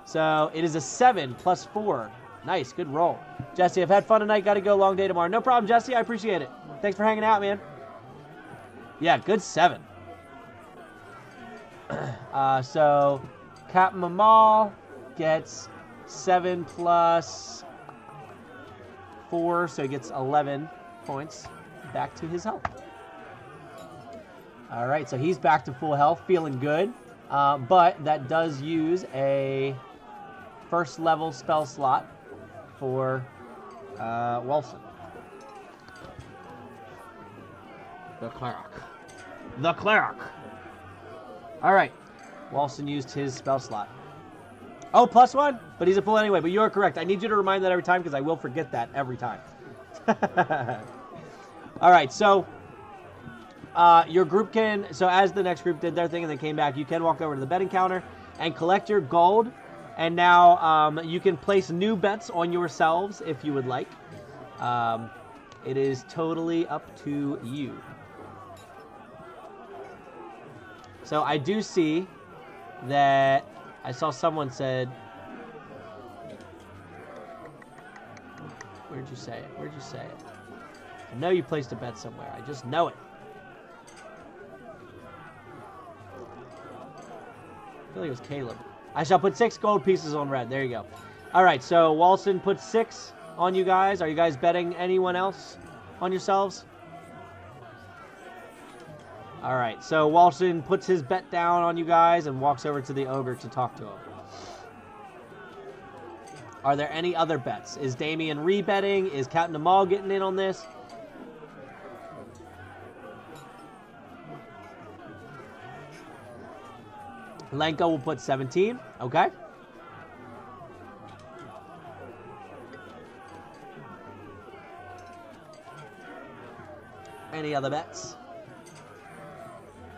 So it is a 7 plus 4. Nice, good roll. Jesse, I've had fun tonight. Got to go, long day tomorrow. No problem, Jesse. I appreciate it. Thanks for hanging out, man. Yeah, good 7. So Captain Ommoll gets 7 plus 4, so he gets 11 points back to his health. All right, so he's back to full health, feeling good. But that does use a first level spell slot for Walsen. The cleric. All right, Walsen used his spell slot. Oh, +1, but he's a full anyway. But you are correct. I need you to remind that every time because I will forget that every time. All right, so. Your group can, so as the next group did their thing and they came back, you can walk over to the betting counter and collect your gold. And now you can place new bets on yourselves if you would like. It is totally up to you. So I do see that I saw someone said, where'd you say it? I know you placed a bet somewhere. I just know it. I feel like it was Caleb. I shall put 6 gold pieces on red. There you go. All right, so Walsen puts 6 on you guys. Are you guys betting anyone else on yourselves? All right, so Walsen puts his bet down on you guys and walks over to the ogre to talk to him. Are there any other bets? Is Damien re-betting? Is Captain Ommoll getting in on this? Lenka will put 17. Okay. Any other bets?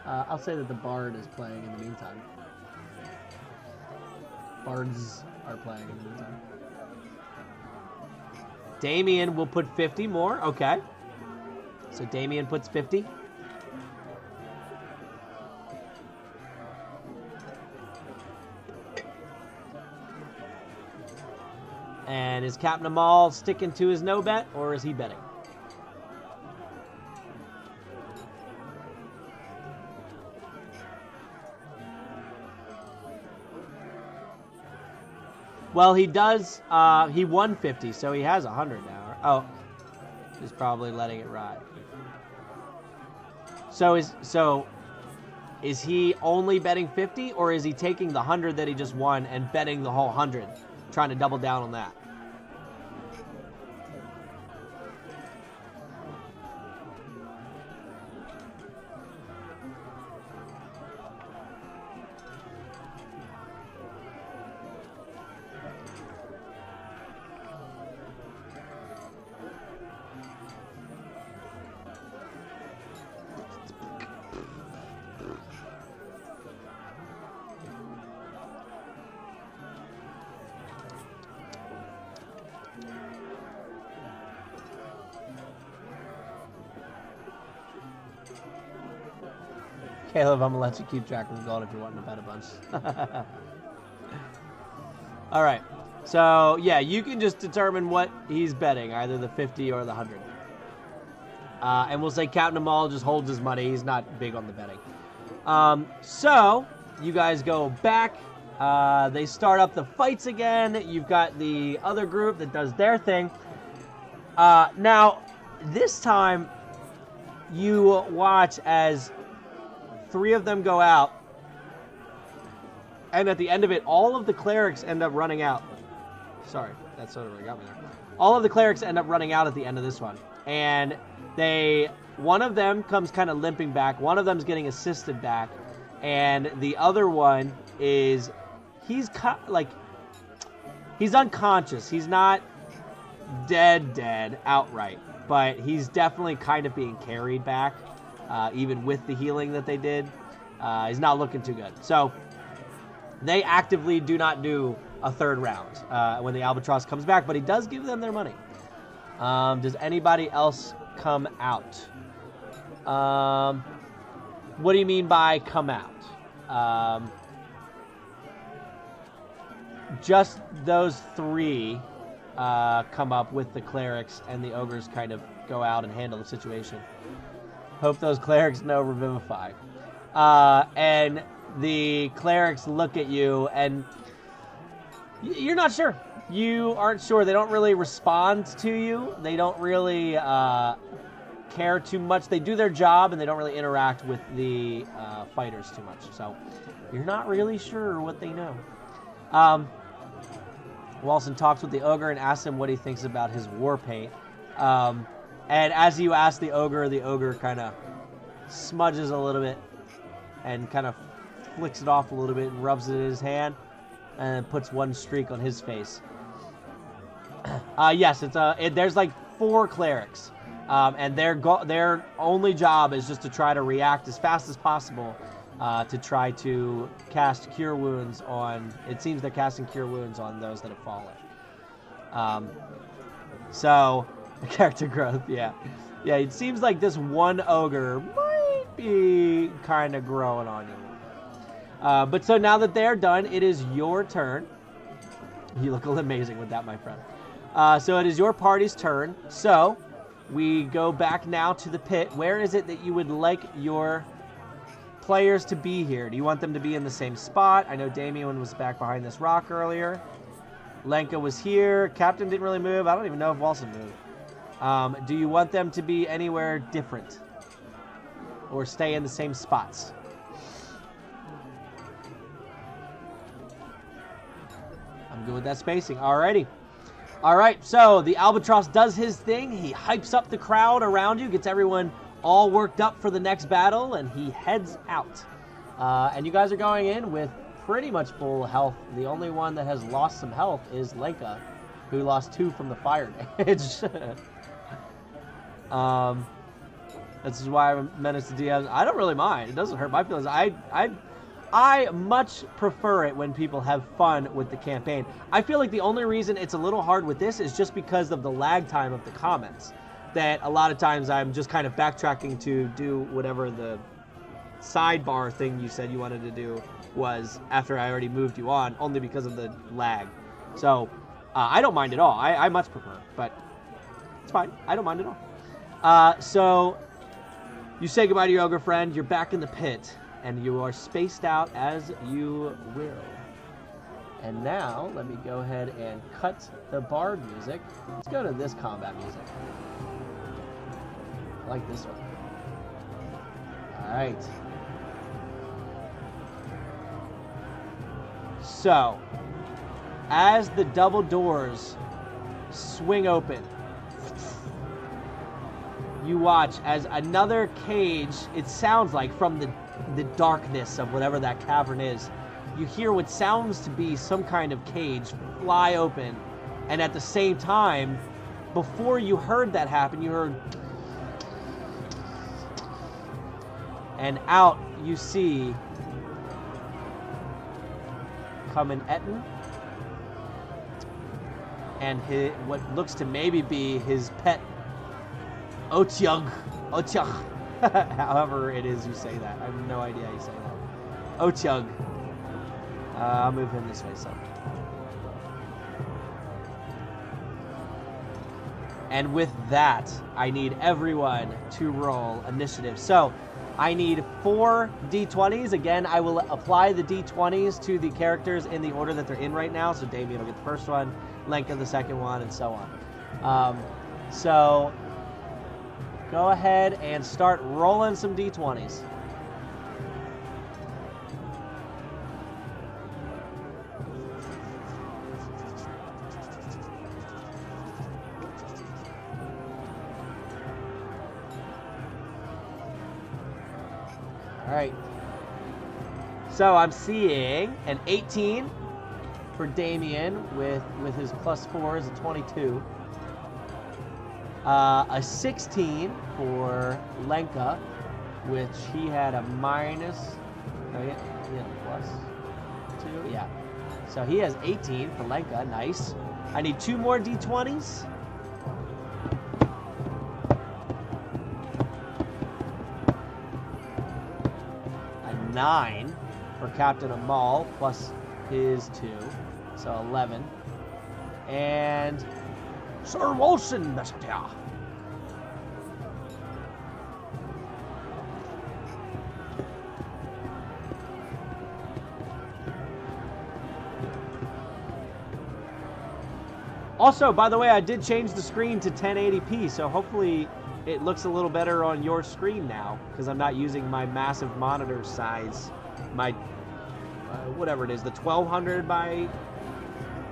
I'll say that the Bard is playing in the meantime. Bards are playing in the meantime. Damien will put 50 more. Okay. So Damien puts 50. And is Captain Ommoll sticking to his no bet, or is he betting? Well, he does, he won 50, so he has 100 now. Oh, he's probably letting it ride. So is he only betting 50, or is he taking the 100 that he just won and betting the whole 100, trying to double down on that? Caleb, I'm gonna let you keep track of the gold if you're wanting to bet a bunch. All right. So yeah, you can just determine what he's betting, either the 50 or the 100. And we'll say Captain Ommoll just holds his money. He's not big on the betting. So you guys go back. They start up the fights again. You've got the other group that does their thing. Now, this time, you watch as 3 of them go out. And at the end of it, all of the clerics end up running out. Sorry, that sort of really got me there. All of the clerics end up running out at the end of this one. And one of them comes kind of limping back. One of them's getting assisted back. And the other one is, he's unconscious. He's not dead outright. But he's definitely kind of being carried back, even with the healing that they did. He's not looking too good. So they actively do not do a third round when the Albatross comes back, but he does give them their money. Does anybody else come out? What do you mean by come out? Just those 3 come up with the clerics, and the ogres kind of go out and handle the situation. Hope those clerics know Revivify. And the clerics look at you, and you're not sure. You aren't sure. They don't really respond to you. They don't really care too much. They do their job, and they don't really interact with the fighters too much. So you're not really sure what they know. Walsen talks with the ogre and asks him what he thinks about his war paint. And as you ask the ogre kind of smudges a little bit and kind of flicks it off a little bit and rubs it in his hand and puts one streak on his face. Yes, there's like 4 clerics, and their only job is just to try to react as fast as possible to try to cast Cure Wounds on... It seems they're casting Cure Wounds on those that have fallen. So, character growth, yeah. Yeah, it seems like this one ogre might be kind of growing on you. But so now that they're done, it is your turn. You look amazing with that, my friend. So it is your party's turn. So we go back now to the pit. Where is it that you would like your players to be here? Do you want them to be in the same spot? I know Damien was back behind this rock earlier. Lenka was here. Captain didn't really move. I don't even know if Walsen moved. Do you want them to be anywhere different? Or stay in the same spots? I'm good with that spacing. Alrighty. Alright, so the Albatross does his thing. He hypes up the crowd around you, gets everyone all worked up for the next battle, and he heads out. And you guys are going in with pretty much full health. The only one that has lost some health is Lenka, who lost 2 from the fire damage. This is why I'm Menace to DMs. I don't really mind. It doesn't hurt my feelings. I much prefer it when people have fun with the campaign. I feel like the only reason it's a little hard with this is just because of the lag time of the comments. That a lot of times I'm just kind of backtracking to do whatever the sidebar thing you said you wanted to do was after I already moved you on, only because of the lag. So I don't mind at all. I much prefer, but it's fine. I don't mind at all. So you say goodbye to your ogre friend. You're back in the pit, and you are spaced out as you will. And now, let me go ahead and cut the bard music. Let's go to this combat music. I like this one. Alright. So, as the double doors swing open, you watch as another cage, it sounds like, from the darkness of whatever that cavern is, you hear what sounds to be some kind of cage fly open, and at the same time, before you heard that happen, you heard, and out you see coming Etten, and what looks to maybe be his pet Otyugh, However it is you say that. I have no idea how you say that. Ochug. I'll move him this way, so. And with that, I need everyone to roll initiative. So, I need 4 d20s. Again, I will apply the d20s to the characters in the order that they're in right now. So, Damien will get the first one, Lenka the second one, and so on. So, go ahead and start rolling some d20s. All right. So I'm seeing an 18 for Damien with his +4 is a 22. A 16 for Lenka, which he had a minus. Oh yeah, he had a +2. Yeah. So he has 18 for Lenka. Nice. I need 2 more d20s. A 9 for Captain Ommoll plus his 2, so 11. And Sir Walsen, Messenger. Also, by the way, I did change the screen to 1080p, so hopefully it looks a little better on your screen now, because I'm not using my massive monitor size, my, whatever it is, the 1200 by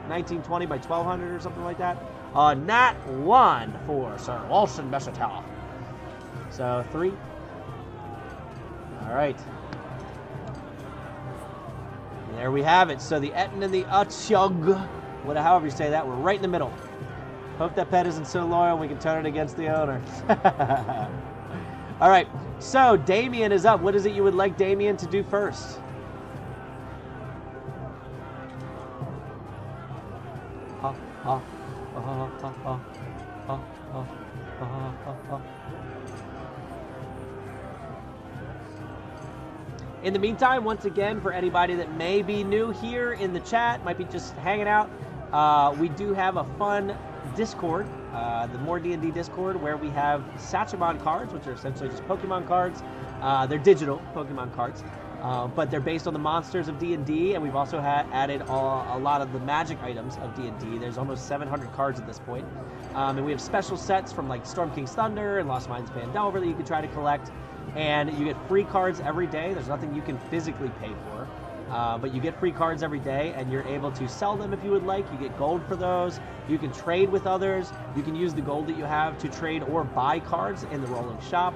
1920 by 1200 or something like that. Nat 1 for Sir Walsen Messenger. So 3. All right. There we have it. So the Etten and the Utchug, however you say that, we're right in the middle. Hope that pet isn't so loyal we can turn it against the owner. All right. So Damien is up. What is it you would like Damien to do first? In the meantime, once again, for anybody that may be new here in the chat, might be just hanging out, we do have a fun Discord, the More D&D Discord, where we have Sachemon cards, which are essentially just Pokemon cards. They're digital Pokemon cards, but they're based on the monsters of D&D, and we've also added a lot of the magic items of D&D. There's almost 700 cards at this point. And we have special sets from like Storm King's Thunder and Lost Mines Pandelver that you can try to collect. And you get free cards every day. There's nothing you can physically pay for, but you get free cards every day, and you're able to sell them if you would like. You get gold for those. You can trade with others. You can use the gold that you have to trade or buy cards in the rolling shop,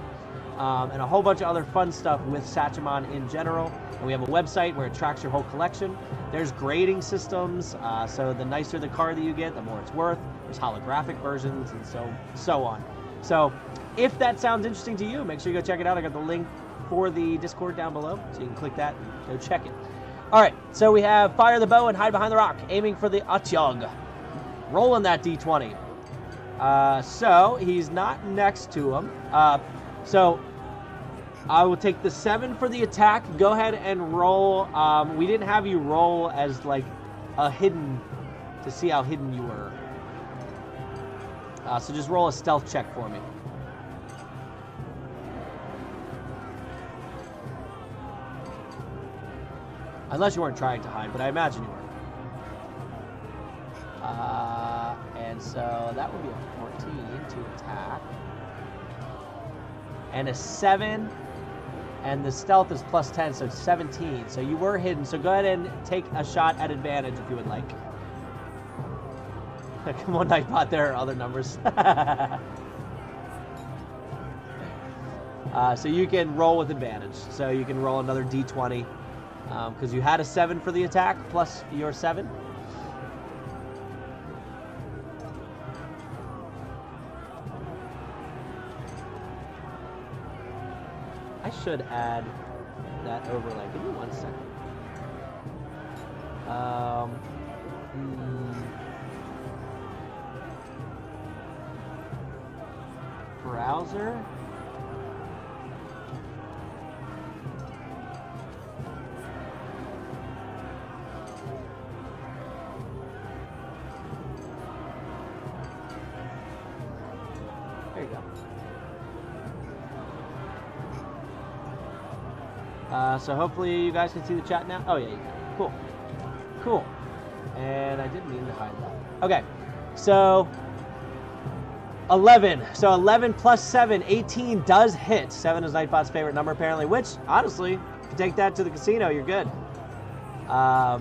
and a whole bunch of other fun stuff with Sachemon in general. And we have a website where it tracks your whole collection. There's grading systems, so the nicer the card that you get, the more it's worth. There's holographic versions and so on. So if that sounds interesting to you, make sure you go check it out. I got the link for the Discord down below, so you can click that and go check it. All right, so we have fire the bow and hide behind the rock, aiming for the Utchug. Rolling that d20. So he's not next to him. So I will take the 7 for the attack. Go ahead and roll. We didn't have you roll as like a hidden, to see how hidden you were. So just roll a stealth check for me. Unless you weren't trying to hide, but I imagine you were. And so that would be a 14 to attack. And a 7. And the stealth is +10, so 17. So you were hidden. So go ahead and take a shot at advantage if you would like. Come on, Nightbot, there are other numbers. So you can roll with advantage. So you can roll another d20. Because you had a 7 for the attack, plus your 7. I should add that overlay. Give me 1 second. Browser. So hopefully you guys can see the chat now. Oh, yeah, you can. Cool. Cool. And I didn't mean to hide that. Okay, so 11. So 11 plus 7, 18 does hit. 7 is Nightbot's favorite number, apparently, which, honestly, if you take that to the casino, you're good. Hello,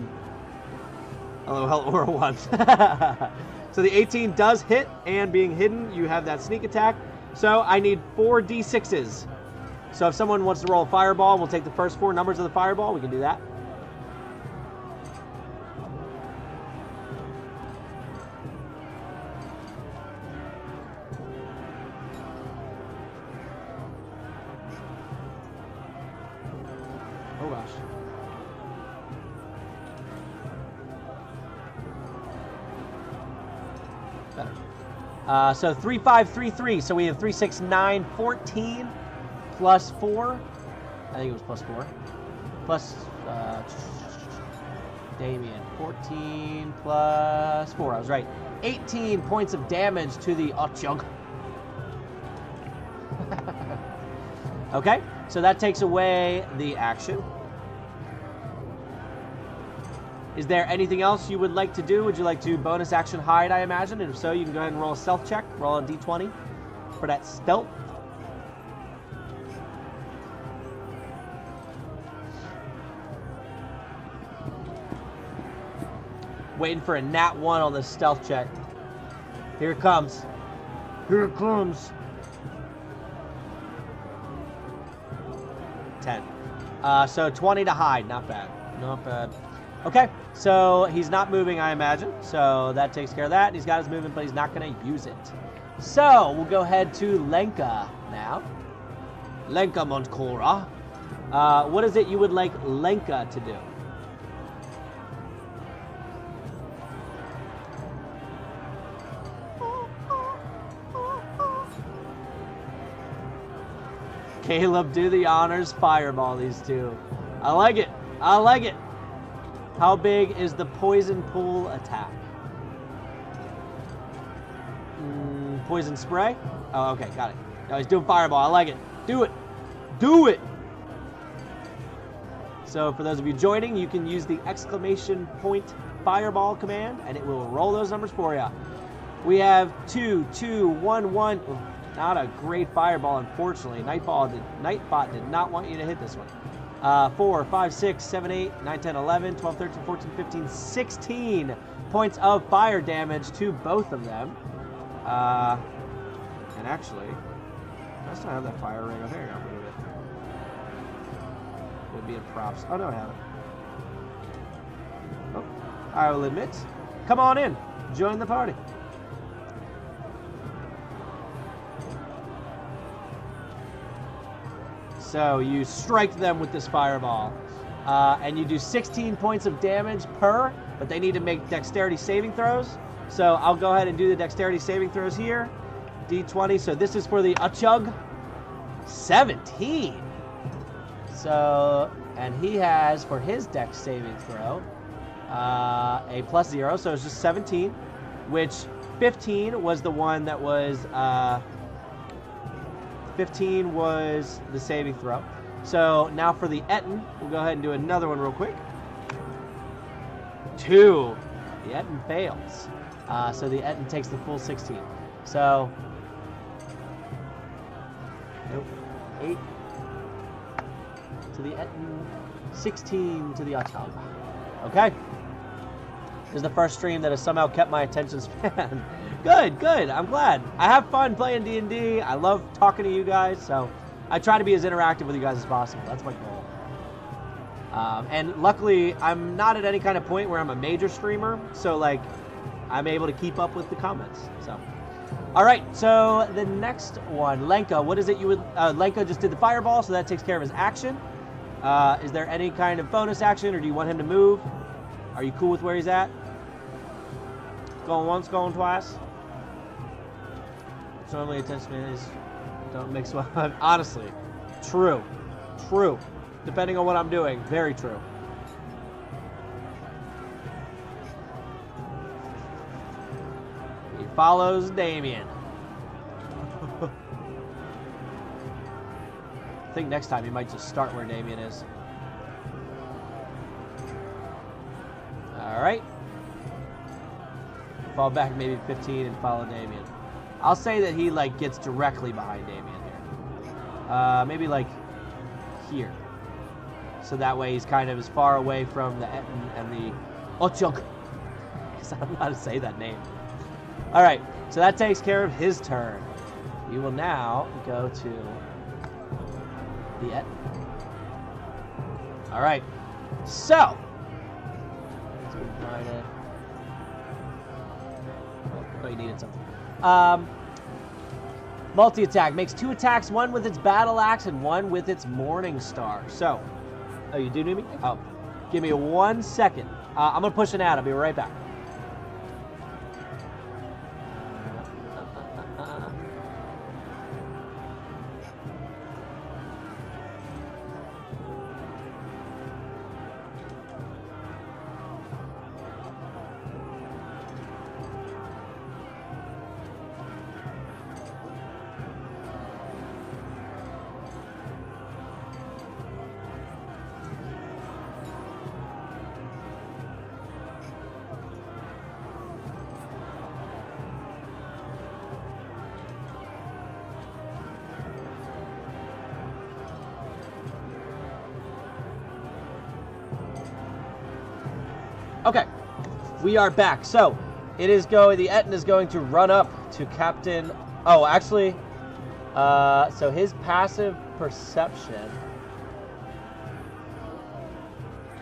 or a 1. So the 18 does hit, and being hidden, you have that sneak attack. So I need 4 d6s. So if someone wants to roll a fireball, we'll take the first 4 numbers of the fireball. We can do that. Oh gosh. Better. So 3, 5, 3, 3. So we have 3, 6, 9, 14 plus 4. I think it was plus 4. Plus Damien. 14 plus 4. I was right. 18 points of damage to the Ochug. Okay, so that takes away the action. Is there anything else you would like to do? Would you like to bonus action hide, I imagine? And if so, you can go ahead and roll a stealth check. Roll a d20 for that stealth. Waiting for a nat 1 on the stealth check. Here it comes. Here it comes. 10. So 20 to hide. Not bad. Not bad. Okay, so he's not moving, I imagine. So that takes care of that. He's got his movement, but he's not going to use it. So we'll go ahead to Lenka now. Lenka Montkora. What is it you would like Lenka to do? Caleb, do the honors. Fireball these two. I like it. I like it. How big is the poison pool attack? Poison spray? Oh, okay, got it. No, he's doing fireball. I like it. Do it. Do it. So for those of you joining, you can use the exclamation point fireball command, and it will roll those numbers for you. We have 2, 2, 1, 1. Not a great fireball, unfortunately. Nightbot did not want you to hit this one. 4, 5, 6, 7, 8, 9, 10, 11, 12, 13, 14, 15, 16 points of fire damage to both of them. And actually, I still have that fire ring. I think I got rid of it. It would be in props. Oh, no, I haven't. Oh, I will admit. Come on in. Join the party. So you strike them with this fireball, and you do 16 points of damage per, but they need to make dexterity saving throws. So I'll go ahead and do the dexterity saving throws here. D20, so this is for the Ochug. 17. So, and he has, for his dex saving throw, a +0, so it's just 17, which 15 was the one that was... 15 was the saving throw. So now for the Etten, we'll go ahead and do another one real quick. 2. The Etten fails. So the Etten takes the full 16. So, nope. 8 to the Etten, 16 to the Ochug. Okay. This is the first stream that has somehow kept my attention span. Good, good. I'm glad. I have fun playing D&D. I love talking to you guys, so I try to be as interactive with you guys as possible. That's my goal. And luckily, I'm not at any kind of point where I'm a major streamer, so like I'm able to keep up with the comments. So, all right. So the next one, Lenka. What is it you would? Lenka just did the fireball, so that takes care of his action. Is there any kind of bonus action, or do you want him to move? Are you cool with where he's at? Going once, going twice. It's normally attention is don't mix well. Honestly, true, true. Depending on what I'm doing, very true. He follows Damien. I think next time he might just start where Damien is. All right. Fall back maybe 15 and follow Damien. I'll say that he like gets directly behind Damien here. Maybe like here. So that way he's kind of as far away from the Etten and the Ochuk. Because I don't know how to say that name. All right. So that takes care of his turn. You will now go to the Etten. All right. So. Oh, you needed something. Multi-attack. Makes 2 attacks, one with its battle axe and one with its morning star. So. Oh, you do need me? Oh. Give me 1 second. I'm going to push an ad. I'll be right back. Okay, we are back. So, it is going. The Etten is going to run up to Captain. Oh, actually, so his passive perception.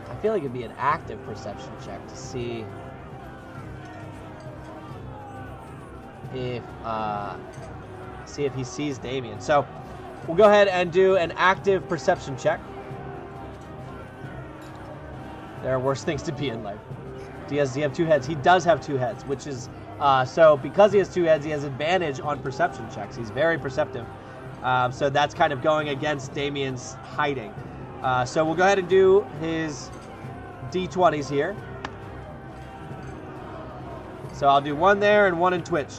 I feel like it'd be an active perception check to see if he sees Damien. So, we'll go ahead and do an active perception check. There are worse things to be in life. Does he have 2 heads? He does have 2 heads, which is, so because he has 2 heads, he has advantage on perception checks. He's very perceptive. So that's kind of going against Damien's hiding. So we'll go ahead and do his D20s here. So I'll do 1 there and 1 in Twitch.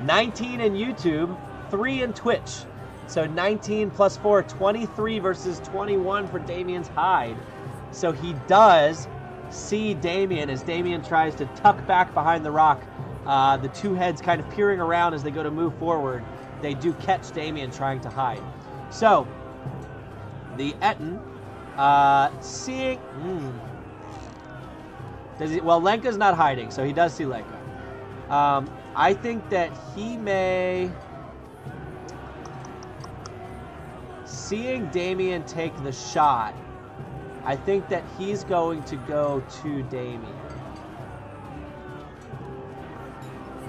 19 in YouTube, 3 in Twitch. So 19 plus 4, 23 versus 21 for Damien's hide. So he does see Damien as Damien tries to tuck back behind the rock. The 2 heads kind of peering around as they go to move forward. They do catch Damien trying to hide. So the Etten seeing... Does he, well, Lenka's not hiding, so he does see Lenka. I think that he may... Seeing Damien take the shot, I think that he's going to go to Damien.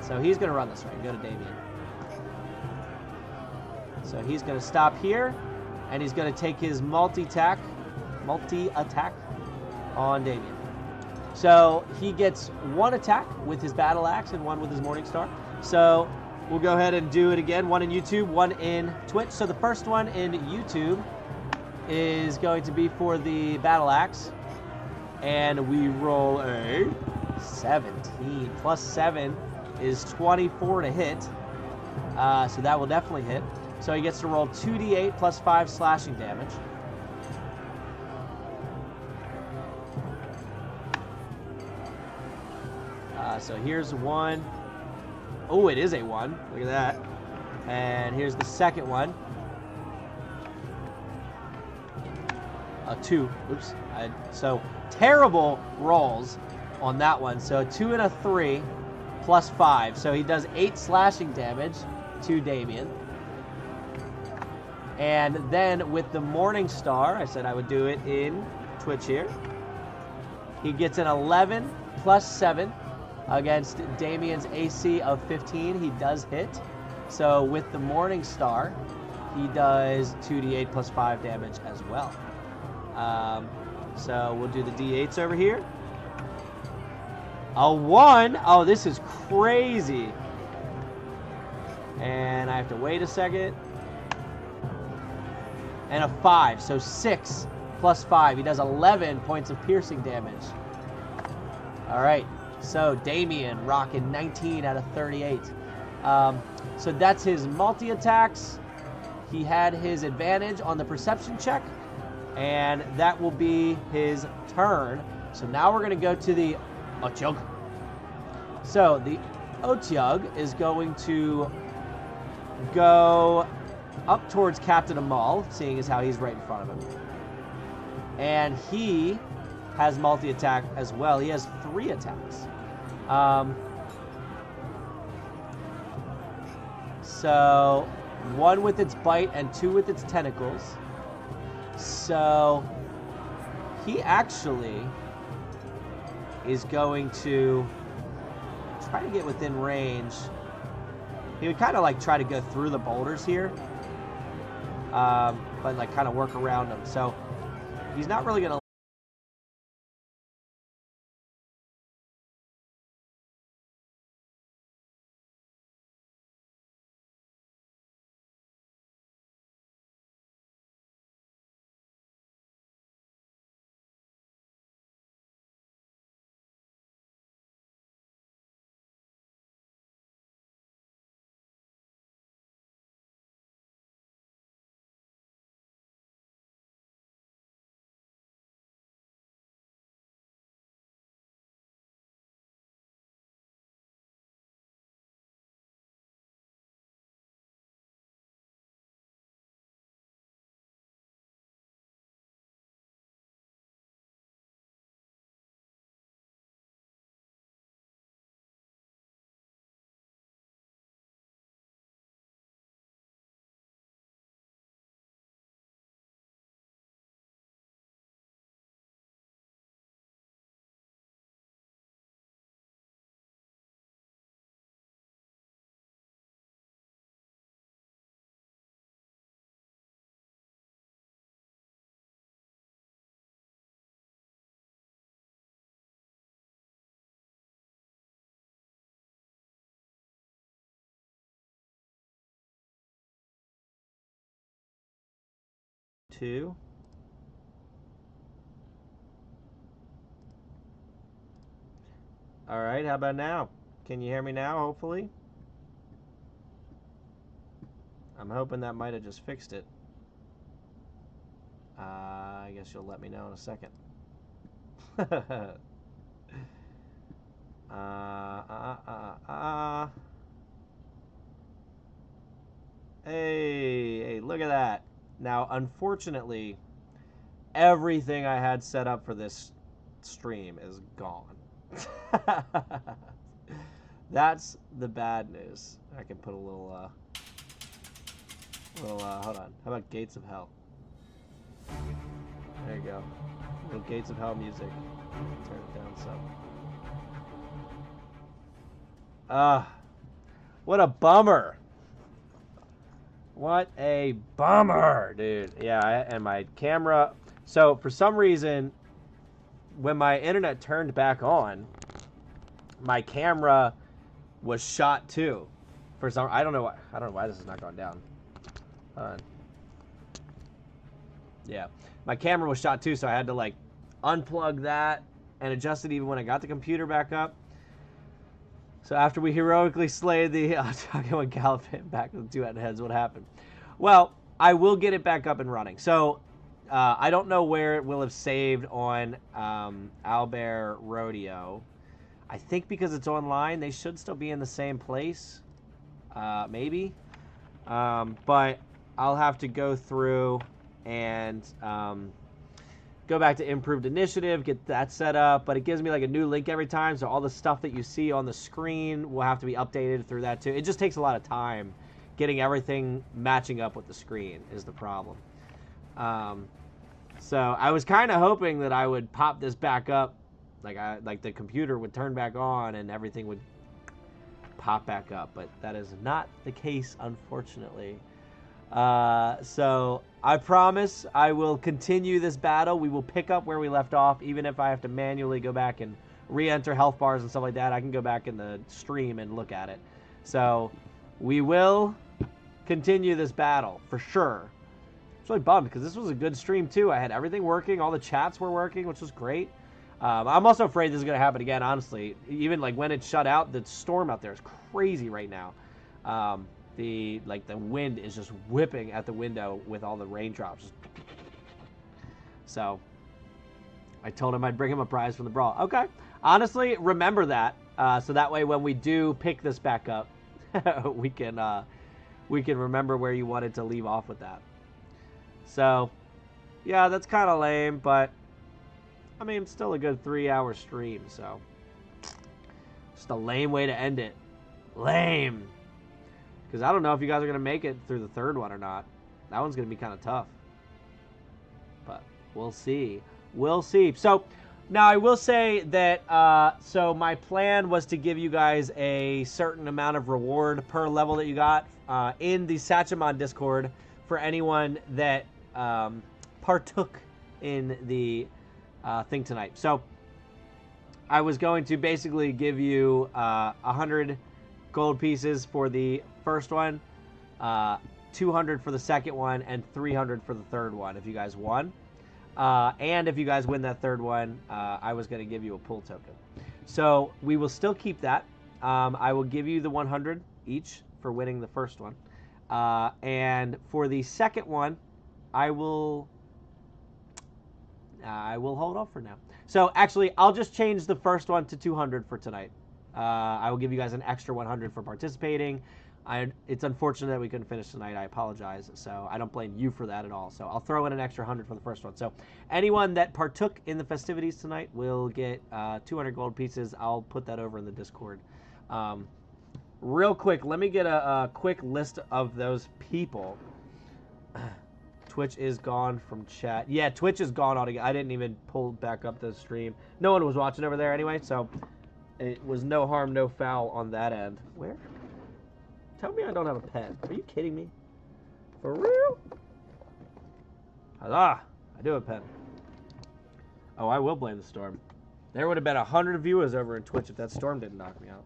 So he's going to run this way and go to Damien. So he's going to stop here, and he's going to take his multi-attack on Damien. So he gets 1 attack with his battle axe and 1 with his morning star. So we'll go ahead and do it again. 1 in YouTube, 1 in Twitch. So the first one in YouTube is going to be for the battle axe. And we roll a 17. Plus 7 is 24 to hit. So that will definitely hit. So he gets to roll 2d8 plus 5 slashing damage. So here's 1. Oh, it is a 1. Look at that. And here's the second one. A 2. Oops. So terrible rolls on that one. So 2 and a 3 plus 5. So he does 8 slashing damage to Damien. And then with the Morning Star, I said I would do it in Twitch here. He gets an 11 plus 7 against Damien's AC of 15. He does hit. So with the Morning Star, he does 2d8 plus 5 damage as well. So we'll do the d8s over here. A 1. Oh, this is crazy. And I have to wait a second. And a 5. So 6 plus 5. He does 11 points of piercing damage. All right. So Damien rocking 19 out of 38. So that's his multi-attacks. He had his advantage on the perception check. And that will be his turn. So now we're going to go to the Otyug. So the Otyug is going to go up towards Captain Ommoll, seeing as how he's right in front of him. And he has multi-attack as well. He has 3 attacks. So 1 with its bite and 2 with its tentacles. So he actually is going to try to get within range. He would kind of like try to go through the boulders here, but like kind of work around them. So he's not really going to. Two. All right, how about now? Can you hear me now, hopefully? I'm hoping that might have just fixed it. I guess you'll let me know in a second. Hey, look at that. Now, unfortunately, everything I had set up for this stream is gone. That's the bad news. I can put a little, hold on. How about Gates of Hell? There you go. Little Gates of Hell music. Turn it down some. What a bummer. What a bummer, dude. Yeah, and my camera. So for some reason, when my internet turned back on, my camera was shot too. For some, I don't know why this has not gone down. Hold on. Yeah, my camera was shot too, so I had to like unplug that and adjust it even when I got the computer back up. So after we heroically slayed the Otyug and Gallopant back to the 2 heads, what happened? Well, I will get it back up and running. So I don't know where it will have saved on Owlbear Rodeo. I think because it's online, they should still be in the same place, maybe. But I'll have to go through and go back to improved initiative, get that set up, but it gives me like a new link every time, so all the stuff that you see on the screen will have to be updated through that too. It just takes a lot of time getting everything matching up with the screen is the problem. So I was kind of hoping that I would pop this back up, like the computer would turn back on and everything would pop back up, but that is not the case, unfortunately. So I promise I will continue this battle. We will pick up where we left off, even if I have to manually go back and re-enter health bars and stuff like that. I can go back in the stream and look at it. So we will continue this battle for sure. I'm really bummed because this was a good stream too. I had everything working, all the chats were working, which was great. I'm also afraid this is going to happen again, honestly. Even like when it shut out, the storm out there is crazy right now. The wind is just whipping at the window with all the raindrops. So I told him I'd bring him a prize from the brawl. Okay. Honestly, remember that. So that way when we do pick this back up, we can remember where you wanted to leave off with that. So, yeah, that's kind of lame, but I mean, still a good 3-hour stream, so just a lame way to end it. Lame. Because I don't know if you guys are going to make it through the third one or not. That one's going to be kind of tough. But we'll see. We'll see. So, now I will say that, so my plan was to give you guys a certain amount of reward per level that you got in the Sachamon Discord for anyone that partook in the thing tonight. So I was going to basically give you 100 gold pieces for the first one, 200 for the second one, and 300 for the third one if you guys won. And if you guys win that third one, I was going to give you a pull token. So we will still keep that. I will give you the 100 each for winning the first one. And for the second one, I will hold off for now. So actually, I'll just change the first one to 200 for tonight. I will give you guys an extra 100 for participating. It's unfortunate that we couldn't finish tonight. I apologize. So I don't blame you for that at all. So I'll throw in an extra 100 for the first one. So anyone that partook in the festivities tonight will get 200 gold pieces. I'll put that over in the Discord. Real quick, let me get a quick list of those people. Twitch is gone from chat. Yeah, Twitch is gone altogether. I didn't even pull back up the stream. No one was watching over there anyway, so it was no harm, no foul on that end. Where? Tell me I don't have a pen. Are you kidding me? For real? Huzzah! I do have a pen. Oh, I will blame the storm. There would have been 100 viewers over in Twitch if that storm didn't knock me out.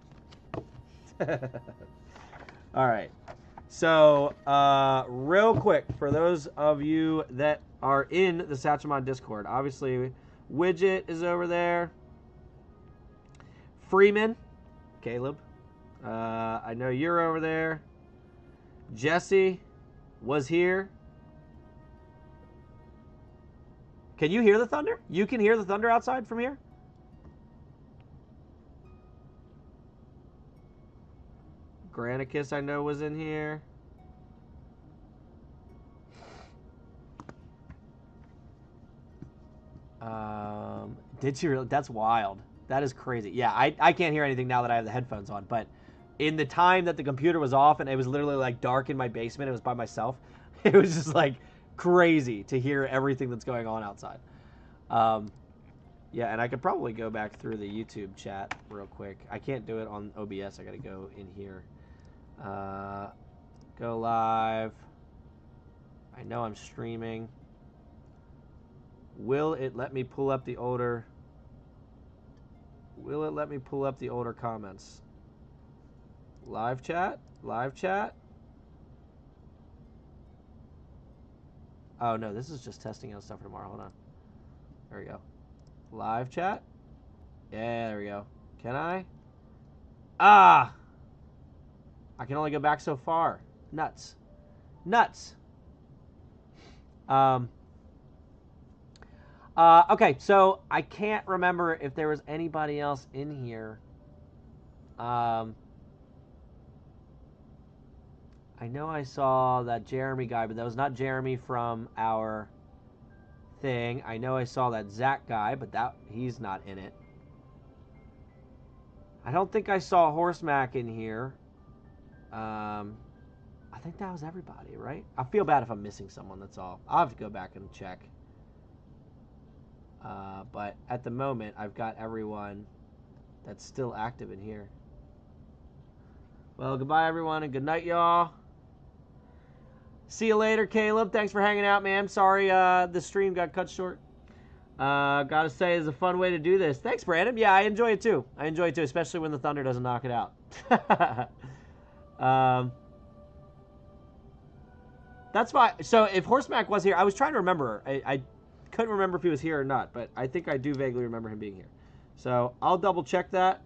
All right. So, real quick, for those of you that are in the Sachamon Discord, obviously, Widget is over there. Freeman, Caleb, I know you're over there. Jesse was here. Can you hear the thunder? You can hear the thunder outside from here? Granicus, I know, was in here. Did you really? That's wild. That is crazy. Yeah, I can't hear anything now that I have the headphones on, but in the time that the computer was off and it was literally like dark in my basement, it was by myself, it was just like crazy to hear everything that's going on outside. Yeah, and I could probably go back through the YouTube chat real quick. I can't do it on OBS. I got to go in here. Go live. I know I'm streaming. Will it let me pull up the older... Will it let me pull up the older comments? Live chat? Live chat? Oh, no, this is just testing out stuff for tomorrow. Hold on. There we go. Live chat? Yeah, there we go. Can I? Ah! I can only go back so far. Nuts. Nuts. Okay, so I can't remember if there was anybody else in here. I know I saw that Jeremy guy, but that was not Jeremy from our thing. I know I saw that Zach guy, but he's not in it. I don't think I saw Horsemack in here. I think that was everybody, right? I feel bad if I'm missing someone, that's all. I'll have to go back and check. But at the moment, I've got everyone that's still active in here. Well, goodbye, everyone, and good night, y'all. See you later, Caleb. Thanks for hanging out, man. Sorry the stream got cut short. Gotta say, it's a fun way to do this. Thanks, Brandon. Yeah, I enjoy it, too. I enjoy it, too, especially when the thunder doesn't knock it out. That's fine. So if Horsemack was here, I was trying to remember. I couldn't remember if he was here or not, but I think I do vaguely remember him being here. So I'll double check that.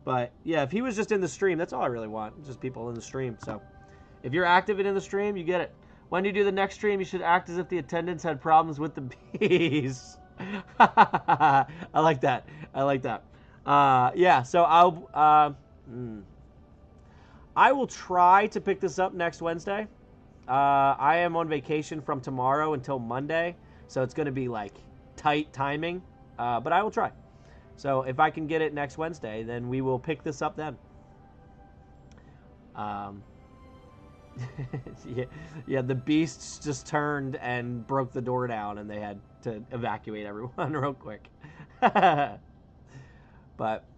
But yeah, if he was just in the stream, that's all I really want. Just people in the stream. So if you're active and in the stream, you get it. When you do the next stream, you should act as if the attendants had problems with the bees. I like that. I like that. Yeah, so I will try to pick this up next Wednesday. I am on vacation from tomorrow until Monday, so it's going to be like tight timing, but I will try. So if I can get it next Wednesday, then we will pick this up then. Yeah, the beasts just turned and broke the door down, and they had to evacuate everyone real quick. But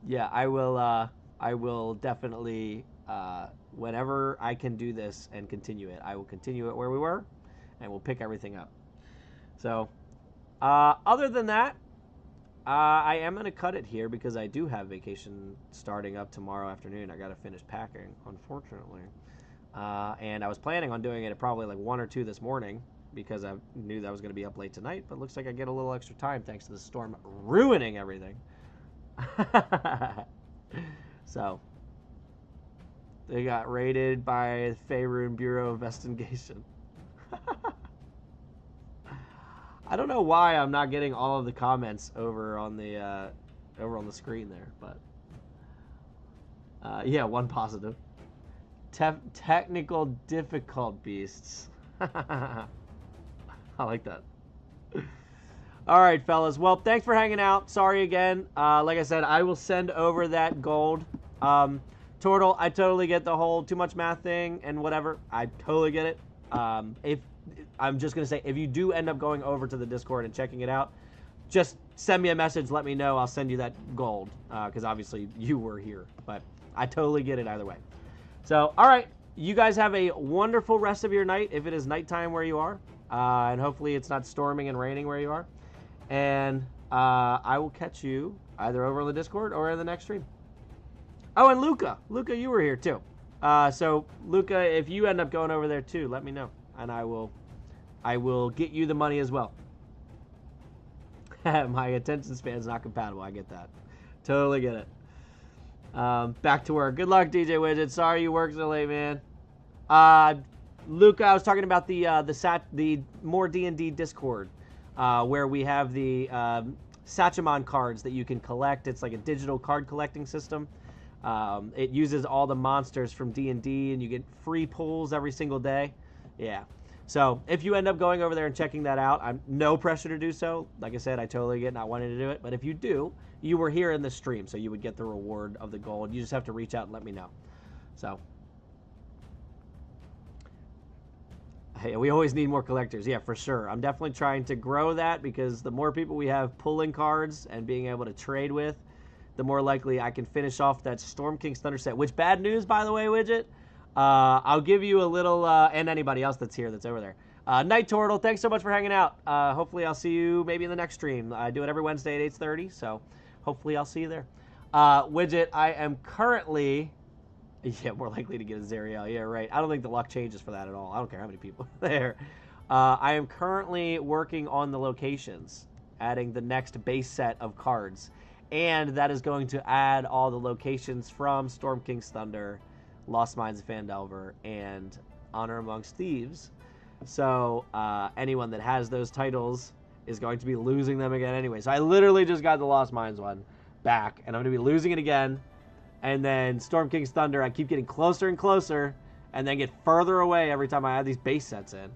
yeah, I will definitely, whenever I can do this and continue it, I will continue it where we were, and we'll pick everything up. So, other than that, I am going to cut it here because I do have vacation starting up tomorrow afternoon. I got to finish packing, unfortunately. And I was planning on doing it at probably like 1 or 2 this morning because I knew that I was going to be up late tonight, but it looks like I get a little extra time thanks to the storm ruining everything. So, they got raided by the Faerun Bureau of Investigation. I don't know why I'm not getting all of the comments over on the screen there, but yeah, 1 positive. Technical difficult beasts. I like that. All right, fellas. Well, thanks for hanging out. Sorry again. Like I said, I will send over that gold. Turtle, I totally get the whole too much math thing and whatever. I totally get it. If I'm just going to say, if you do end up going over to the Discord and checking it out, just send me a message. Let me know. I'll send you that gold because obviously you were here. But I totally get it either way. So, all right. You guys have a wonderful rest of your night if it is nighttime where you are. And hopefully it's not storming and raining where you are. And I will catch you either over on the Discord or in the next stream. Oh, and Luca. Luca, you were here too. So, Luca, if you end up going over there too, let me know. And I will get you the money as well. My attention span's not compatible. I get that. Totally get it. Back to work. Good luck, DJ Widget. Sorry you worked so late, man. Luca, I was talking about the more D&D Discord, where we have the Sachemon cards that you can collect. It's like a digital card collecting system. It uses all the monsters from D&D, and you get free pulls every single day. Yeah. So if you end up going over there and checking that out, I'm no pressure to do so. Like I said, I totally get not wanting to do it. But if you do, you were here in the stream, so you would get the reward of the gold. You just have to reach out and let me know. So, hey, we always need more collectors. Yeah, for sure. I'm definitely trying to grow that because the more people we have pulling cards and being able to trade with, the more likely I can finish off that Storm King's Thunder set. Which, bad news, by the way, Widget. I'll give you a little, and anybody else that's here that's over there. Night Turtle, thanks so much for hanging out. Hopefully I'll see you maybe in the next stream. I do it every Wednesday at 8:30, so hopefully I'll see you there. Widget, I am currently, yeah, more likely to get a Zerial. Yeah, right. I don't think the luck changes for that at all. I don't care how many people are there. I am currently working on the locations, adding the next base set of cards. And that is going to add all the locations from Storm King's Thunder, Lost Mines of Phandelver, and Honor Amongst Thieves. So anyone that has those titles is going to be losing them again anyway. So I literally just got the Lost Mines one back, and I'm going to be losing it again. And then Storm King's Thunder, I keep getting closer and closer, and then get further away every time I add these base sets in.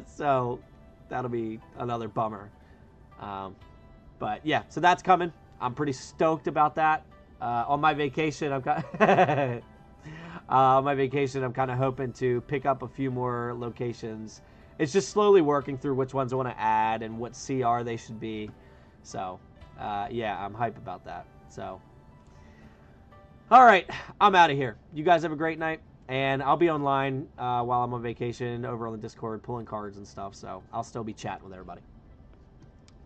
So that'll be another bummer. But yeah, so that's coming. I'm pretty stoked about that. On my vacation, I'm kind of hoping to pick up a few more locations. It's just slowly working through which ones I want to add and what CR they should be. So, yeah, I'm hype about that. So, all right, I'm out of here. You guys have a great night, and I'll be online while I'm on vacation over on the Discord pulling cards and stuff. So I'll still be chatting with everybody.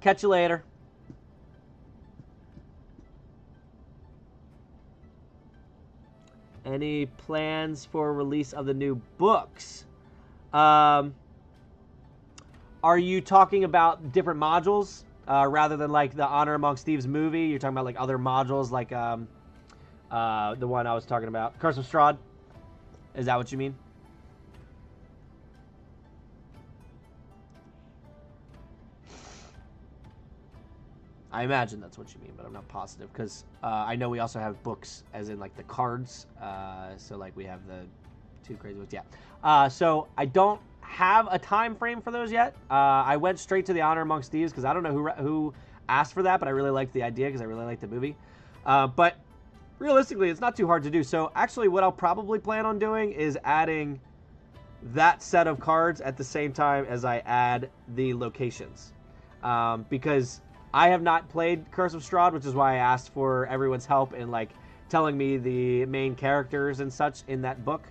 Catch you later. Any plans for release of the new books? Are you talking about different modules rather than like the Honor Amongst Thieves movie? You're talking about like other modules like the one I was talking about, Curse of Strahd? Is that what you mean? I imagine that's what you mean, but I'm not positive because I know we also have books, as in like the cards. So like we have the 2 crazy books. Yeah. So I don't have a time frame for those yet. I went straight to the Honor Amongst Thieves because I don't know who asked for that, but I really liked the idea because I really liked the movie. But realistically, it's not too hard to do. So actually, what I'll probably plan on doing is adding that set of cards at the same time as I add the locations, because I have not played Curse of Strahd, which is why I asked for everyone's help in like telling me the main characters and such in that book.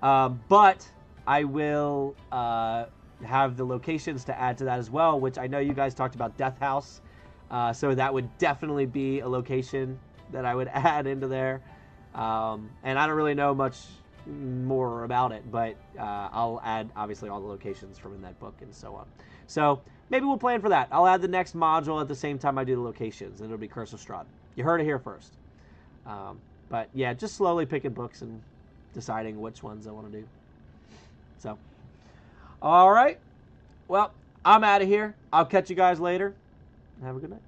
But I will have the locations to add to that as well, which I know you guys talked about Death House, so that would definitely be a location that I would add into there. And I don't really know much more about it, but I'll add obviously all the locations from in that book and so on. So maybe we'll plan for that. I'll add the next module at the same time I do the locations, and it'll be Curse of Strahd. You heard it here first. But yeah, just slowly picking books and deciding which ones I want to do. So, all right. Well, I'm out of here. I'll catch you guys later. Have a good night.